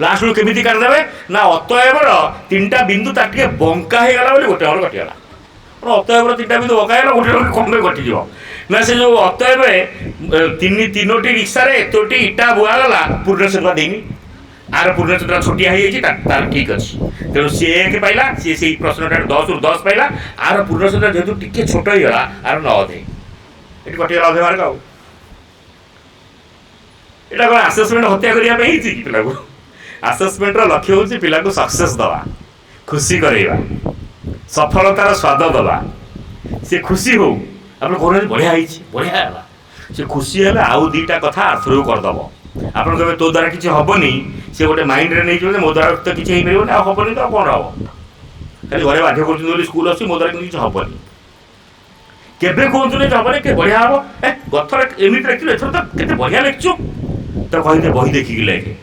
लास्ट बेलू केमी काटिदेवे ना अतएवर 3टा बिंदु तार टे बंका होगा गोटे नंबर कटिगला अतएवर 3टा बिंदु बंका है गोटे नंबर कम कटिज ना से जो अतएव तीनोटी रिक्सा एतोटी इटा बुआगला पूर्णचंद्रा देनी आर पूर्णचंद्रा छोटिया तार ठीक अच्छे तेणु सी 1 पाइला सी से प्रश्नटा 10 रु 10 पाइला आर पूर्णचंद्रा जेहतु टिके छोट होगा आर 9 अधे ये कटिगला अधे मार्क आउ एटा कौन आसेसमेंट हत्या करने कि पिला को आसेसमेंट लक्ष्य हूँ पिला को सक्सेस दवा खुशी करवा सफलतार स्वाद दवा सी खुशी हो आप कहना बढ़िया बढ़िया है से खुशी है आउ 2टा कथा आर्थरू करदेव आप कहे तो द्वारा किसी हेनी सी गोटे माइंड में नहीं मो द्वारा तो किसी हेनी हेनी तो कौन हम खाली घरे बाध्य कर स्कूल अच्छी मो द्वारा किसी हेनी केवे कहतु हेनी के बढ़िया हम गथर एमती लिखिल एथर तो केते बढ़िया लिखु तो कहते बही देखिकी लिखे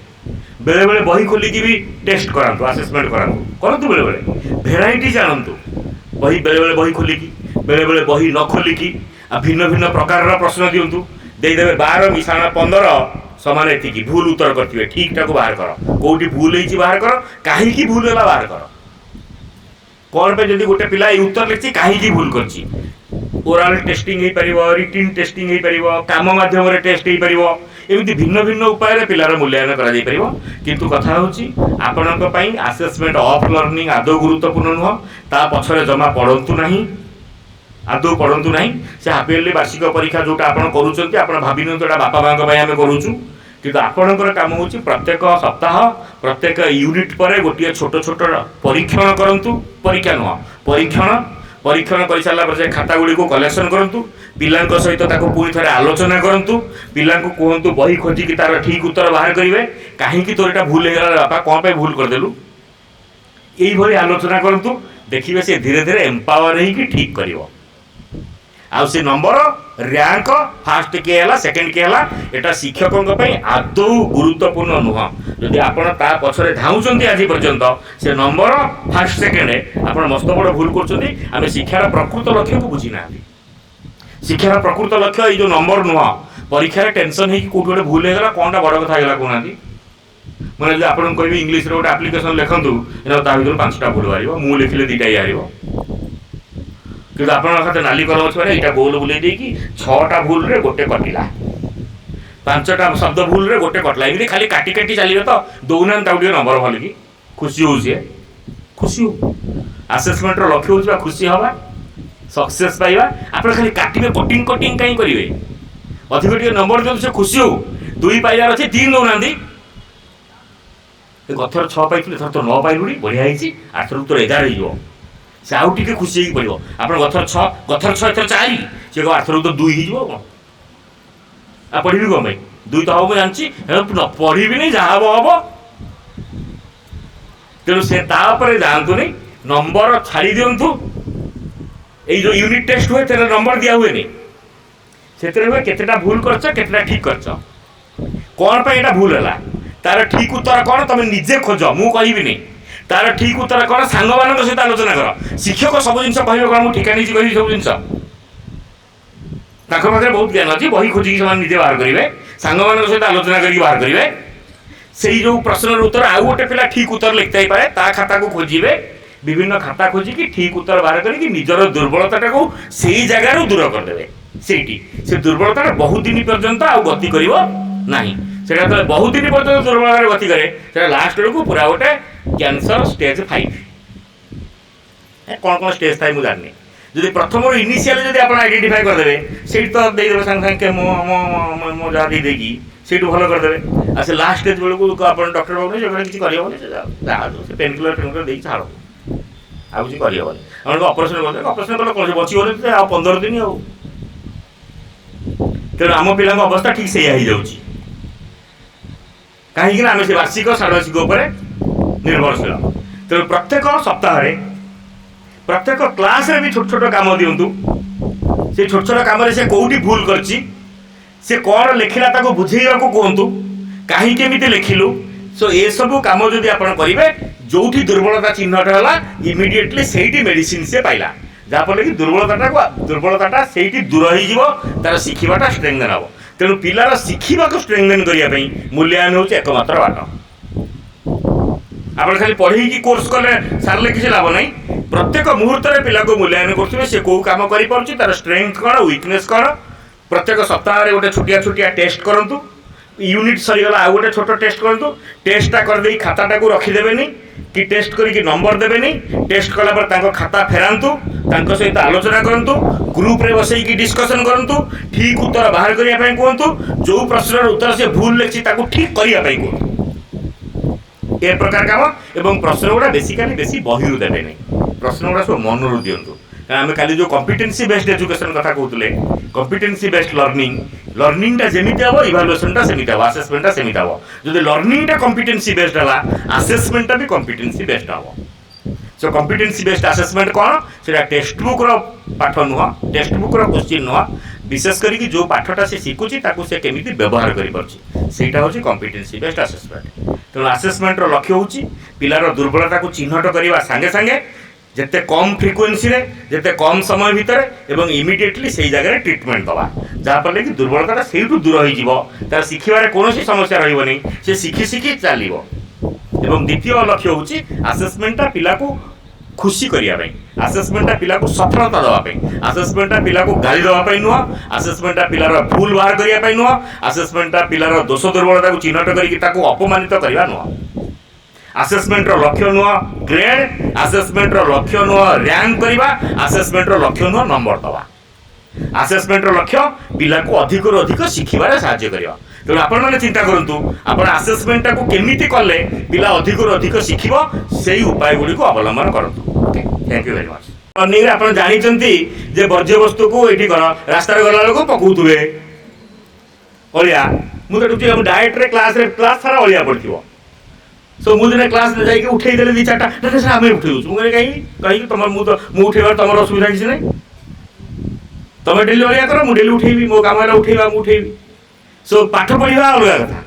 बेले बेले बही खोलिकी भी टेस्ट करातु आसेसमेंट करातु बेले बेले भेराइटी जानतु बही बेले बेले बही खोलिकी बेले बेले बही न खोलिकी भिन्न भिन्न प्रकार प्रश्न दिंतु देदेवे 12 मिसाण 15 समान एति भूल उत्तर करेंगे ठीक ठाक बाहर कर कौटी भूल हो बाहर कर कहीं भूल है बाहर कर कौन पे जब गोटे पिला उत्तर लिखी कहीं भूल कर ओराल टेस्टिंग हो पार रिटिन टेस्टिंग हो पार काम मध्यम टेस्ट हो पार एमती भिन्न भिन्न उपाय पिलार मूल्यांकन कर कथा हूँ आपण आसेसमेंट ऑफ लर्निंग आदौ गुरुत्वपूर्ण नुह ता पछरे जमा पढ़तु ना आदौ पढ़तु ना से हाफ इयरली वार्षिक परीक्षा जोटा आप कर भावी बापा माँ आम करूँ कि आपणकर काम हूँ प्रत्येक सप्ताह प्रत्येक यूनिट पर गोटे छोट छोट परीक्षण करूँ परीक्षा नुह परीक्षण कर सारा पर खाता गुड़ी को कलेक्शन करूँ पिला सहित पुणी थे आलोचना करूँ पिला कहतु बही खोजिकी तार ठीक उत्तर बाहर करेंगे कहीं तोर यहाँ भूल होगा बापा कौन पे भूल करदेलु यही आलोचना करूँ देखिए से धीरे धीरे एम्पावर हो ठीक कर आउ से नंबर रैंक फास्ट किए है सेकेंड किए है यहाँ शिक्षकों आदौ गुरुत्वपूर्ण नुह जदि आप पछरे धाऊँ आज पर्यंत से नंबर फास्ट सेकेंड आप मस्त बड़ भूल कर शिक्षार प्रकृत लक्ष्य को बुझी ना शिक्षार प्रकृत लक्ष्य ये जो नंबर नुह परीक्षार टेंशन हो कौट गोटे भूल होगा कौनटा बड़ कथा है कहना मैंने आप कह इंग्लीश गोटे आप्लिकेसन लिखु भर 5टा भूल बाहर मुझे लिखिले 2टा बाहर कि आप नाली कलम अच्छे यहाँ गोल बुले देकी 6टा भूल रे गोटे कटिला 5टा शब्द भूल रे गोटे कटला एमती खाली काटी काटी चलिए तो दौना नंबर भल कि खुशी हो खुशी हो आसेसमेंट लक्ष्य हूँ खुशी हवा सक्सेस पाइबा आप खाली काटे कटिंग कटिंग कहीं करेंगे अधिक टे नंबर दिखाते से खुशी हो 2 पाइबार अच्छे 3 दौना गथर 6 पाई थर तो 9 पाइलुणी बढ़िया आठर तो 11 हो से आउ टे खुशी हो पड़ो आप गथर 6 एथर 4 सी आठर तो 2 हो पढ़ी कौन 2 तो हम जानची पढ़ी नहीं जहाँ हम हम तेणु से जातु नहीं नंबर छाड़ी दिंतु ये जो यूनिट टेस्ट हुए तेरे नंबर दिया हुए नहीं से हुए केतेटा भूल करता ठीक कर कौन पर यहाँ भूल है तार ठीक उत्तर कौन तुम निजे खोज मु कहि नहीं तार ठीक उत्तर कौन सांग मान सहित आलोचना कर शिक्षक सब जिन कह कौन मुझे ठिका नहीं कह सब जिन पाखे बहुत ज्ञान अच्छी बही खोजिकी से निजे बाहर करेंगे सांग मान सहित आलोचना करके बाहर करेंगे से जो प्रश्न उत्तर आउ गोटे पिला ठीक उत्तर लिखता ही पाए ता खाता को खोजे विभिन्न खाता खोजिकी ठीक उत्तर बाहर करके निजर दुर्बलता को सही जगार दूर करदे से दुर्बलता बहुत दिन पर्यंत आउ गति कर সেটা যেতে বহু দিন পর্যন্ত দুর্বলতার গতি করে সেটা লাস্ট বেড়ে পুরা গোটে ক্যান্সর স্টেজ 5 কোণ কোণ স্টেজ থাকে ମୁଁ ଜାଣିନି যদি প্রথমর ইনিশিয়ালি যদি আপনার আইডেন্টিফাই করেদেবে সেইটি তো ଦେଇଦେବେ সাଙ୍ଗে সাଙ୍ଗে কেমো মো যা ଦେଇଦେଇକି ସେଇଠୁ ଭଲ କରିଦେବେ ଆଉ ସେ ଲାଷ୍ଟ ଷ୍ଟେଜ୍ ବେଳକୁ ଆପଣ ଡକ୍ଟର ପାଖକୁ ସେଗୁଡ଼ା କିଛି କରିହେବନି ସେ ଯାହା ସେ ପେନ୍ କିଲର ଦେଇକି ଛାଡ଼ ଆଉ କିଛି କରିହେବନି ଆପଣଙ୍କୁ ଅପରେସନ୍ କରିଦେବେ ଅପରେସନ୍ କଲେ କ'ଣ ବଚିବନି ଆଉ 15 ଦିନ ଆଉ ତେଣୁ ଆମ ପିଲାଙ୍କ ଅବସ୍ଥା ଠିକ୍ ସେଇଆ ହେଇଯାଉଛି କାହିଁକିନା ଆମେ ସେ ବାର୍ଷିକ ଷାଣ୍ମାସିକ ଉପରେ ନିର୍ଭରଶୀଳ ତେଣୁ ପ୍ରତ୍ୟେକ ସପ୍ତାହରେ ପ୍ରତ୍ୟେକ କ୍ଲାସ୍ରେ ବି ଛୋଟ ଛୋଟ କାମ ଦିଅନ୍ତୁ ସେ ଛୋଟ ଛୋଟ କାମରେ ସେ କେଉଁଠି ଭୁଲ କରିଛି ସେ କ'ଣ ଲେଖିଲା ତାକୁ ବୁଝେଇବାକୁ କୁହନ୍ତୁ କାହିଁ କେମିତି ଲେଖିଲୁ ସୋ ଏସବୁ କାମ ଯଦି ଆପଣ କରିବେ ଯେଉଁଠି ଦୁର୍ବଳତା ଚିହ୍ନଟ ହେଲା ଇମିଡ଼ିଏଟଲି ସେଇଠି ମେଡ଼ିସିନ ସେ ପାଇଲା ଯାହାଫଳରେ କି ଦୁର୍ବଳତାଟା ସେଇଠି ଦୂର ହେଇଯିବ ତାର ଶିଖିବାଟା ଷ୍ଟ୍ରେଙ୍ଗେନ୍ ହେବ ତେଣୁ ପିଲାର ଶିଖିବାକୁ ଷ୍ଟ୍ରେଙ୍ଗେନ୍ କରିବା ପାଇଁ ମୂଲ୍ୟାୟନ ହେଉଛି ଏକମାତ୍ର ବାଟ ଆପଣ ଖାଲି ପଢ଼େଇକି କୋର୍ସ କଲେ ସାରିଲେ କିଛି ଲାଭ ନାହିଁ ପ୍ରତ୍ୟେକ ମୁହୂର୍ତ୍ତରେ ପିଲାକୁ ମୂଲ୍ୟାୟନ କରୁଥିବେ ସେ କେଉଁ କାମ କରିପାରୁଛି ତାର ଷ୍ଟ୍ରେଙ୍ଗଥ୍ କ'ଣ ୱିକନେସ୍ କ'ଣ ପ୍ରତ୍ୟେକ ସପ୍ତାହରେ ଗୋଟେ ଛୋଟିଆ ଟେଷ୍ଟ କରନ୍ତୁ ୟୁନିଟ୍ ସରିଗଲା ଆଉ ଗୋଟେ ଛୋଟ ଟେଷ୍ଟ କରନ୍ତୁ ଟେଷ୍ଟଟା କରିଦେଇ ଖାତାଟାକୁ ରଖିଦେବେନି କି ଟେଷ୍ଟ କରିକି ନମ୍ବର ଦେବେନି ଟେଷ୍ଟ କଲା ପରେ ତାଙ୍କ ଖାତା ଫେରାନ୍ତୁ ତାଙ୍କ ସହିତ ଆଲୋଚନା କରନ୍ତୁ ଗ୍ରୁପରେ ବସେଇକି ଡିସ୍କସନ୍ କରନ୍ତୁ ଠିକ୍ ଉତ୍ତର ବାହାର କରିବା ପାଇଁ କୁହନ୍ତୁ ଯେଉଁ ପ୍ରଶ୍ନର ଉତ୍ତର ସେ ଭୁଲ ଲେଖିଛି ତାକୁ ଠିକ୍ କରିବା ପାଇଁ କୁହନ୍ତୁ ଏ ପ୍ରକାର କାମ ଏବଂ ପ୍ରଶ୍ନ ଗୁଡ଼ା ବେସିକାଲି ବେଶୀ ବହିରୁ ଦେବେ ନାହିଁ ପ୍ରଶ୍ନ ଗୁଡ଼ା ସବୁ ମନରୁ ଦିଅନ୍ତୁ କାରଣ ଆମେ କାଲି ଯେଉଁ କମ୍ପିଟେନ୍ସି ବେସ୍ଡ ଏଜୁକେସନ୍ କଥା କହୁଥିଲେ କମ୍ପିଟେନ୍ସି ବେସ୍ଡ ଲର୍ଣ୍ଣିଂଟା ଯେମିତି ହେବ ଇଭାଲୁଏସନ୍ଟା ସେମିତି ହେବ ଆସେସମେଣ୍ଟଟା ସେମିତି ହେବ ଯଦି ଲର୍ଣ୍ଣିଂଟା କମ୍ପିଟେନ୍ସି ବେସ୍ଡ ହେଲା ଆସେସମେଣ୍ଟଟା ବି କମ୍ପିଟେନ୍ସି ବେସ୍ଡ ହେବ ସୋ କମ୍ପିଟେନ୍ସି ବେସ୍ଡ ଆସେସମେଣ୍ଟ କ'ଣ ସେଟା ଟେକ୍ସଟ ବୁକ୍ର ପାଠ ନୁହଁ ଟେକ୍ସଟ ବୁକ୍ର କୋଶ୍ଚିନ୍ ନୁହଁ ବିଶେଷ କରିକି ଯେଉଁ ପାଠଟା ସେ ଶିଖୁଛି ତାକୁ ସେ କେମିତି ବ୍ୟବହାର କରିପାରୁଛି ସେଇଟା ହେଉଛି କମ୍ପିଟେନ୍ସି ବେସ୍ଡ ଆସେସମେଣ୍ଟ ତେଣୁ ଆସେସମେଣ୍ଟର ଲକ୍ଷ୍ୟ ହେଉଛି ପିଲାର ଦୁର୍ବଳତାକୁ ଚିହ୍ନଟ କରିବା ସାଙ୍ଗେ ସାଙ୍ଗେ ଯେତେ କମ୍ ଫ୍ରିକ୍ୱେନ୍ସିରେ ଯେତେ କମ୍ ସମୟ ଭିତରେ ଏବଂ ଇମିଡ଼ିଏଟଲି ସେଇ ଜାଗାରେ ଟ୍ରିଟମେଣ୍ଟ ଦେବା ଯାହାଫଳରେ କି ଦୁର୍ବଳତାଟା ସେଇଠୁ ଦୂର ହୋଇଯିବ ତାର ଶିଖିବାରେ କୌଣସି ସମସ୍ୟା ରହିବନି ସେ ଶିଖି ଚାଲିବ ଏବଂ ଦ୍ୱିତୀୟ ଲକ୍ଷ୍ୟ ହେଉଛି ଆସେସମେଣ୍ଟଟା ପିଲାକୁ ଖୁସି କରିବା ପାଇଁ ଆସେସମେଣ୍ଟଟା ପିଲାକୁ ସଫଳତା ଦେବା ପାଇଁ ଆସେସମେଣ୍ଟଟା ପିଲାକୁ ଗାଳି ଦେବା ପାଇଁ ନୁହଁ ଆସେସମେଣ୍ଟଟା ପିଲାର ଭୁଲ ବାହାର କରିବା ପାଇଁ ନୁହଁ ଆସେସମେଣ୍ଟଟା ପିଲାର ଦୋଷ ଦୁର୍ବଳତାକୁ ଚିହ୍ନଟ କରିକି ତାକୁ ଅପମାନିତ କରିବା ନୁହଁ ଆସେସମେଣ୍ଟର ଲକ୍ଷ୍ୟ ନୁହଁ ଗ୍ରେଡ୍ ଆସେସମେଣ୍ଟର ଲକ୍ଷ୍ୟ ନୁହଁ ର୍ୟାଙ୍କ କରିବା ଆସେସମେଣ୍ଟର ଲକ୍ଷ୍ୟ ନୁହଁ ନମ୍ବର ଦେବା ଆସେସମେଣ୍ଟର ଲକ୍ଷ୍ୟ ପିଲାକୁ ଅଧିକରୁ ଅଧିକ ଶିଖିବାରେ ସାହାଯ୍ୟ କରିବା ତେଣୁ ଆପଣମାନେ ଚିନ୍ତା କରନ୍ତୁ ଆପଣ ଆସେସମେଣ୍ଟଟାକୁ କେମିତି କଲେ ପିଲା ଅଧିକରୁ ଅଧିକ ଶିଖିବ ସେଇ ଉପାୟ ଗୁଡ଼ିକୁ ଅବଲମ୍ବନ କରନ୍ତୁ okay thank you very much ଲର୍ଣ୍ଣିଂରେ ଆପଣ ଜାଣିଛନ୍ତି ଯେ ବର୍ଜ୍ୟବସ୍ତୁକୁ ଏଇଠି କ'ଣ ରାସ୍ତାରେ ଗଲାବେଳକୁ ପକାଉଥିବେ ଅଳିଆ ମୁଁ ତ ଦେଖୁଛି ଆମ ଡାଏଟ୍ରେ କ୍ଲାସ୍ ସାରା ଅଳିଆ ପଡ଼ିଥିବ ସୋ ମୁଁ ଦିନେ କ୍ଲାସ୍ ଯାଇକି ଉଠେଇଦେଲି 2-4ଟା ସାର୍ ଆମେ ଉଠେଇଦେଉଛୁ ମୁଁ କାହିଁକି ତମର ମୁଁ ଉଠେଇବାର ତମର ଅସୁବିଧା କିଛି ନାହିଁ ତମେ ଡେଲି ଅଳିଆ କର ମୁଁ ଡେଲି ଉଠେଇବି ମୋ କାମ ହେଲା ଉଠେଇବା ମୁଁ ଉଠେଇବି ସୋ ପାଠ ପଢ଼ିବା ଅଲଗା କଥା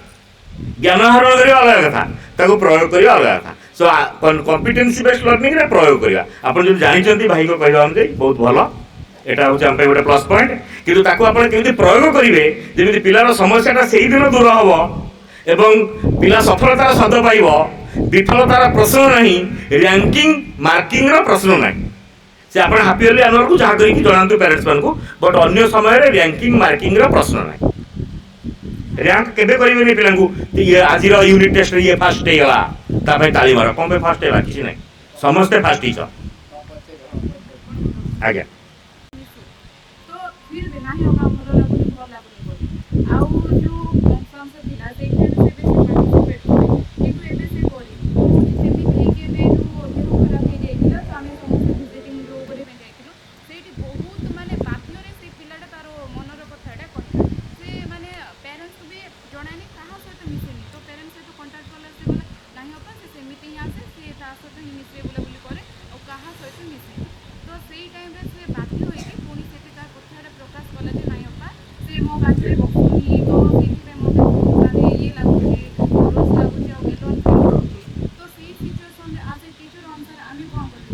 ଜ୍ଞାନ ଆହରଣ କରିବା ଅଲଗା କଥା ତାକୁ ପ୍ରୟୋଗ କରିବା ଅଲଗା କଥା ସୋ କମ୍ପିଟେନ୍ସି ବେସ୍ଡ ଲର୍ଣ୍ଣିଂରେ ପ୍ରୟୋଗ କରିବା ଆପଣ ଯଦି ଜାଣିଛନ୍ତି ଭାଇଙ୍କ କହିବା ଅନୁଯାୟୀ ବହୁତ ଭଲ এটা ହେଉଛି ଆମ ପାଇଁ ଗୋଟେ ପ୍ଲସ୍ ପଏଣ୍ଟ କିନ୍ତୁ ତାକୁ ଆପଣ କେମିତି ପ୍ରୟୋଗ କରିବେ ଯେମିତି ପିଲାର ସମସ୍ୟାଟା ସେଇଦିନ ଦୂର ହେବ ଏବଂ ପିଲା ସଫଳତାର ସ୍ୱାଦ ପାଇବ ବିଫଳତାର ପ୍ରଶ୍ନ ନାହିଁ ର୍ୟାଙ୍କିଂ ମାର୍କିଂର ପ୍ରଶ୍ନ ନାହିଁ ସେ ଆପଣ ହାପି ହେଲେ ଆନୁଆଲକୁ ଯାହା କରିକି ଜଣାନ୍ତୁ ପ୍ୟାରେଣ୍ଟସ୍ମାନଙ୍କୁ ବଟ୍ ଅନ୍ୟ ସମୟରେ ର୍ୟାଙ୍କିଂ ମାର୍କିଂର ପ୍ରଶ୍ନ ନାହିଁ ର୍ୟାଙ୍କ କେବେ କରିବେନି ପିଲାଙ୍କୁ ଇଏ ଆଜିର ୟୁନିଟ୍ ଟେଷ୍ଟରେ ଇଏ ଫାଷ୍ଟ ହେଇଗଲା ତା ପାଇଁ ତାଳି ମାର କ'ଣ ପାଇଁ ଫାଷ୍ଟ ହେଲା କିଛି ନାହିଁ ସମସ୍ତେ ଫାଷ୍ଟ ହେଇଛ ଆଜ୍ଞା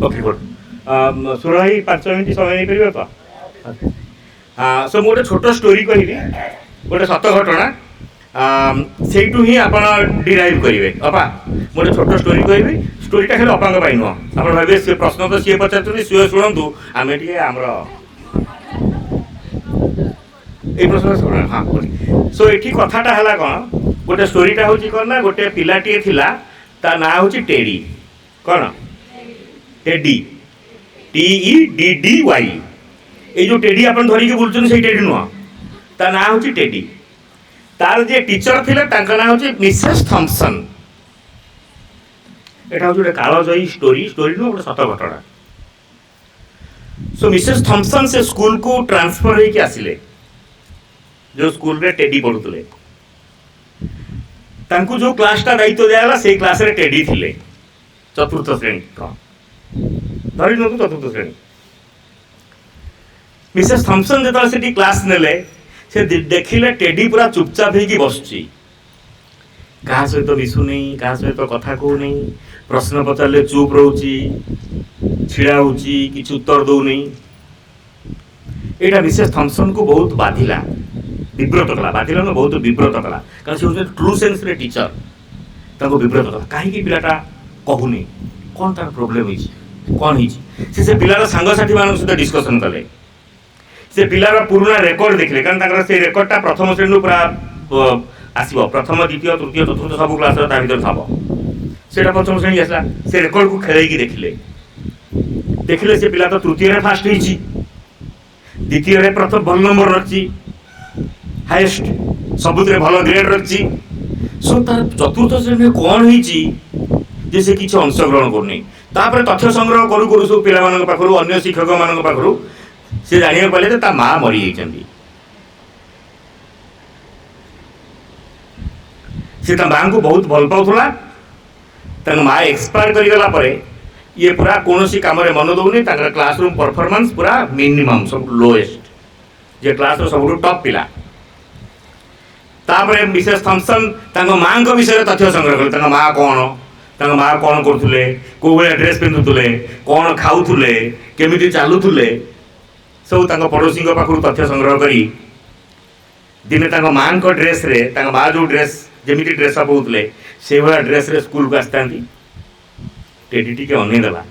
ओके गुड सुर भाई 5 मिनट समय नहीं करियो तो सो मोटे छोट स्टोरी कहबी गोटे सत घटना सेठू ही आप डिराइव करेंगे अपा मोटे छोट स्टोरी कहबी स्टोरीटा खाली अपांग नुह आप भावे सी प्रश्न तो सी पचार सी शुणु आम टे आमर ये प्रश्न शुण हाँ सो ये कथाटा है कौन गोटे स्टोरीटा हूँ कौन ना गोटे पिलाटीए थिला ता ना हूँ टेडी कौन टेडी TEDDY ये जो टेडी आप धरिकी बुलूँ से टेडी नुह ता ना हूँ टेडी तार जे टीचर थिले तांका ना हूँ मिसेस थॉम्पसन एटा हूँ गोटे कालजयी स्टोरी नुह गोटे सत घटना सो मिसेस थॉम्पसन से स्कूल को ट्रांसफर होके आसिले जो स्कूल रे टेडी पढ़ुले तांकु जो क्लासटा दायित्व दिया से क्लास रे टेडी थिले चतुर्थ श्रेणी धरी नु चतुर्थ श्रेणी मिसेस थॉम्पसन जो से क्लास नेले से देखिले टेडी पूरा चुपचाप होगी बसुची क्या सहित मिशुनी क्या सहित कथा कहूनी प्रश्न पचारे चुप रोची छिड़ा होची किसी उत्तर दौनी यहाँ मिसेस थॉम्पसन को बहुत बाधिला विब्रत कला बाधिला न बहुत विब्रत कला कारण से ट्रू सेन्स रे टीचर ताको विब्रत कला कहीं पिलाटा कहूनी कौन तार प्रोब्लेम कौन से पिलार सांगसाथी मान सहित डिस्कसन कले से पिलार पुराना रेकर्ड देखले कारण से रेकर्डटा प्रथम श्रेणी पूरा आसो प्रथम द्वितीय तृतीय चतुर्थ सब क्लास भर थब से पंचम श्रेणी आसला से रेकर्ड को खेल देखिले देखिले से पिला तो तृतीय फास्ट होती द्वितीय प्रथम भल नंबर रखी हाईएस्ट सबुत भल ग्रेड रखी सो तार चतुर्थ श्रेणी कौन हो से किसी अंशग्रहण करनी तापर तथ्य संग्रह करू करू सब पिला पाखु अन्य शिक्षक मान पाखु से जाना पाले ता माँ मरी जाती से माँ को बहुत भल पाला माँ एक्सपायर करगला ये पूरा कौन सी कम मन दौनी क्लासरूम परफॉर्मेंस पूरा मिनिमम सब लोएस्ट जे क्लास सब टॉप पिला तापर मिसेस थॉम्पसन माँ को विषय तथ्य संग्रह कले माँ कौन करुले कौ भाया ड्रेस पिंधुले कौन खाऊले केमी चलुले सब पड़ोशी पाखु तथ्य संग्रह करी दिने माँ को ड्रेस रे माँ जो ड्रेस जमी ड्रेसअप होते से भाया ड्रेस रे स्कूल को आसता टेडी टी अनईदेला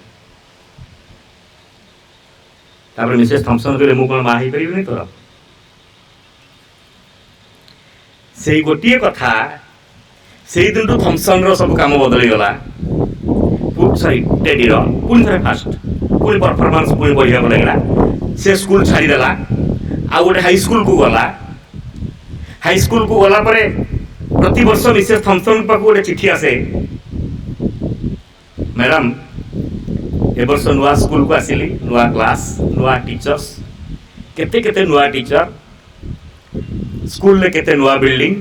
तापर मिसेस थॉम्पसन कहले मु कौन माँ हो पारि तोर से गोटे कथा से दिन तो थॉम्पसन रो सब काम बदल गला सॉरी टेडी रो पुणी थे फास्ट पुणी परफॉर्मेंस पुणी बढ़िया लगला से स्कूल छाड़ीदेला आ गोटे हाई स्कूल को गला परे प्रति वर्ष मिसेस थॉम्पसन पाखु गोटे चिठी आसे मैडम ए वर्ष नुआ स्कूल को आसिली नुआ क्लास नुआ टीचर्स केते केते नुआ टीचर स्कूल ले केते नुआ बिल्डिंग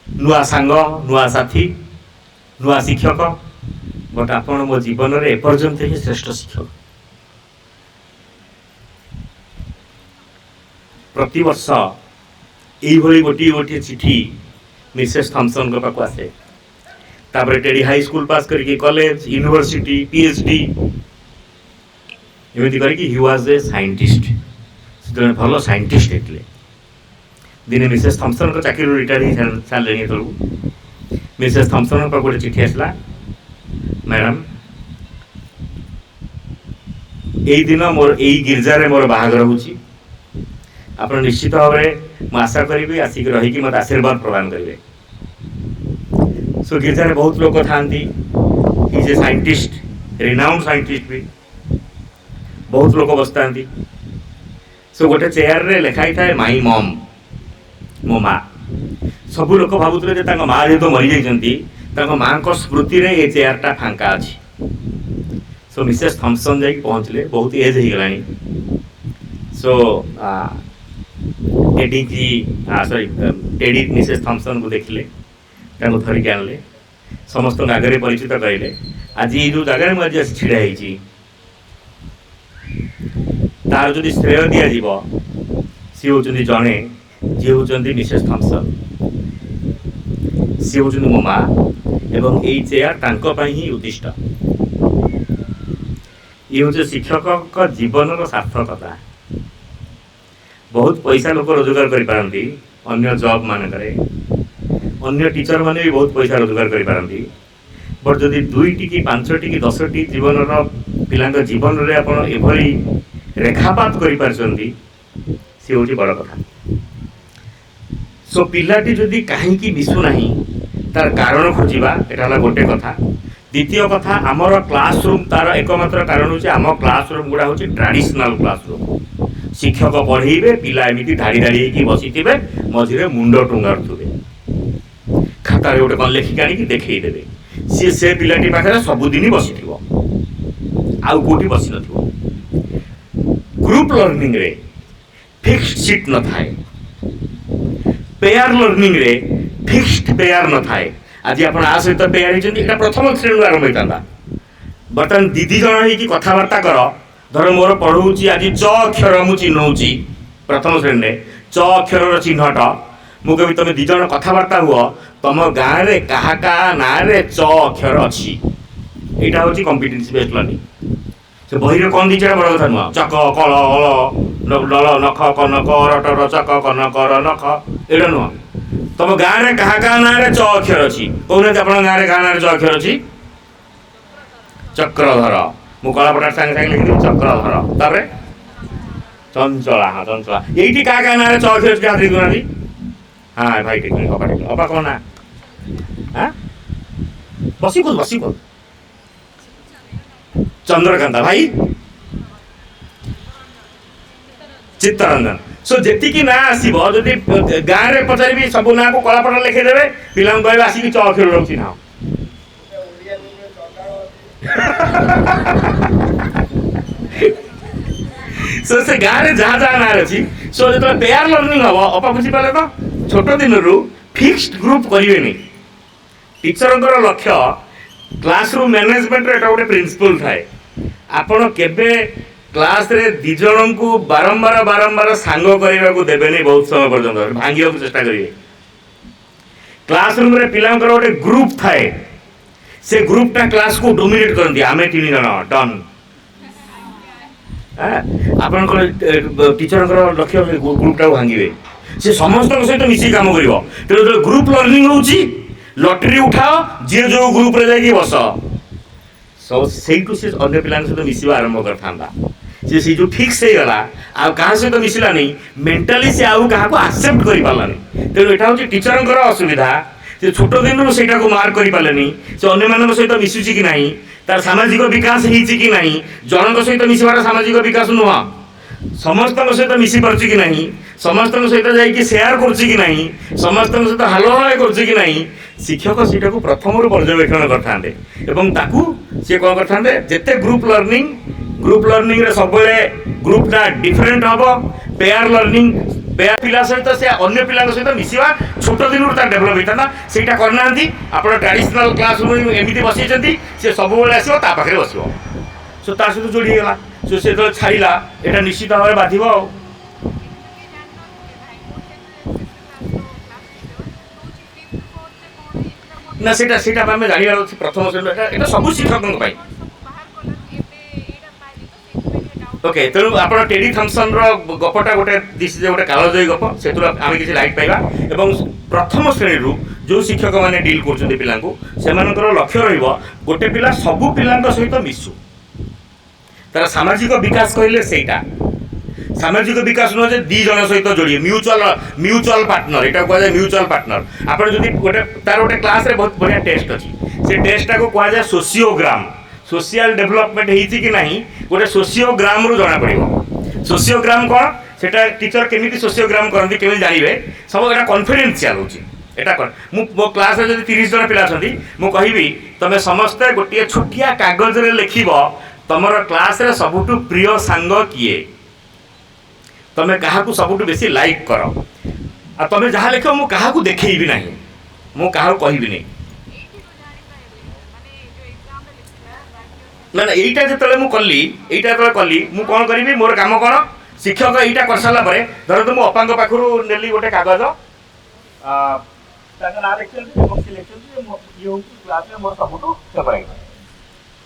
नुआ सांग नुआ साथी नुआ शिक्षक बट आपण मो जीवन रे एपर्यंत ही श्रेष्ठ शिक्षक प्रति वर्ष यही गोटे गोटे चिठी मिसेस थॉम्पसन को पाक आसे तापर टेडी हाई स्कूल पास करके कॉलेज यूनिवर्सिटी पीएचडी एमती करके ही वाज ए साइंटिस्ट से भल साइंटिस्ट होते दिने मिसेस थॉम्पसन को चाकरी रिटायर हो सारे तलू मिसेस थॉम्पसन पर गोटे चिठी आसला मैडम यही दिन मोर यही गिरजार मोर बाहागर होची आप निश्चित भाव में आशा करी आसिक रहीकि मत आशीर्वाद प्रदान करेंगे सो गिरजार बहुत लोग था is a scientist renowned scientist भी बहुत लोग बसता सो गोटे चेयर रे लिखाई था माई मम मो माँ सब लोग भावुले माँ जेहतु मरी जाती माँ को स्मृति रे ये चेयरटा फांका अच्छी सो मिसेस थॉम्पसन जाकि पहुँचले बहुत एज हो गलानी सो टेडी जी सॉरी टेडी मिसेस थॉम्पसन को देखिले धरिक आनले समस्त आगे परिचित कहले आज ये जो जगह मुझे छिड़ा तार जो श्रेय दि जाव सी हूँ जड़े जी हूँ मिसेस थॉम्पसन सी हूँ मो माँ एवं यही चेयर ही उद्दिष्ट ये हूँ शिक्षक जीवन सार्थकता बहुत पैसा लोक रोजगार करपारती अन्य जॉब मानक अन्य टीचर माने भी बहुत पैसा रोजगार करपारती बट जदि 2टी कि 5टी कि 10टी जीवन पिला जीवन रे आपण एभली रेखापात करि पारछंती से होची बड़ कथा सो पिलाटी जदि कहीं मिशु नहीं तार कारण खोजा एटा गोटे कथा। द्वितीय कथा आमर क्लासरूम तार एकमात्र कारण हूँ आम क्लासरूम गुड़ा हूँ ट्राडिशनल क्लासरूम। शिक्षक पढ़ेबे पिला एमती धाड़ी धाड़ी बसी थे मझे मुंड टुंगारुवे खातार गोटे कौन लेखिक आनी देखईदेवे सी से पिलाटी पाखे सबुदिन बसी आउ कौटी बसी न। ग्रुप लर्निंग रे फिक्स्ड सीट न थाए, पेयर लर्निंग रे फिक्स्ड पेयर न थाए। आज आप आ सहित पेयर होती प्रथम श्रेणी आरंभ होता बर्तमान दीदी जन हो कथबार्ता कर धर मोर पढ़ाऊँगी आज च अक्षर मु चिन्हौची प्रथम श्रेणी में च अक्षर चिन्हट मु कभी तुम दिज कथबार्ता हुआ तुम गाँव में क्या क्या ना च अक्षर अच्छी यहाँ हूँ कम्पिटेन्सी बेस्ड लर्निंग। से बही में कौन दीजिए बड़ कथा नुह चक कल डल नख कनक रटर चक कनक नख यहाँ नुह तुम गाँव में क्या क्या ना च अक्षर अच्छी कहना आप गाँव में क्या ना च अक्षर अच्छी चक्रधर मु कलापटा सागे सागे लिखी चक्रधर तापर चंचला। हाँ चंचला ये क्या क्या ना च अक्षर अच्छी हाथ देखुना हाँ भाई टेक्निक अपा टेक्निक अपा कौन ना हाँ बसी बोल चंद्रकांता भाई चित्तरंजन। सो जी ना आसो जदि गाँव में पचारि सब ना को कलापट लिखिदेवे पिला कह आसिक च अक्षर रखी ना सो से गाँव में जहाँ जहाँ ना अच्छी सो जो पेयर लर्निंग हम अपा बुझीपारे तो छोट दिन फिक्स्ड ग्रुप करें टीचर लक्ष्य क्लासरूम मैनेजमेंट एटा गोटे प्रिंसिपल थाए आपण केबे क्लास रे दी जन को बारंबार बारंबार सांग करने को देवेनि बहुत समय पर्यंत भांगा चेष्टा करेंगे। क्लासरूम रे पिलांकर गोटे ग्रुप थाए से ग्रुपटा क्लास को डोमिनेट करती आम 3 जन डन आप टीचर लक्ष्य ग्रुपटा भांगे से समस्त सहित मिसिक काम कर तेणु ग्रुप लर्निंग होची लटरी उठाओ जी जो ग्रुप रे जाइए बस सब से अन्य पिला सहित मिसवा आरंभ करता सी जो फिक्स हो गला आ क्या सहित मिसला नहीं मेंटाली से आउ क्या आक्सेप्ट कर पारानी तेणु यहाँ हूँ टीचर असुविधा से छोट दिन से मार्क कर पारे से अन्य मान सहित मिसुची कि नहीं तार सामाजिक विकास होती कि नहीं जनक सहित मिसवार सामाजिक विकास नुह समस्त सहित मिसी पार्ची कि नहीं समस्त सहित जाकि सेयार करुच्ची कि नहीं समस्त सहित हाल हल करुच्ची कि नहीं शिक्षक सीटा को प्रथम पर्यवेक्षण करते सी कौन करते जिते ग्रुप लर्निंग रे सब ग्रुपटा डिफरेंट हम पेयर लर्निंग पेयर पिला सहित से अन्य पिला सहित मिसवा छोट दिन डेभलप होता से करना आप ट्रेडिशनल क्लास रूम एमती बसई सी सब आसो पाखे बस सो ता सहित जोड़ीगला सो से जो छाड़ा यहाँ निश्चित भाव बाधिब ना से आम जानवर प्रथम श्रेणी सब शिक्षकों ओके तेणु आप टेडी थम्सन गपटा गोटे दिशे गोटे कालजयी गप से आम किसी लाइट पाइबा एवं प्रथम श्रेणी जो शिक्षक मैंने डील कर पिला लक्ष्य रोटे पिला सबू पिला सहित मिसु तार सामाजिक विकास कहले सेटा सामाजिक विकास नुहे दी जन सहित जोड़िए म्यूचुअल पार्टनर यहाँ कहुए म्यूचुअल पार्टनर आप गोटे तार गोटे क्लास रे बहुत बढ़िया टेस्ट अच्छी से टेस्टा को कहुए सोसियोग्राम सोशल डेभलपमेंट होती कि नहीं गोटे सोसियोग्राम रू जना पड़ो सोसियोग्राम कौन से टीचर केमी सोसियोग्राम करती केमी जानवे सब यहाँ कन्फिडेंशियल होता मो क्लास में 30 जन पिला अच्छा मुझे तुम समस्ते गोटे छोटिया कागज रे लिख तुम क्लास रे सबुठु प्रिय सांग किए तुम्हें क्या सबुठु बेसी लाइक कर आ तुम जहाँ लिख मुझे क्या देखी ना मुझे क्या कहबी नहीं ना यहीटा जो कली यहाँ कली मुझे कौन करी मोर काम कौन शिक्षक यहाँ कर सारापर धरत मुझे अपांग पाखु नेली गोटे कागज ना लिखी ये हूँ क्लास में मोर सबुठु फेवरेट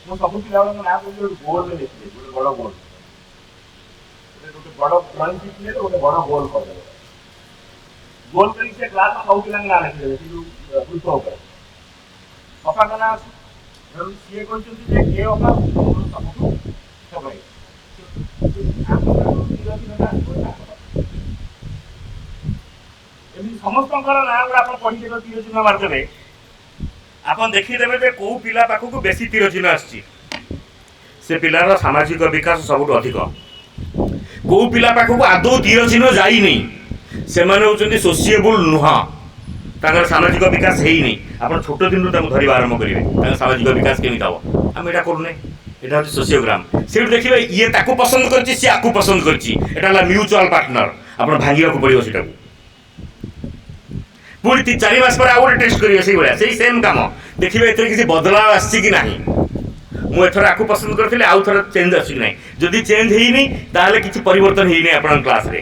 मु सब पिला ना बोर्ड में लिखी बड़ बोर्ड बड़ ड्रॉइंग शीट ले गोटे बड़ गोल कर गोल कर क्लास में सब पिला ना लिखिदेवे पुरुष उपर अपा का ना सी कहते ये अपा सबुठु फेवरेट ସମସ୍ତଙ୍କର ନାଁ ଗୁଡ଼ା ଆପଣ ପଢ଼ିଦେବେ ତୀର ଚିହ୍ନ ମାରିଦେବେ ଆପଣ ଦେଖିଦେବେ ଯେ କେଉଁ ପିଲା ପାଖକୁ ବେଶୀ ତୀର ଚିହ୍ନ ଆସିଛି ସେ ପିଲାର ସାମାଜିକ ବିକାଶ ସବୁଠୁ ଅଧିକ। କେଉଁ ପିଲା ପାଖକୁ ଆଦୌ ତୀର ଚିହ୍ନ ଯାଇନି ସେମାନେ ହେଉଛନ୍ତି ସୋସିଏବୁଲ ନୁହଁ, ତାଙ୍କର ସାମାଜିକ ବିକାଶ ହେଇନି। ଆପଣ ଛୋଟ ଦିନରୁ ତାଙ୍କୁ ଧରିବା ଆରମ୍ଭ କରିବେ ତାଙ୍କ ସାମାଜିକ ବିକାଶ କେମିତି ହେବ। ଆମେ ଏଇଟା କରୁନେ, এটা হচ্ছে সোসিওগ্রাম। সেটু দেখবে ইয়ে তাকে পছন্দ করছে সে আকু পছন্দ করছে, এটা হল মিউচুয়াল পার্টনার। আপনার ভাঙিବାକୁ পড়িব সেটাকে পুଣି 4 মাস পরে ଆଉ ଗୋଟେ ଟେଷ୍ଟ କରିବେ ସେଇଭଳିଆ ସେଇ ସେମ୍ କାମ ଦେଖିବେ ଏଥିରେ କିଛି ବଦଳାव ଆସିଛି କି ନାହିଁ। ମୁଁ ଏଥର ଆକୁ ପସନ୍ଦ କରିଥିଲି ଆଉ ଥର ଚେଞ୍ଜ ଆସୁଛି କି ନାହିଁ। ଯଦି ଚେଞ୍ଜ ହେଇନି ତାହେଲେ କିଛି ପରିବର୍ତ୍ତନ ହେଇନି ଆପଣଙ୍କ କ୍ଲାସରେ।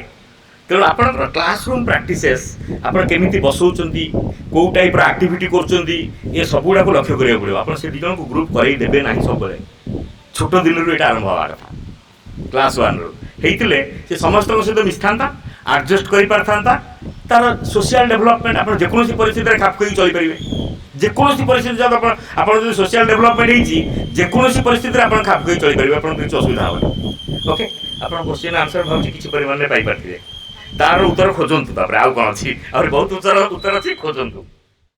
ତେଣୁ ଆପଣଙ୍କର କ୍ଲାସରୁମ୍ ପ୍ରାକ୍ଟିସେସ୍ ଆପଣ କେମିତି ବସଉଛନ୍ତି, କେଉଁ ଟାଇପ୍ର ଆକ୍ଟିଭିଟି କରୁଛନ୍ତି, ଏ ସବୁଗୁଡ଼ାକୁ ଲକ୍ଷ୍ୟ କରିବାକୁ ପଡ଼ିବ। ଆପଣ ସେ ଦୁଇ ଜଣଙ୍କୁ ଗ୍ରୁପ୍ କରେଇ ଦେବେ ନାହିଁ ସବୁବେଳେ। ଛୋଟ ଦିନରୁ ଏଇଟା ଆରମ୍ଭ ହେବା କଥା। କ୍ଲାସ୍ 1ରୁ ହେଇଥିଲେ ସେ ସମସ୍ତଙ୍କ ସହିତ ମିଶିଥାନ୍ତା, ଆଡ଼ଜଷ୍ଟ କରିପାରିଥାନ୍ତା, ତାର ସୋସିଆଲ ଡେଭଲପମେଣ୍ଟ ଆପଣ ଯେକୌଣସି ପରିସ୍ଥିତିରେ ଖାପ ଖୁଆଇ ଚଳିପାରିବେ। ଯେକୌଣସି ପରିସ୍ଥିତି ଯଦି ଆପଣ ଯଦି ସୋସିଆଲ ଡେଭଲପମେଣ୍ଟ ହେଇଛି ଯେକୌଣସି ପରିସ୍ଥିତିରେ ଆପଣ ଖାପ ଖୁଆଇ ଚଳିପାରିବେ, ଆପଣଙ୍କର କିଛି ଅସୁବିଧା ହେବନି। ଓକେ, ଆପଣ କ୍ୱେଶ୍ଚିନ୍ ଆନ୍ସର ଭାବୁଛି କିଛି ପରିମାଣରେ ପାଇପାରିଥିବେ। ତାର ଉତ୍ତର ଖୋଜନ୍ତୁ, ତାପରେ ଆଉ କ'ଣ ଅଛି, ଆହୁରି ବହୁତ ଉତ୍ତର ଅଛି ଖୋଜନ୍ତୁ।